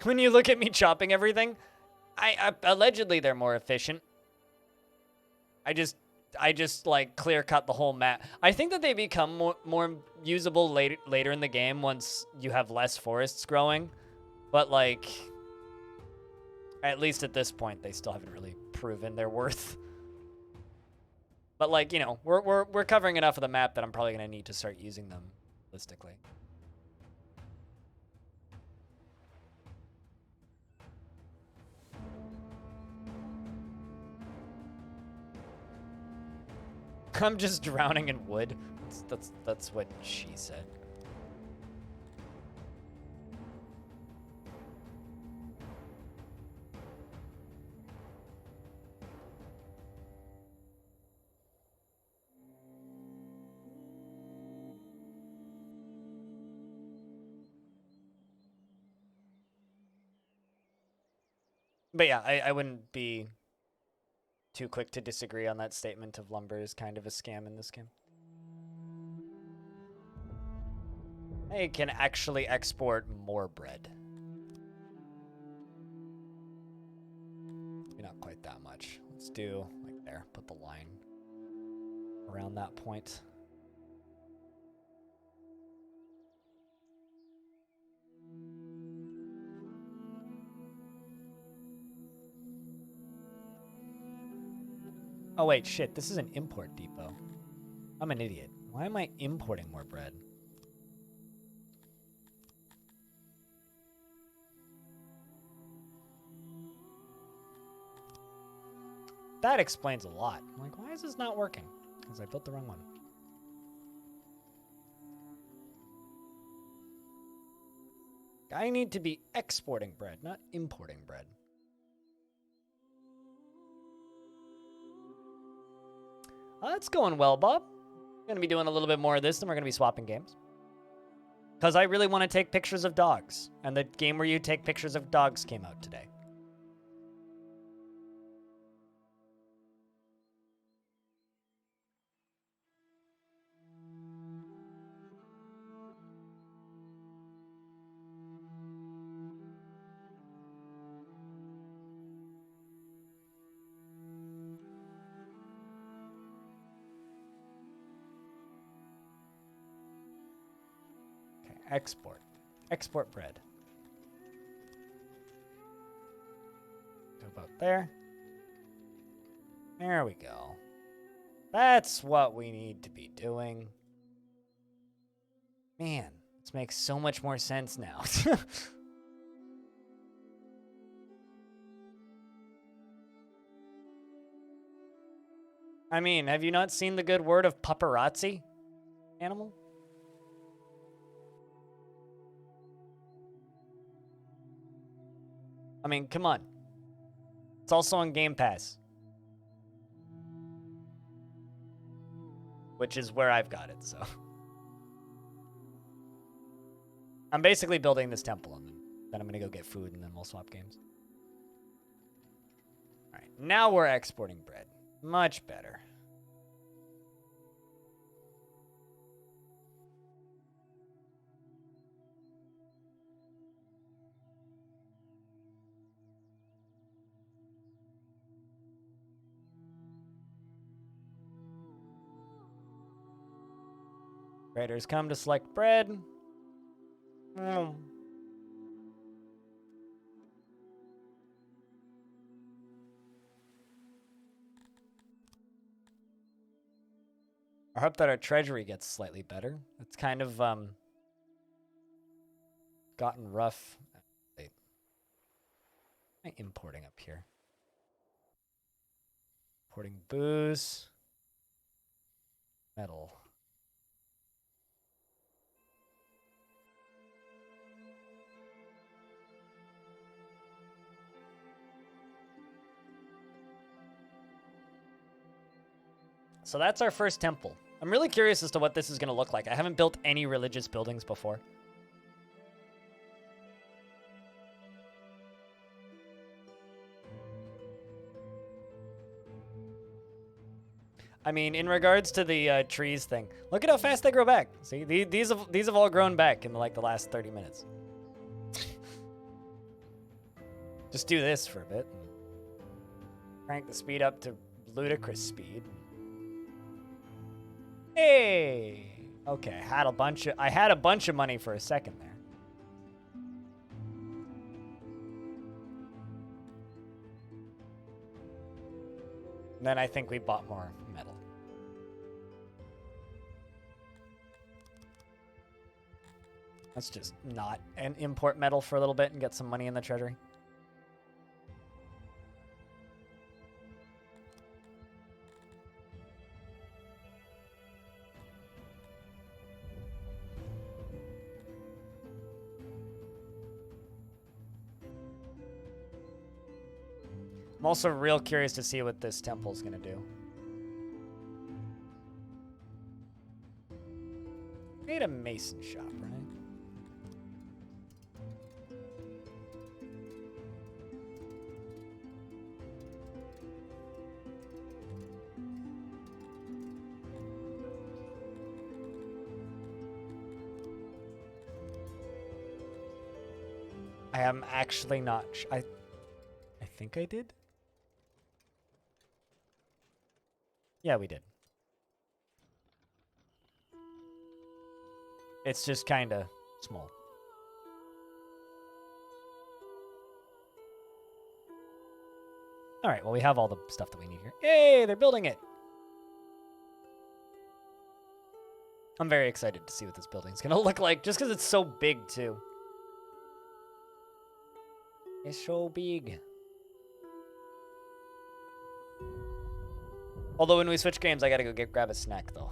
When you look at me chopping everything, I allegedly they're more efficient. I just I just like clear cut the whole map. I think that they become more usable later in the game once you have less forests growing. But like, at least at this point, they still haven't really proven their worth. But like, you know, we're covering enough of the map that I'm probably gonna need to start using them realistically. I'm just drowning in wood. That's what she said. But yeah, I wouldn't be too quick to disagree on that statement of lumber is kind of a scam in this game. I can actually export more bread. Maybe not quite that much. Let's do like there, put the line around that point. Oh wait, shit, this is an import depot. I'm an idiot. Why am I importing more bread? That explains a lot. I'm like, why is this not working? Because I built the wrong one. I need to be exporting bread, not importing bread. That's going well, Bob. Gonna be doing a little bit more of this, and we're gonna be swapping games. Because I really want to take pictures of dogs. And the game where you take pictures of dogs came out today. Export. Export bread. Go about there. There we go. That's what we need to be doing. Man, this makes so much more sense now. I mean, have you not seen the good word of paparazzi, animal? I mean, come on. It's also on Game Pass. Which is where I've got it, so. I'm basically building this temple, and then I'm going to go get food, and then we'll swap games. All right, now we're exporting bread. Much better. Traders come to select bread. I hope that our treasury gets slightly better. It's kind of gotten rough. Wait. Am I importing up here? Importing booze. Metal. So that's our first temple. I'm really curious as to what this is going to look like. I haven't built any religious buildings before. I mean, in regards to the trees thing, look at how fast they grow back. See, these have all grown back in like the last 30 minutes. Just do this for a bit. And crank the speed up to ludicrous speed. Hey! Okay, I had a bunch of money for a second there. Then I think we bought more metal. Let's just not and import metal for a little bit and get some money in the treasury. I'm also real curious to see what this temple's gonna do. Made a mason shop, right? I am actually not. I think I did. Yeah, we did. It's just kind of small. All right, well, we have all the stuff that we need here. Yay, they're building it. I'm very excited to see what this building's going to look like, just because it's so big, too. It's so big. Although when we switch games, I got to go grab a snack, though.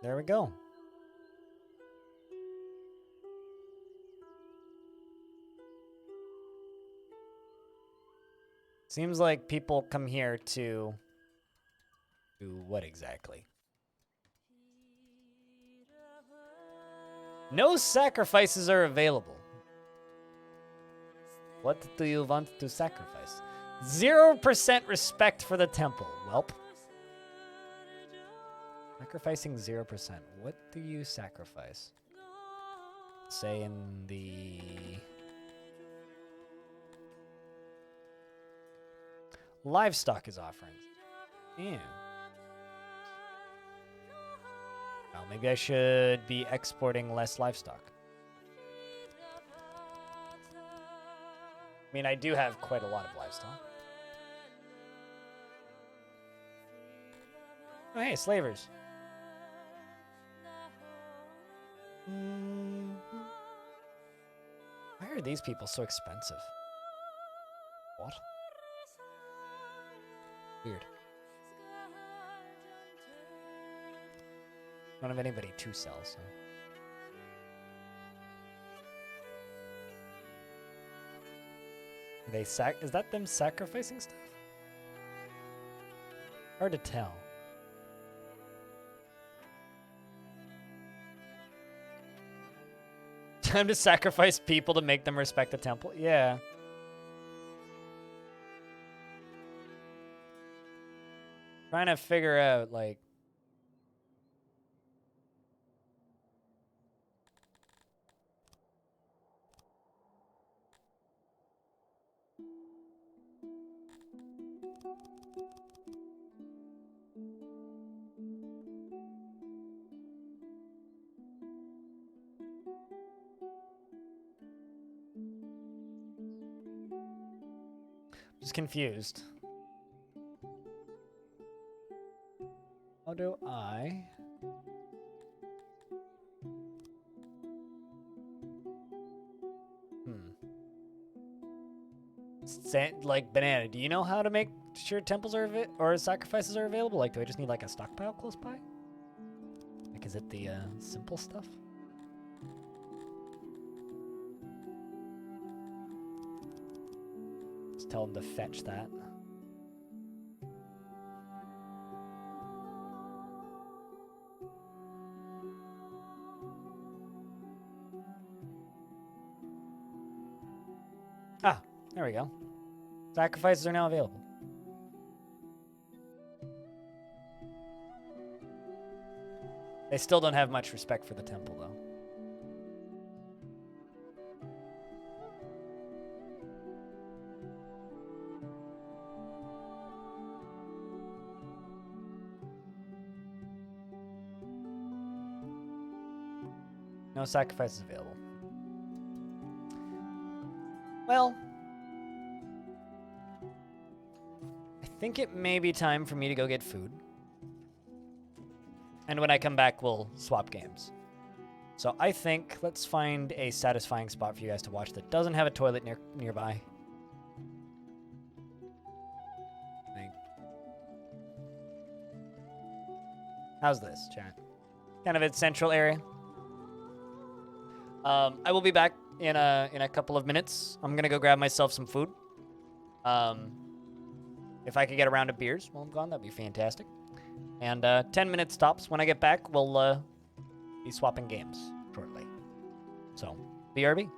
There we go. Seems like people come here to do what exactly? No sacrifices are available. What do you want to sacrifice? 0% respect for the temple. Welp. Sacrificing 0%. What do you sacrifice? Say in the... Livestock is offerings. Yeah. Well, maybe I should be exporting less livestock. I mean, I do have quite a lot of livestock. Oh, hey, slavers. Why are these people so expensive? What? Weird. I don't have anybody to sell, so. Is that them sacrificing stuff? Hard to tell. Time to sacrifice people to make them respect the temple? Yeah. Trying to figure out, like... Just confused. How do I... Like, Banana, do you know how to make sure temples are or sacrifices are available? Like, do I just need, like, a stockpile close by? Like, is it the, simple stuff? Just tell them to fetch that. There we go. Sacrifices are now available. They still don't have much respect for the temple, though. No sacrifices available. Well, I think it may be time for me to go get food. And when I come back, we'll swap games. So I think let's find a satisfying spot for you guys to watch that doesn't have a toilet nearby. How's this, chat? Kind of its central area. I will be back in a couple of minutes. I'm gonna go grab myself some food. If I could get a round of beers while I'm gone, that'd be fantastic. And 10 minutes tops. When I get back, we'll be swapping games shortly. So, BRB.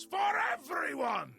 for everyone!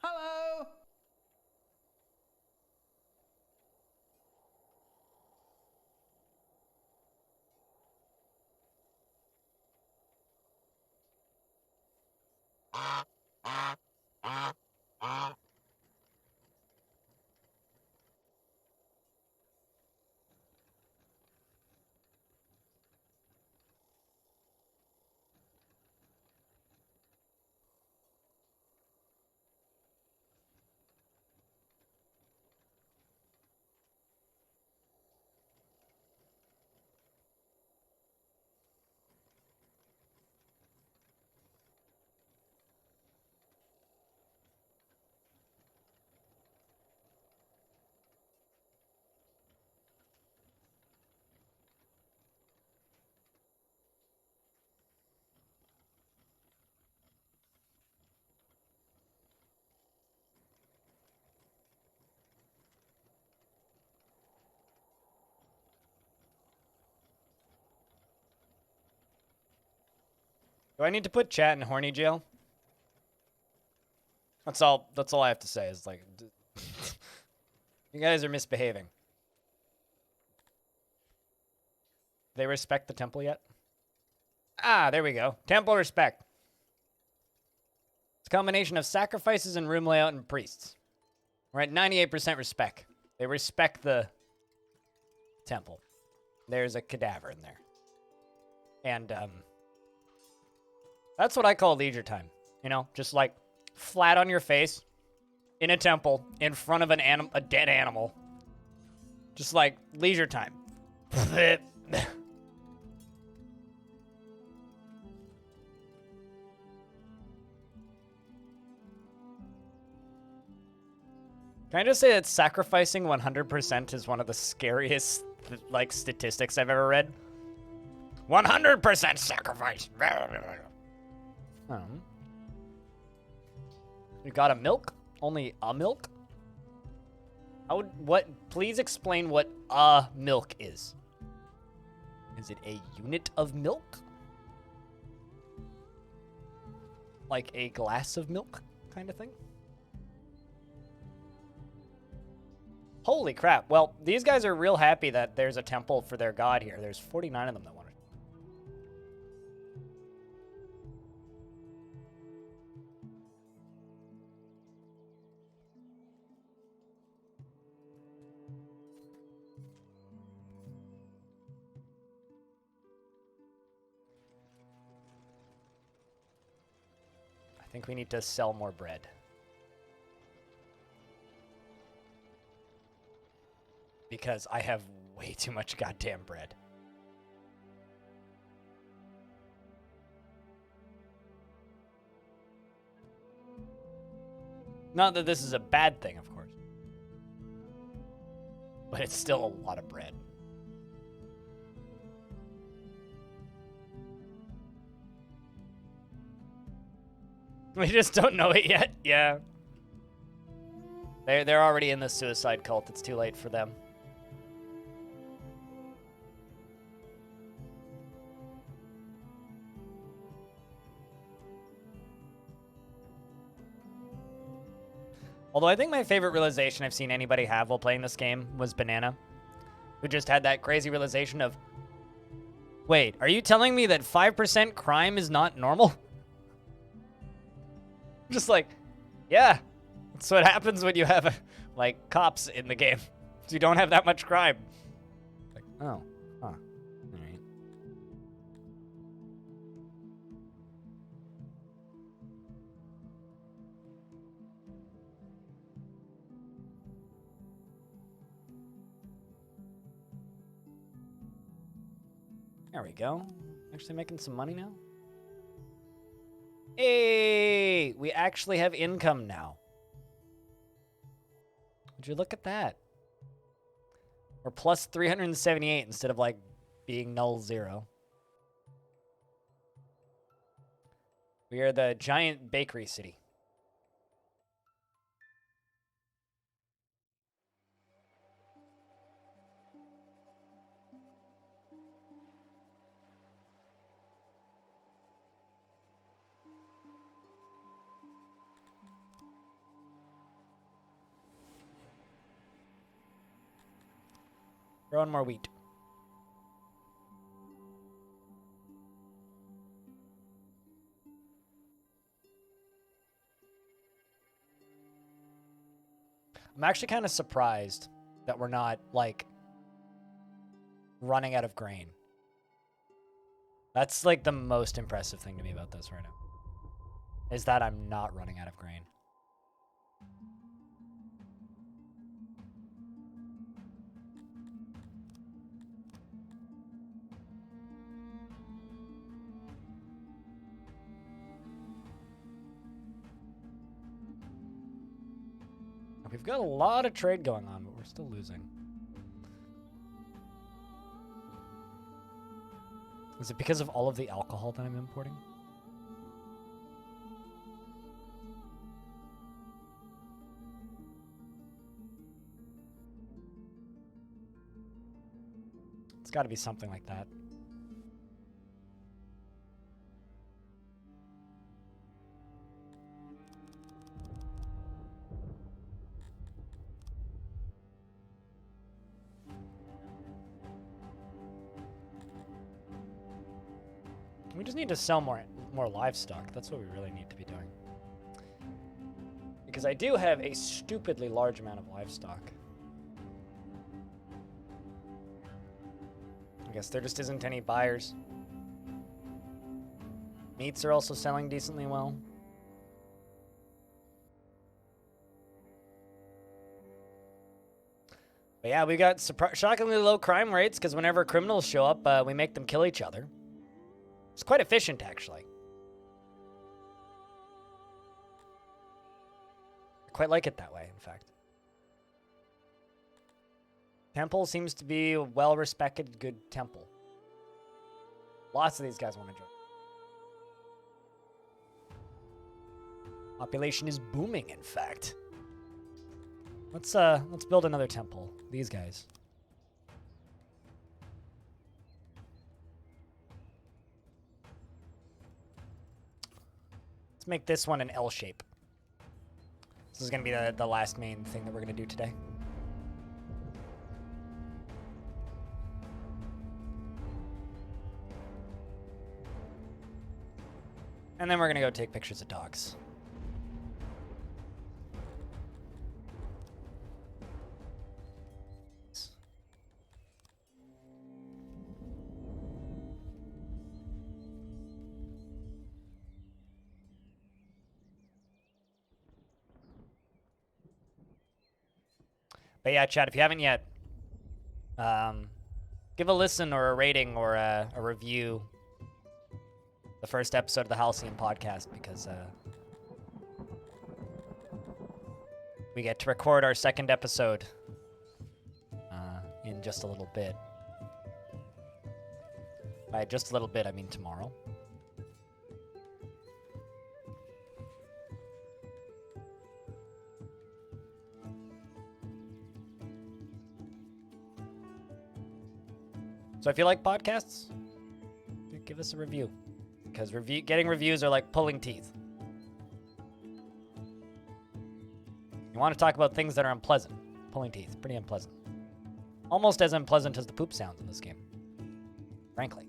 Hello! Do I need to put chat in horny jail? That's all I have to say is like you guys are misbehaving. They respect the temple yet? Ah, there we go. Temple respect. It's a combination of sacrifices and room layout and priests. We're at 98% respect. They respect the temple. There's a cadaver in there. And that's what I call leisure time. You know, just like flat on your face in a temple in front of a dead animal. Just like leisure time. Can I just say that sacrificing 100% is one of the scariest, like, statistics I've ever read? 100% sacrifice! You got a milk? Only a milk? Please explain what a milk is. Is it a unit of milk? Like a glass of milk kind of thing? Holy crap. Well, these guys are real happy that there's a temple for their god here. There's 49 of them that want it. I think we need to sell more bread. Because I have way too much goddamn bread. Not that this is a bad thing, of course. But it's still a lot of bread. We just don't know it yet. Yeah. They're already in the suicide cult. It's too late for them. Although I think my favorite realization I've seen anybody have while playing this game was Banana, who just had that crazy realization of, wait, are you telling me that 5% crime is not normal? Just like, yeah, that's what happens when you have, like, cops in the game. So you don't have that much crime. Like, oh, huh, all right. There we go. Actually making some money now. Hey, we actually have income now. Would you look at that? We're plus 378 instead of like being null 0. We are the giant bakery city. Growing more wheat. I'm actually kind of surprised that we're not, like, running out of grain. That's, like, the most impressive thing to me about this right now. Is that I'm not running out of grain. We've got a lot of trade going on, but we're still losing. Is it because of all of the alcohol that I'm importing? It's got to be something like that. We just need to sell more livestock. That's what we really need to be doing. Because I do have a stupidly large amount of livestock. I guess there just isn't any buyers. Meats are also selling decently well. But yeah, we got shockingly low crime rates because whenever criminals show up, we make them kill each other. It's quite efficient, actually. I quite like it that way, in fact. Temple seems to be a well-respected, good temple. Lots of these guys want to join. Population is booming, in fact. Let's build another temple. These guys. Let's make this one an L shape. This is going to be the last main thing that we're going to do today. And then we're going to go take pictures of dogs. But yeah, chat, if you haven't yet, give a listen or a rating or a review the first episode of the Halcyon podcast, because we get to record our second episode in just a little bit. By just a little bit, I mean tomorrow. So if you like podcasts, give us a review. Because getting reviews are like pulling teeth. You want to talk about things that are unpleasant. Pulling teeth, pretty unpleasant. Almost as unpleasant as the poop sounds in this game. Frankly.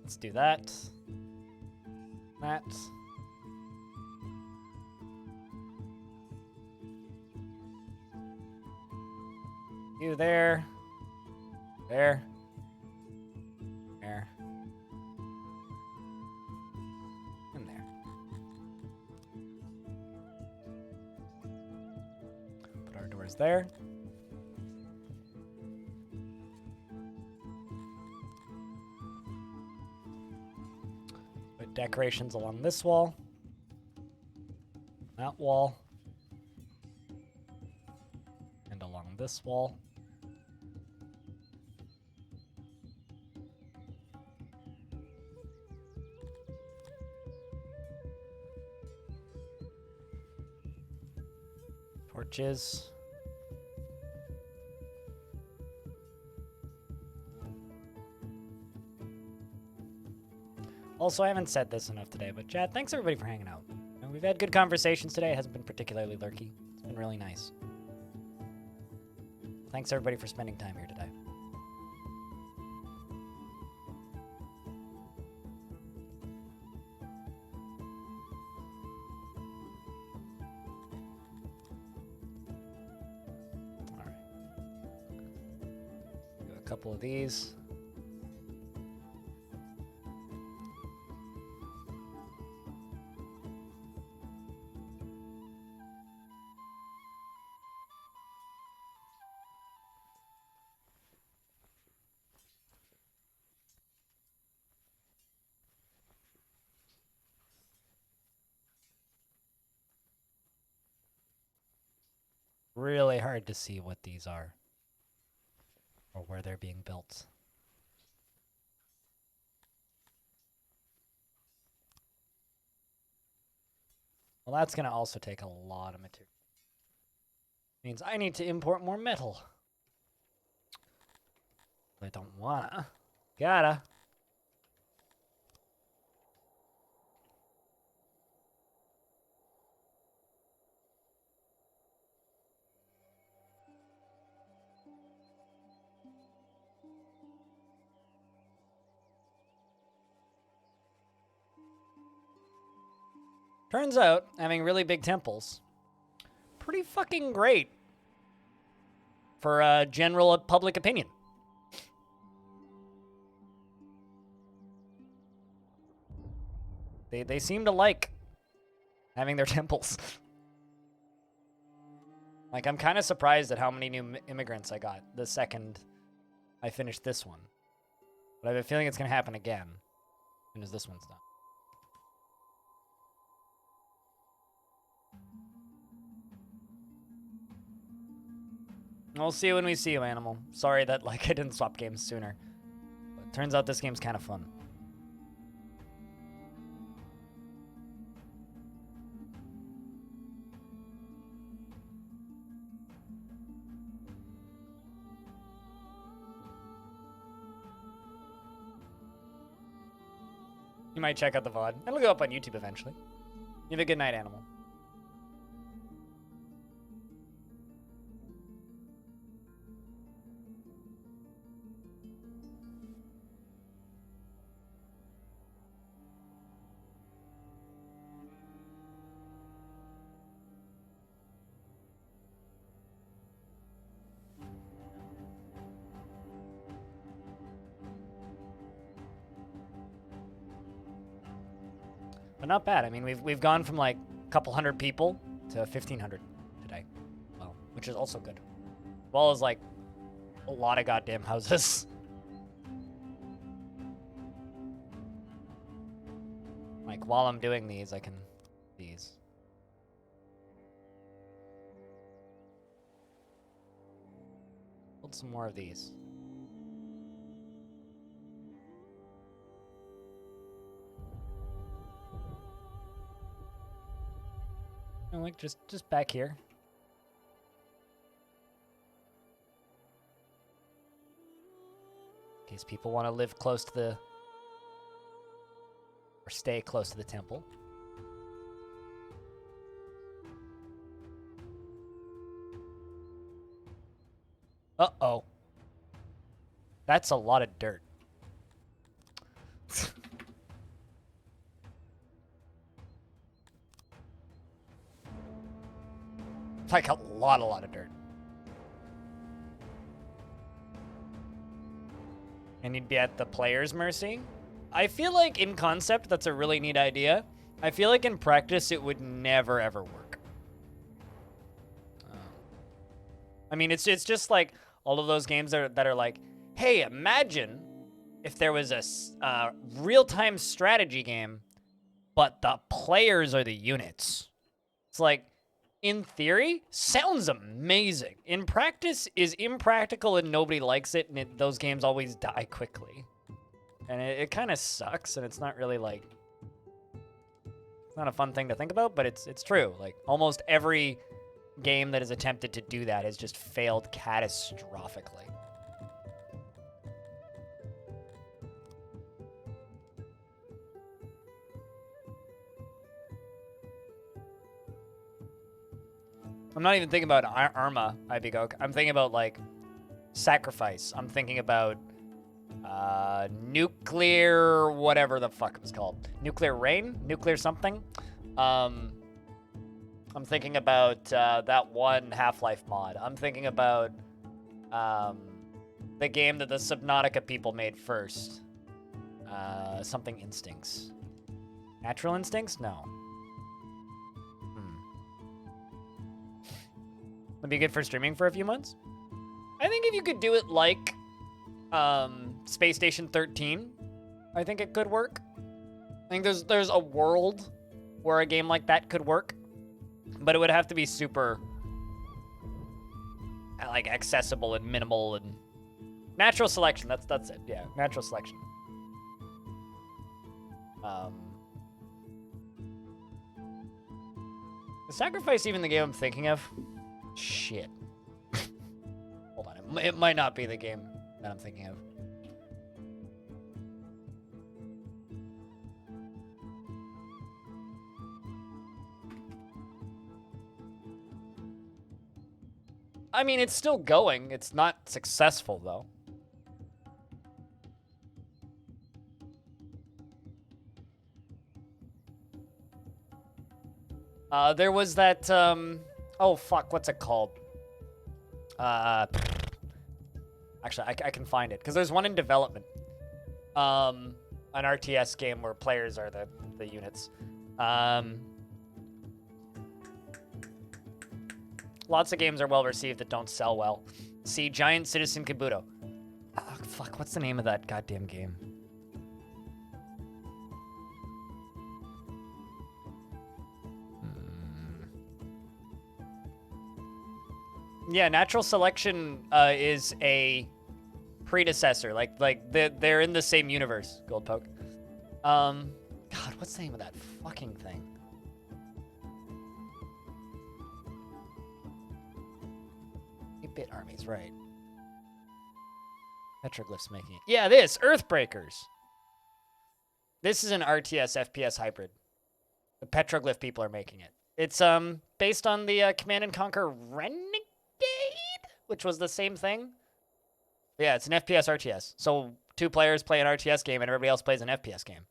Let's do that. That. You there. There. There. And there. Put our doors there. Decorations along this wall, that wall, and along this wall. Torches. Also, I haven't said this enough today, but Chad, thanks everybody for hanging out. We've had good conversations today. It hasn't been particularly lurky. It's been really nice. Thanks everybody for spending time here today. All right. Do a couple of these. Really hard to see what these are or where they're being built. Well, that's going to also take a lot of material. Means I need to import more metal. I don't wanna. Gotta. Turns out, having really big temples, pretty fucking great for general public opinion. They seem to like having their temples. Like, I'm kind of surprised at how many new immigrants I got the second I finished this one. But I have a feeling it's going to happen again as soon as this one's done. We'll see you when we see you, Animal. Sorry that, like, I didn't swap games sooner. Turns out this game's kind of fun. You might check out the VOD. It'll go up on YouTube eventually. You have a good night, Animal. But not bad. I mean, we've gone from like a couple hundred people to 1,500 today. Well, which is also good. As well as like a lot of goddamn houses. Like while I'm doing these, I can these. Build some more of these. And like just back here. In case people want to live close to the or stay close to the temple. Uh-oh. That's a lot of dirt. Like a lot of dirt. And you'd be at the player's mercy? I feel like in concept, that's a really neat idea. I feel like in practice, it would never, ever work. I mean, it's just like all of those games that are like, hey, imagine if there was a real-time strategy game, but the players are the units. It's like, in theory, sounds amazing. In practice, is impractical and nobody likes it, and those games always die quickly. And it kind of sucks, and it's not really like... It's not a fun thing to think about, but it's true. Like, almost every game that has attempted to do that has just failed catastrophically. I'm not even thinking about Arma, Ibigok. I'm thinking about, like, Sacrifice. I'm thinking about Nuclear... whatever the fuck it was called. Nuclear Rain? Nuclear something? I'm thinking about that one Half-Life mod. I'm thinking about the game that the Subnautica people made first. Something Instincts. Natural Instincts? No. Would be good for streaming for a few months. I think if you could do it like Space Station 13, I think it could work. I think there's a world where a game like that could work, but it would have to be super like accessible and minimal and natural selection. That's it. Yeah, natural selection. Is Sacrifice even the game I'm thinking of? Shit. Hold on. It might not be the game that I'm thinking of. I mean, it's still going. It's not successful, though. There was that, oh, fuck, what's it called? Actually, I can find it, because there's one in development. An RTS game where players are the units. Lots of games are well received that don't sell well. See, Giant Citizen Kabuto. Oh, fuck, what's the name of that goddamn game? Yeah, natural selection is a predecessor. Like they're in the same universe. Gold poke. God, what's the name of that fucking thing? 8-bit armies, right? Petroglyphs making it. Yeah, this Earthbreakers. This is an RTS FPS hybrid. The Petroglyph people are making it. It's based on the Command and Conquer Renegade, which was the same thing. Yeah, it's an FPS RTS. So 2 players play an RTS game and everybody else plays an FPS game.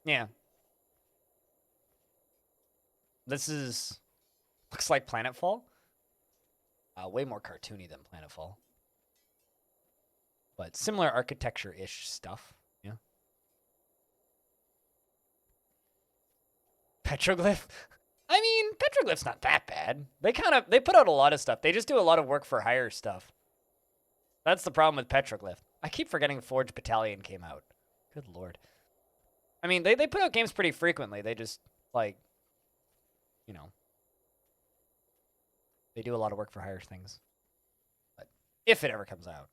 Yeah. This looks like Planetfall. Way more cartoony than Planetfall. But similar architecture-ish stuff. Yeah. Petroglyph? I mean, Petroglyph's not that bad. They put out a lot of stuff. They just do a lot of work for hire stuff. That's the problem with Petroglyph. I keep forgetting Forge Battalion came out. Good lord. I mean, they put out games pretty frequently. They just, like, you know, they do a lot of work for hire things. But if it ever comes out.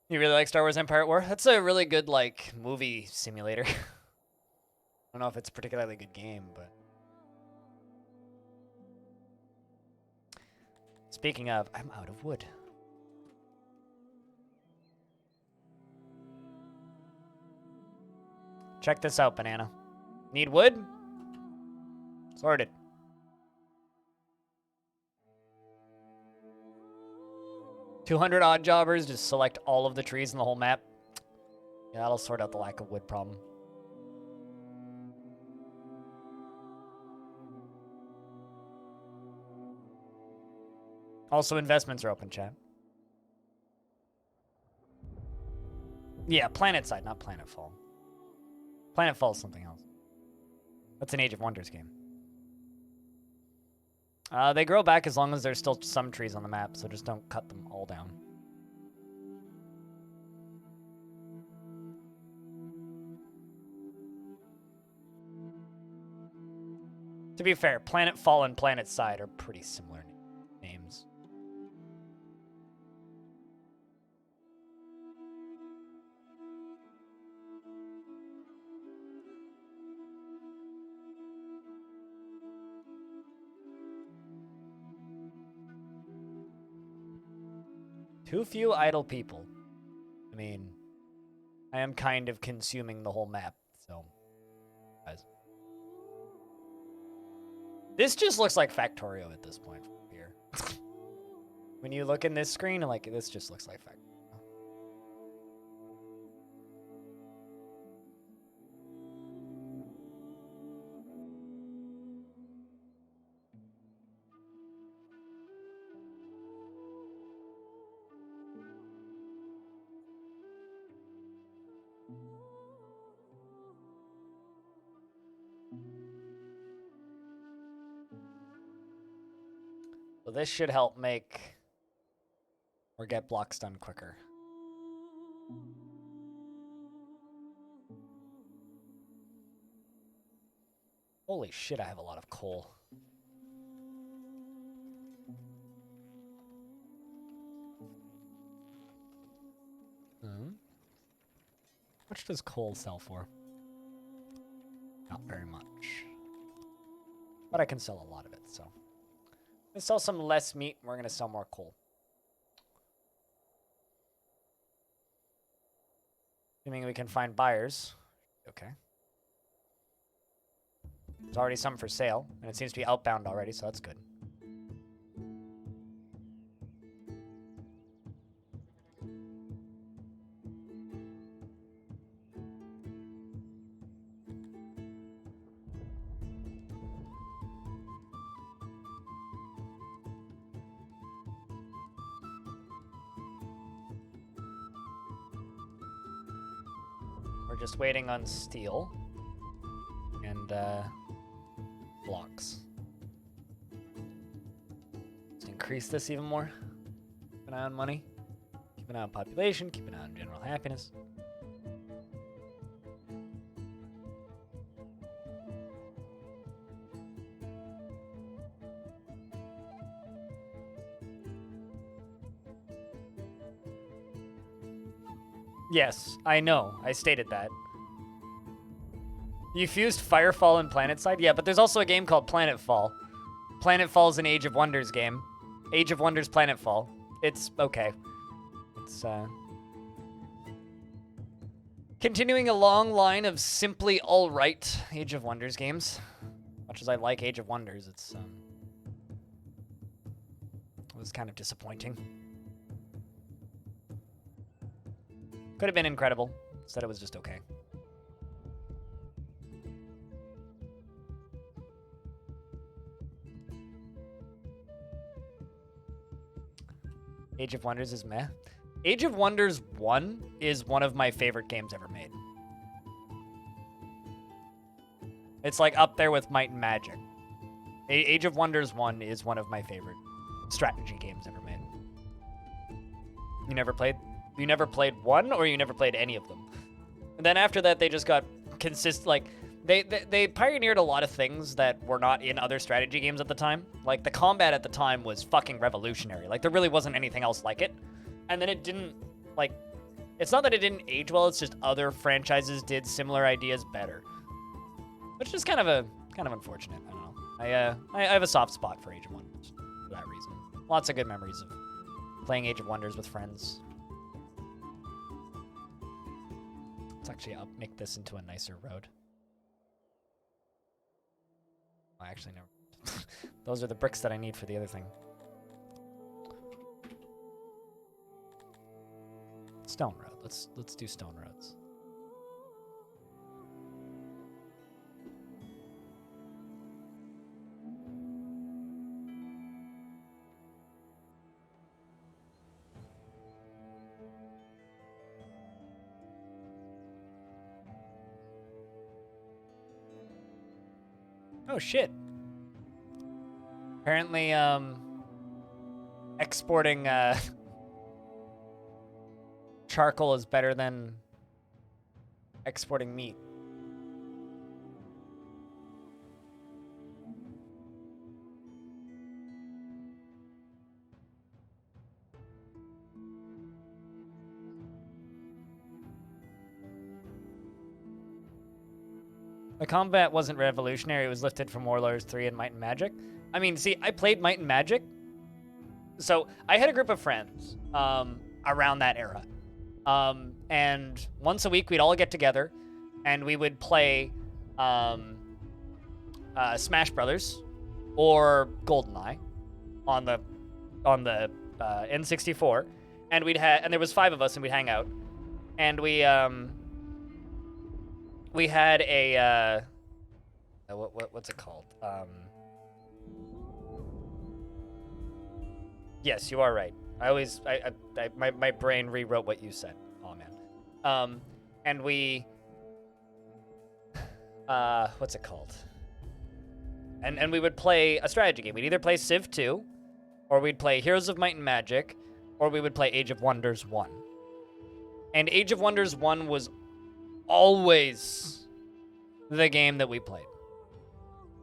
You really like Star Wars Empire at War? That's a really good, like, movie simulator. I don't know if it's a particularly good game, but... Speaking of, I'm out of wood. Check this out, Banana. Need wood? Sorted. $200 odd jobbers, just select all of the trees in the whole map. Yeah, that'll sort out the lack of wood problem. Also, investments are open, chat. Yeah, PlanetSide, not Planetfall. Planetfall is something else. That's an Age of Wonders game. They grow back as long as there's still some trees on the map, so just don't cut them all down. To be fair, Planetfall and PlanetSide are pretty similar names. Too few idle people. I mean, I am kind of consuming the whole map, so... Guys. This just looks like Factorio at this point from here. When you look in this screen, like, this just looks like Factorio. So this should help make or get blocks done quicker. Holy shit, I have a lot of coal. How much does coal sell for? Not very much. But I can sell a lot of it, so. Let's sell some less meat, and we're going to sell more coal. Assuming we can find buyers. Okay. There's already some for sale, and it seems to be outbound already, so that's good. Just waiting on steel and blocks. Let's increase this even more. Keep an eye on money. Keep an eye on population. Keep an eye on general happiness. Yes, I know. I stated that. You fused Firefall and PlanetSide? Yeah, but there's also a game called Planetfall. Planetfall's an Age of Wonders game. Age of Wonders Planetfall. It's okay. It's, continuing a long line of simply alright Age of Wonders games. Much as I like Age of Wonders, it was kind of disappointing. Could have been incredible. Instead, it was just okay. Age of Wonders is meh. Age of Wonders 1 is one of my favorite games ever made. It's like up there with Might and Magic. Age of Wonders 1 is one of my favorite strategy games ever made. You never played 1, or you never played any of them? And then after that, they just got they pioneered a lot of things that were not in other strategy games at the time. Like, the combat at the time was fucking revolutionary. Like, there really wasn't anything else like it. And then it didn't, like, it's not that it didn't age well, it's just other franchises did similar ideas better. Which is kind of unfortunate. I don't know. I have a soft spot for Age of Wonders for that reason. Lots of good memories of playing Age of Wonders with friends. Let's actually make this into a nicer road. I actually never. Those are the bricks that I need for the other thing. Stone road. Let's do stone roads. Oh shit. Apparently, exporting charcoal is better than exporting meat. The combat wasn't revolutionary. It was lifted from Warlords 3 and Might and Magic. I mean, see, I played Might and Magic. So I had a group of friends around that era. And once a week, we'd all get together and we would play Smash Brothers or GoldenEye on the N64. And and there was 5 of us, and we'd hang out. And we had a what's it called? Yes, you are right. My brain rewrote what you said. Oh man. And we what's it called? And we would play a strategy game. We'd either play Civ 2, or we'd play Heroes of Might and Magic, or we would play Age of Wonders 1. And Age of Wonders 1 was always the game that we played.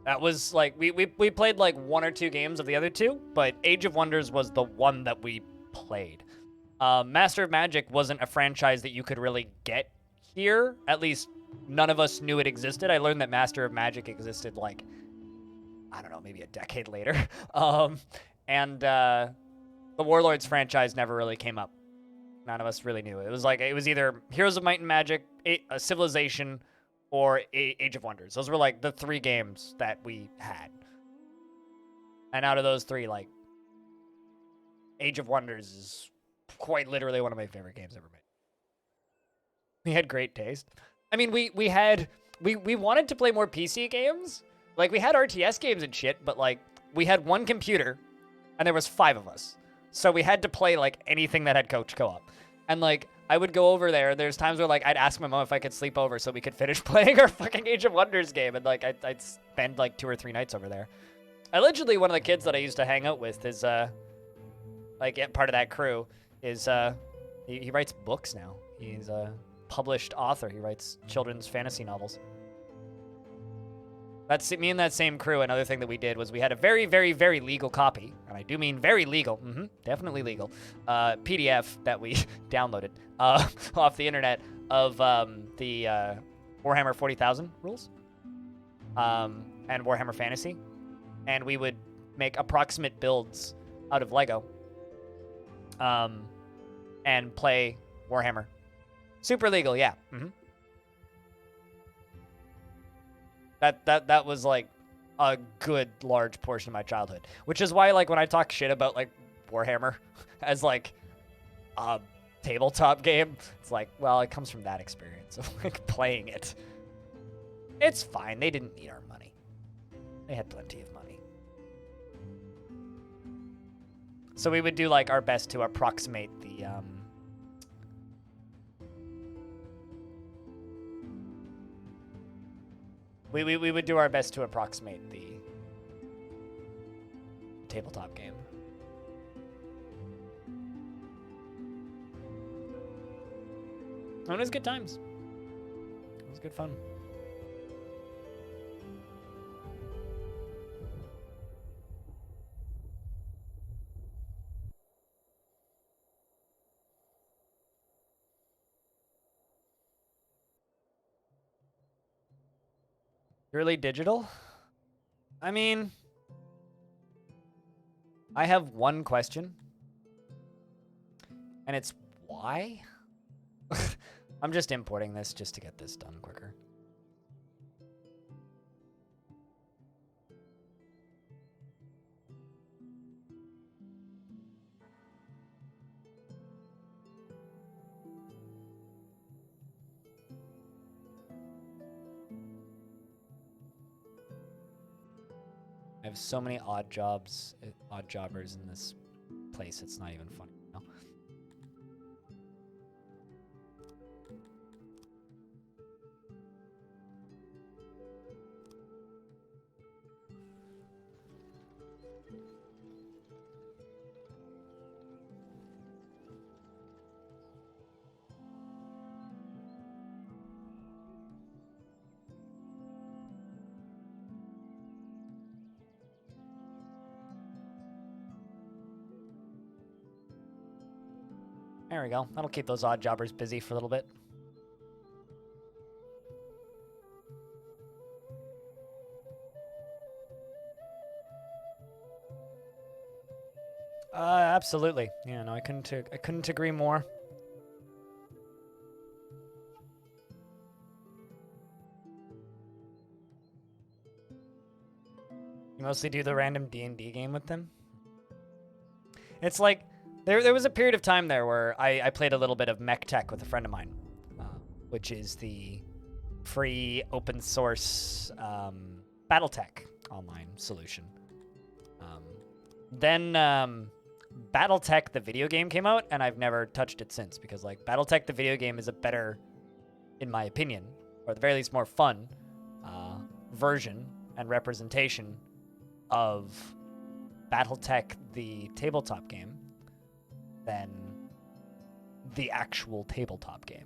That was like, we played like 1 or 2 games of the other 2, but Age of Wonders was the one that we played. Master of Magic wasn't a franchise that you could really get here. At least none of us knew it existed. I learned that Master of Magic existed like, I don't know, maybe a decade later. And the Warlords franchise never really came up. None of us really knew. It was either Heroes of Might and Magic, a Civilization, or Age of Wonders. Those were like the 3 games that we had. And out of those 3, like, Age of Wonders is quite literally one of my favorite games ever made. We had great taste. I mean, we wanted to play more PC games. Like, we had RTS games and shit, but like, we had 1 computer, and there was 5 of us. So we had to play like anything that had coach co-op. And like, I would go over there. There's times where like I'd ask my mom if I could sleep over so we could finish playing our fucking Age of Wonders game, and like I'd spend like 2 or 3 nights over there. Allegedly, one of the kids that I used to hang out with is like part of that crew is he writes books now. He's a published author. He writes children's fantasy novels. That's me and that same crew. Another thing that we did was we had a very, very, very legal copy, and and I do mean very legal, definitely legal, PDF that we downloaded off the internet of the Warhammer 40,000 rules and Warhammer Fantasy. And we would make approximate builds out of Lego and play Warhammer. Super legal, yeah. That was like a good large portion of my childhood, which is why like when I talk shit about like Warhammer as like a tabletop game, it's like, well, it comes from that experience of like playing it. It's fine. They didn't need our money. They had plenty of money. So we would do like our best to approximate the we would do our best to approximate the tabletop game. And it was good times. It was good fun. Purely digital? I mean, I have one question. And it's why? I'm just importing this just to get this done quicker. I have so many odd jobbers in this place, it's not even funny now. There we go. That'll keep those odd jobbers busy for a little bit. Absolutely. Yeah, no, I couldn't agree more. You mostly do the random D&D game with them? It's like there was a period of time there where I played a little bit of MechTech with a friend of mine, which is the free open source BattleTech online solution. Then BattleTech the video game came out, and I've never touched it since because like BattleTech the video game is a better, in my opinion, or at the very least more fun version and representation of BattleTech the tabletop game than the actual tabletop game.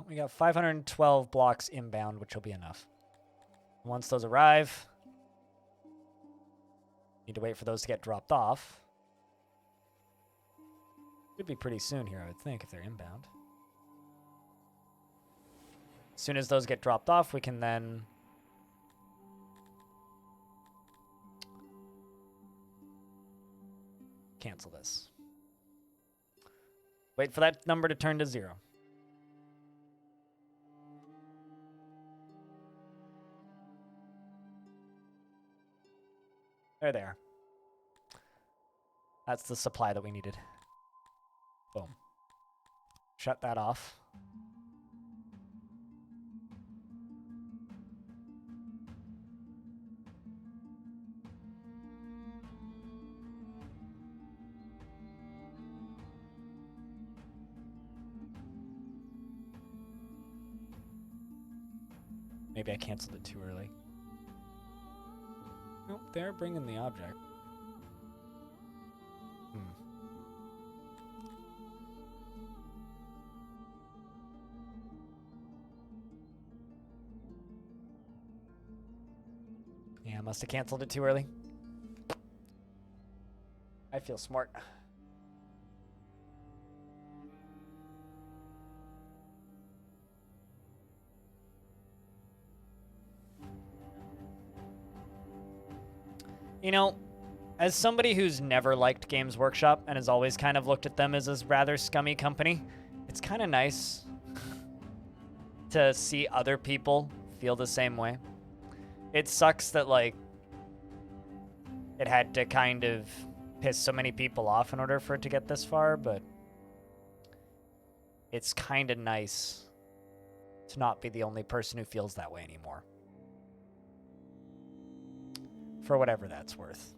We got 512 blocks inbound, which will be enough. Once those arrive, need to wait for those to get dropped off. Could be pretty soon here, I would think, if they're inbound. As soon as those get dropped off, we can then cancel this. Wait for that number to turn to 0. There they are. That's the supply that we needed. Boom. Shut that off. Maybe I canceled it too early. Nope, they're bringing the object. Yeah, I must have canceled it too early. I feel smart. You know, as somebody who's never liked Games Workshop and has always kind of looked at them as a rather scummy company, it's kind of nice to see other people feel the same way. It sucks that, like, it had to kind of piss so many people off in order for it to get this far, but it's kind of nice to not be the only person who feels that way anymore. For whatever that's worth.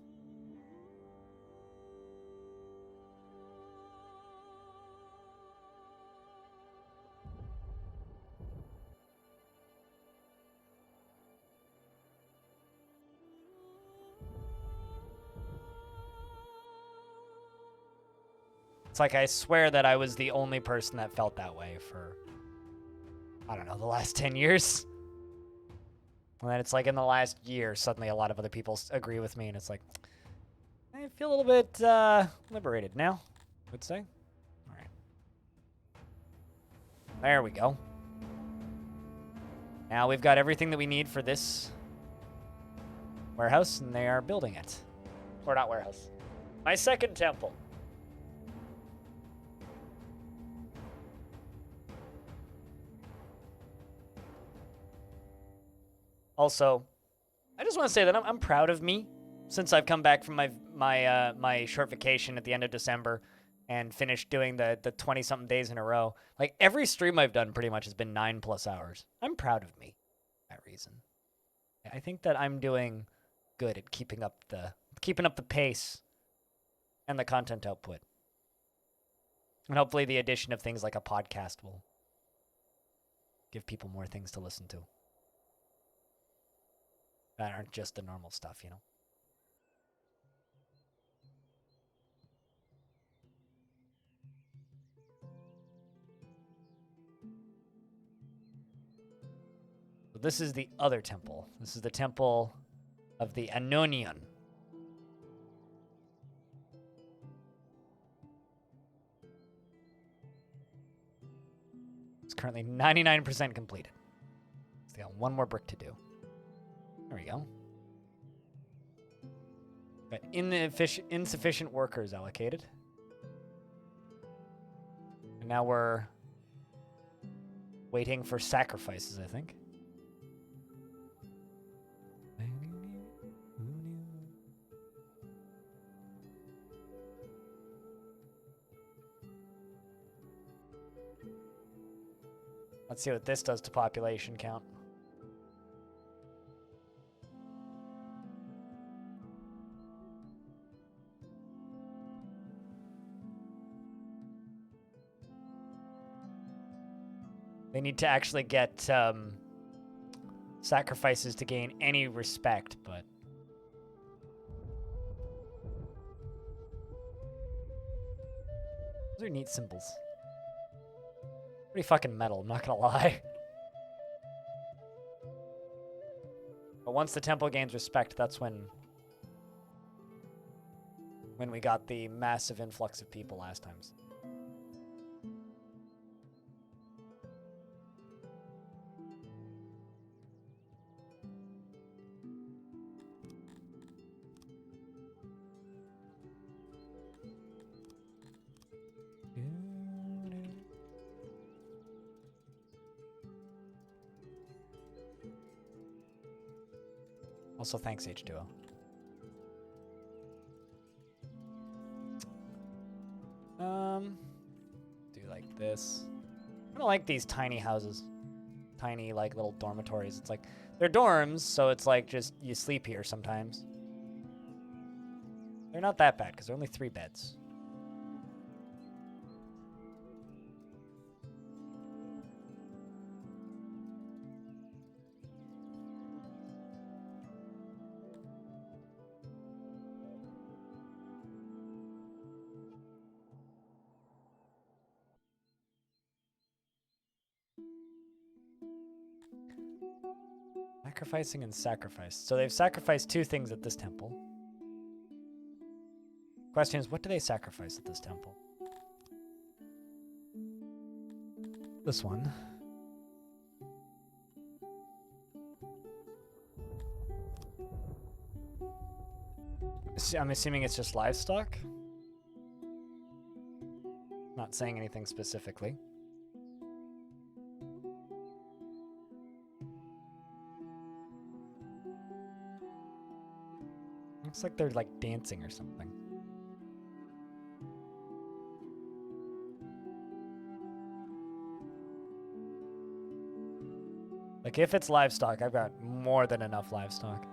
It's like I swear that I was the only person that felt that way for, I don't know, the last 10 years. And then it's like in the last year, suddenly a lot of other people agree with me, and it's like, I feel a little bit liberated now, I would say. All right. There we go. Now we've got everything that we need for this warehouse, and they are building it. Or not warehouse. My second temple. Also, I just want to say that I'm proud of me since I've come back from my short vacation at the end of December and finished doing the 20-something days in a row. Like, every stream I've done pretty much has been 9+ hours. I'm proud of me for that reason. I think that I'm doing good at keeping up the pace and the content output. And hopefully the addition of things like a podcast will give people more things to listen to that aren't just the normal stuff, you know? So this is the other temple. This is the temple of the Anonion. It's currently 99% completed. It's got one more brick to do. There we go. Got insufficient workers allocated. And now we're waiting for sacrifices, I think. Let's see what this does to population count. They need to actually get sacrifices to gain any respect, but... Those are neat symbols. Pretty fucking metal, I'm not gonna lie. But once the temple gains respect, that's when we got the massive influx of people last times. Also, thanks, H2O. Do like this. I don't like these tiny houses. Tiny, like, little dormitories. It's like, they're dorms, so it's like just, you sleep here sometimes. They're not that bad, because they're only 3 beds. Sacrificing and sacrificed. So they've sacrificed 2 things at this temple. Question is, what do they sacrifice at this temple? This one. I'm assuming it's just livestock. Not saying anything specifically. Looks like they're like dancing or something. Like if it's livestock, I've got more than enough livestock.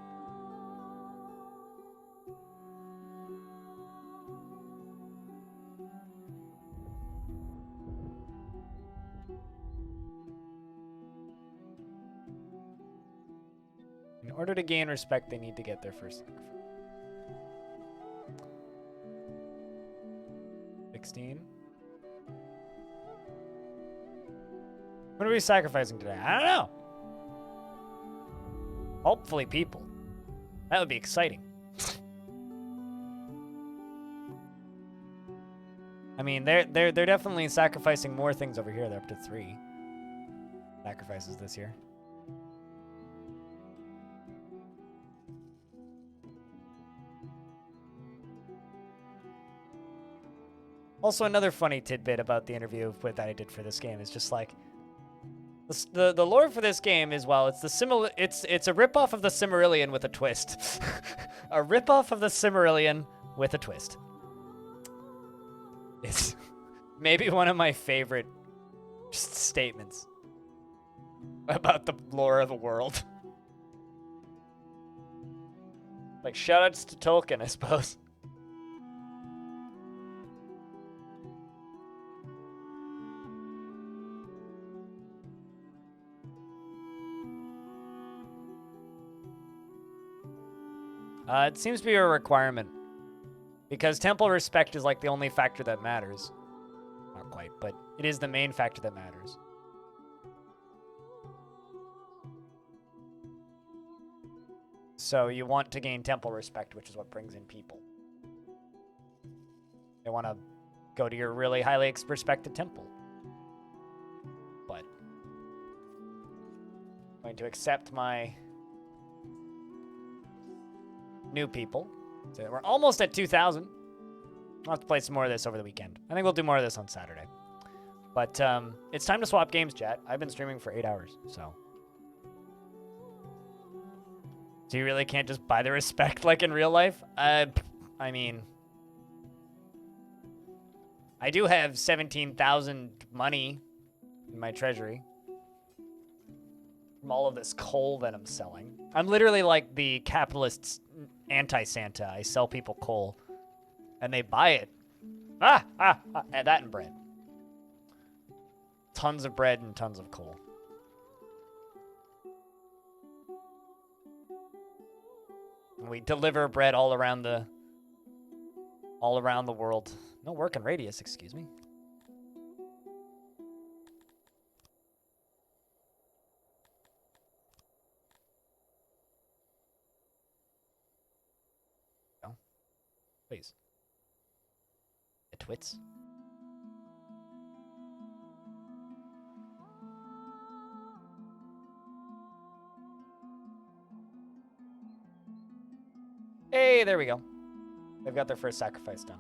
In order to gain respect, they need to get their first sacrifice. 16. What are we sacrificing today? I don't know. Hopefully people. That would be exciting. I mean, they're definitely sacrificing more things over here. They're up to 3 sacrifices this year. Also, another funny tidbit about the interview that I did for this game is just like the lore for this game is, well, it's a ripoff of the Silmarillion with a twist. A ripoff of the Silmarillion with a twist. It's maybe one of my favorite just statements about the lore of the world. Like, shoutouts to Tolkien, I suppose. It seems to be a requirement. Because temple respect is like the only factor that matters. Not quite, but it is the main factor that matters. So you want to gain temple respect, which is what brings in people. They want to go to your really highly respected temple. But I'm going to accept my new people. So we're almost at 2,000. I'll have to play some more of this over the weekend. I think we'll do more of this on Saturday. But it's time to swap games, chat. I've been streaming for 8 hours, so. So you really can't just buy the respect like in real life? I mean, I do have 17,000 money in my treasury from all of this coal that I'm selling. I'm literally like the capitalist's anti-Santa. I sell people coal, and they buy it. And that and bread. Tons of bread and tons of coal. And we deliver bread all around the world. No working radius, excuse me. No. Please. The twits. Hey, there we go. They've got their first sacrifice done.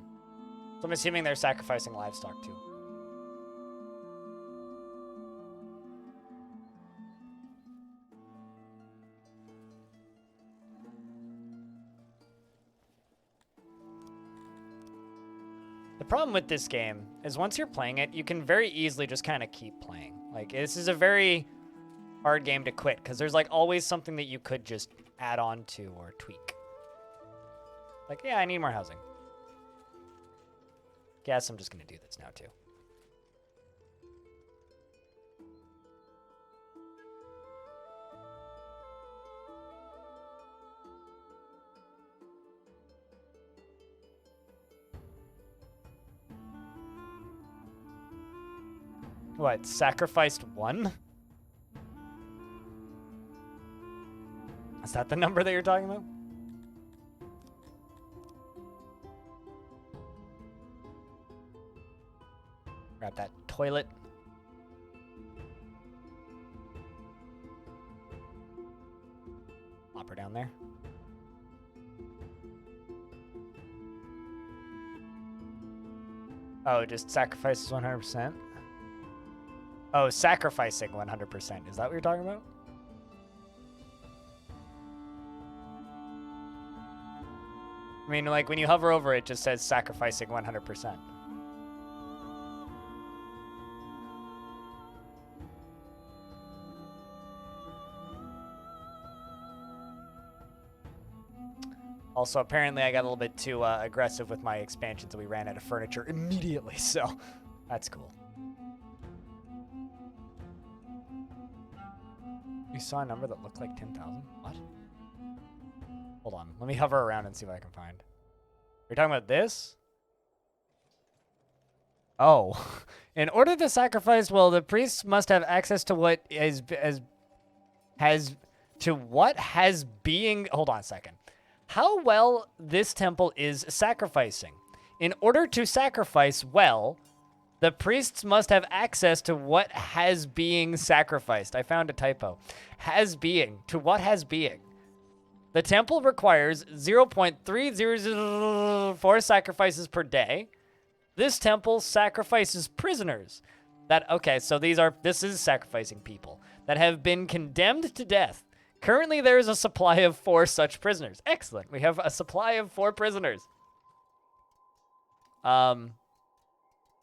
So I'm assuming they're sacrificing livestock too. The problem with this game is once you're playing it, you can very easily just kind of keep playing. Like, this is a very hard game to quit because there's like always something that you could just add on to or tweak. Like, yeah, I need more housing. Guess I'm just going to do this now, too. What, sacrificed one? Is that the number that you're talking about? Grab that toilet. Plop her down there. Oh, just sacrifices 100%? Oh, sacrificing 100%. Is that what you're talking about? I mean, like, when you hover over it, just says sacrificing 100%. Also, apparently I got a little bit too aggressive with my expansions and we ran out of furniture immediately, so that's cool. You saw a number that looked like 10,000? What? Hold on. Let me hover around and see what I can find. You're talking about this? Oh. In order to sacrifice, well, the priests must have access to what has being... Hold on a second. How well this temple is sacrificing. In order to sacrifice well, the priests must have access to what has being sacrificed. I found a typo. Has being. To what has being. The temple requires 0.3004 sacrifices per day. This temple sacrifices prisoners. Okay, so this is sacrificing people that have been condemned to death. Currently, there is a supply of 4 such prisoners. Excellent. We have a supply of 4 prisoners.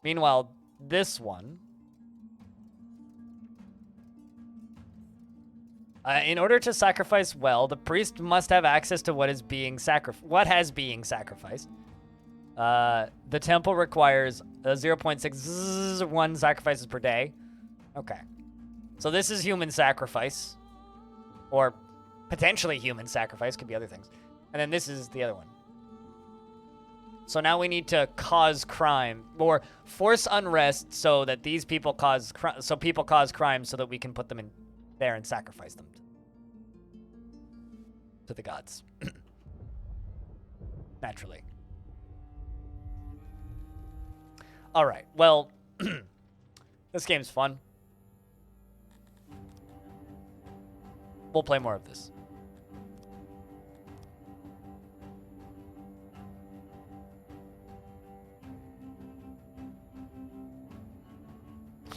Meanwhile, this one. In order to sacrifice well, the priest must have access to what has being sacrificed. The temple requires 0.61 sacrifices per day. Okay. So this is human sacrifice. Or potentially human sacrifice. Could be other things. And then this is the other one. So now we need to cause crime. Or force unrest so that these people cause crime. So people cause crime so that we can put them in there and sacrifice them to the gods. Naturally. Alright, well, this game's fun. We'll play more of this.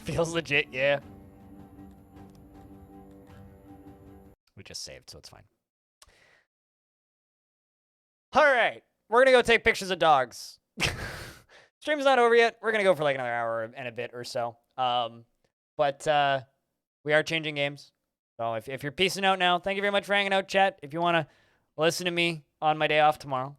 Feels legit, yeah. We just saved, so it's fine. Alright, we're gonna go take pictures of dogs. Stream's not over yet. We're gonna go for like another hour and a bit or so. But we are changing games. So if you're peacing out now, thank you very much for hanging out, chat. If you want to listen to me on my day off tomorrow,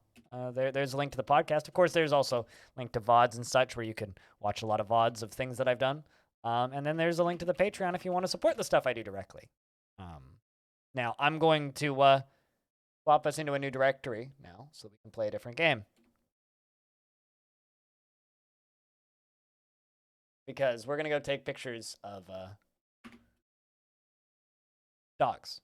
there's a link to the podcast. Of course, there's also a link to VODs and such where you can watch a lot of VODs of things that I've done. And then there's a link to the Patreon if you want to support the stuff I do directly. Now, I'm going to swap us into a new directory now so we can play a different game. Because we're going to go take pictures of dogs.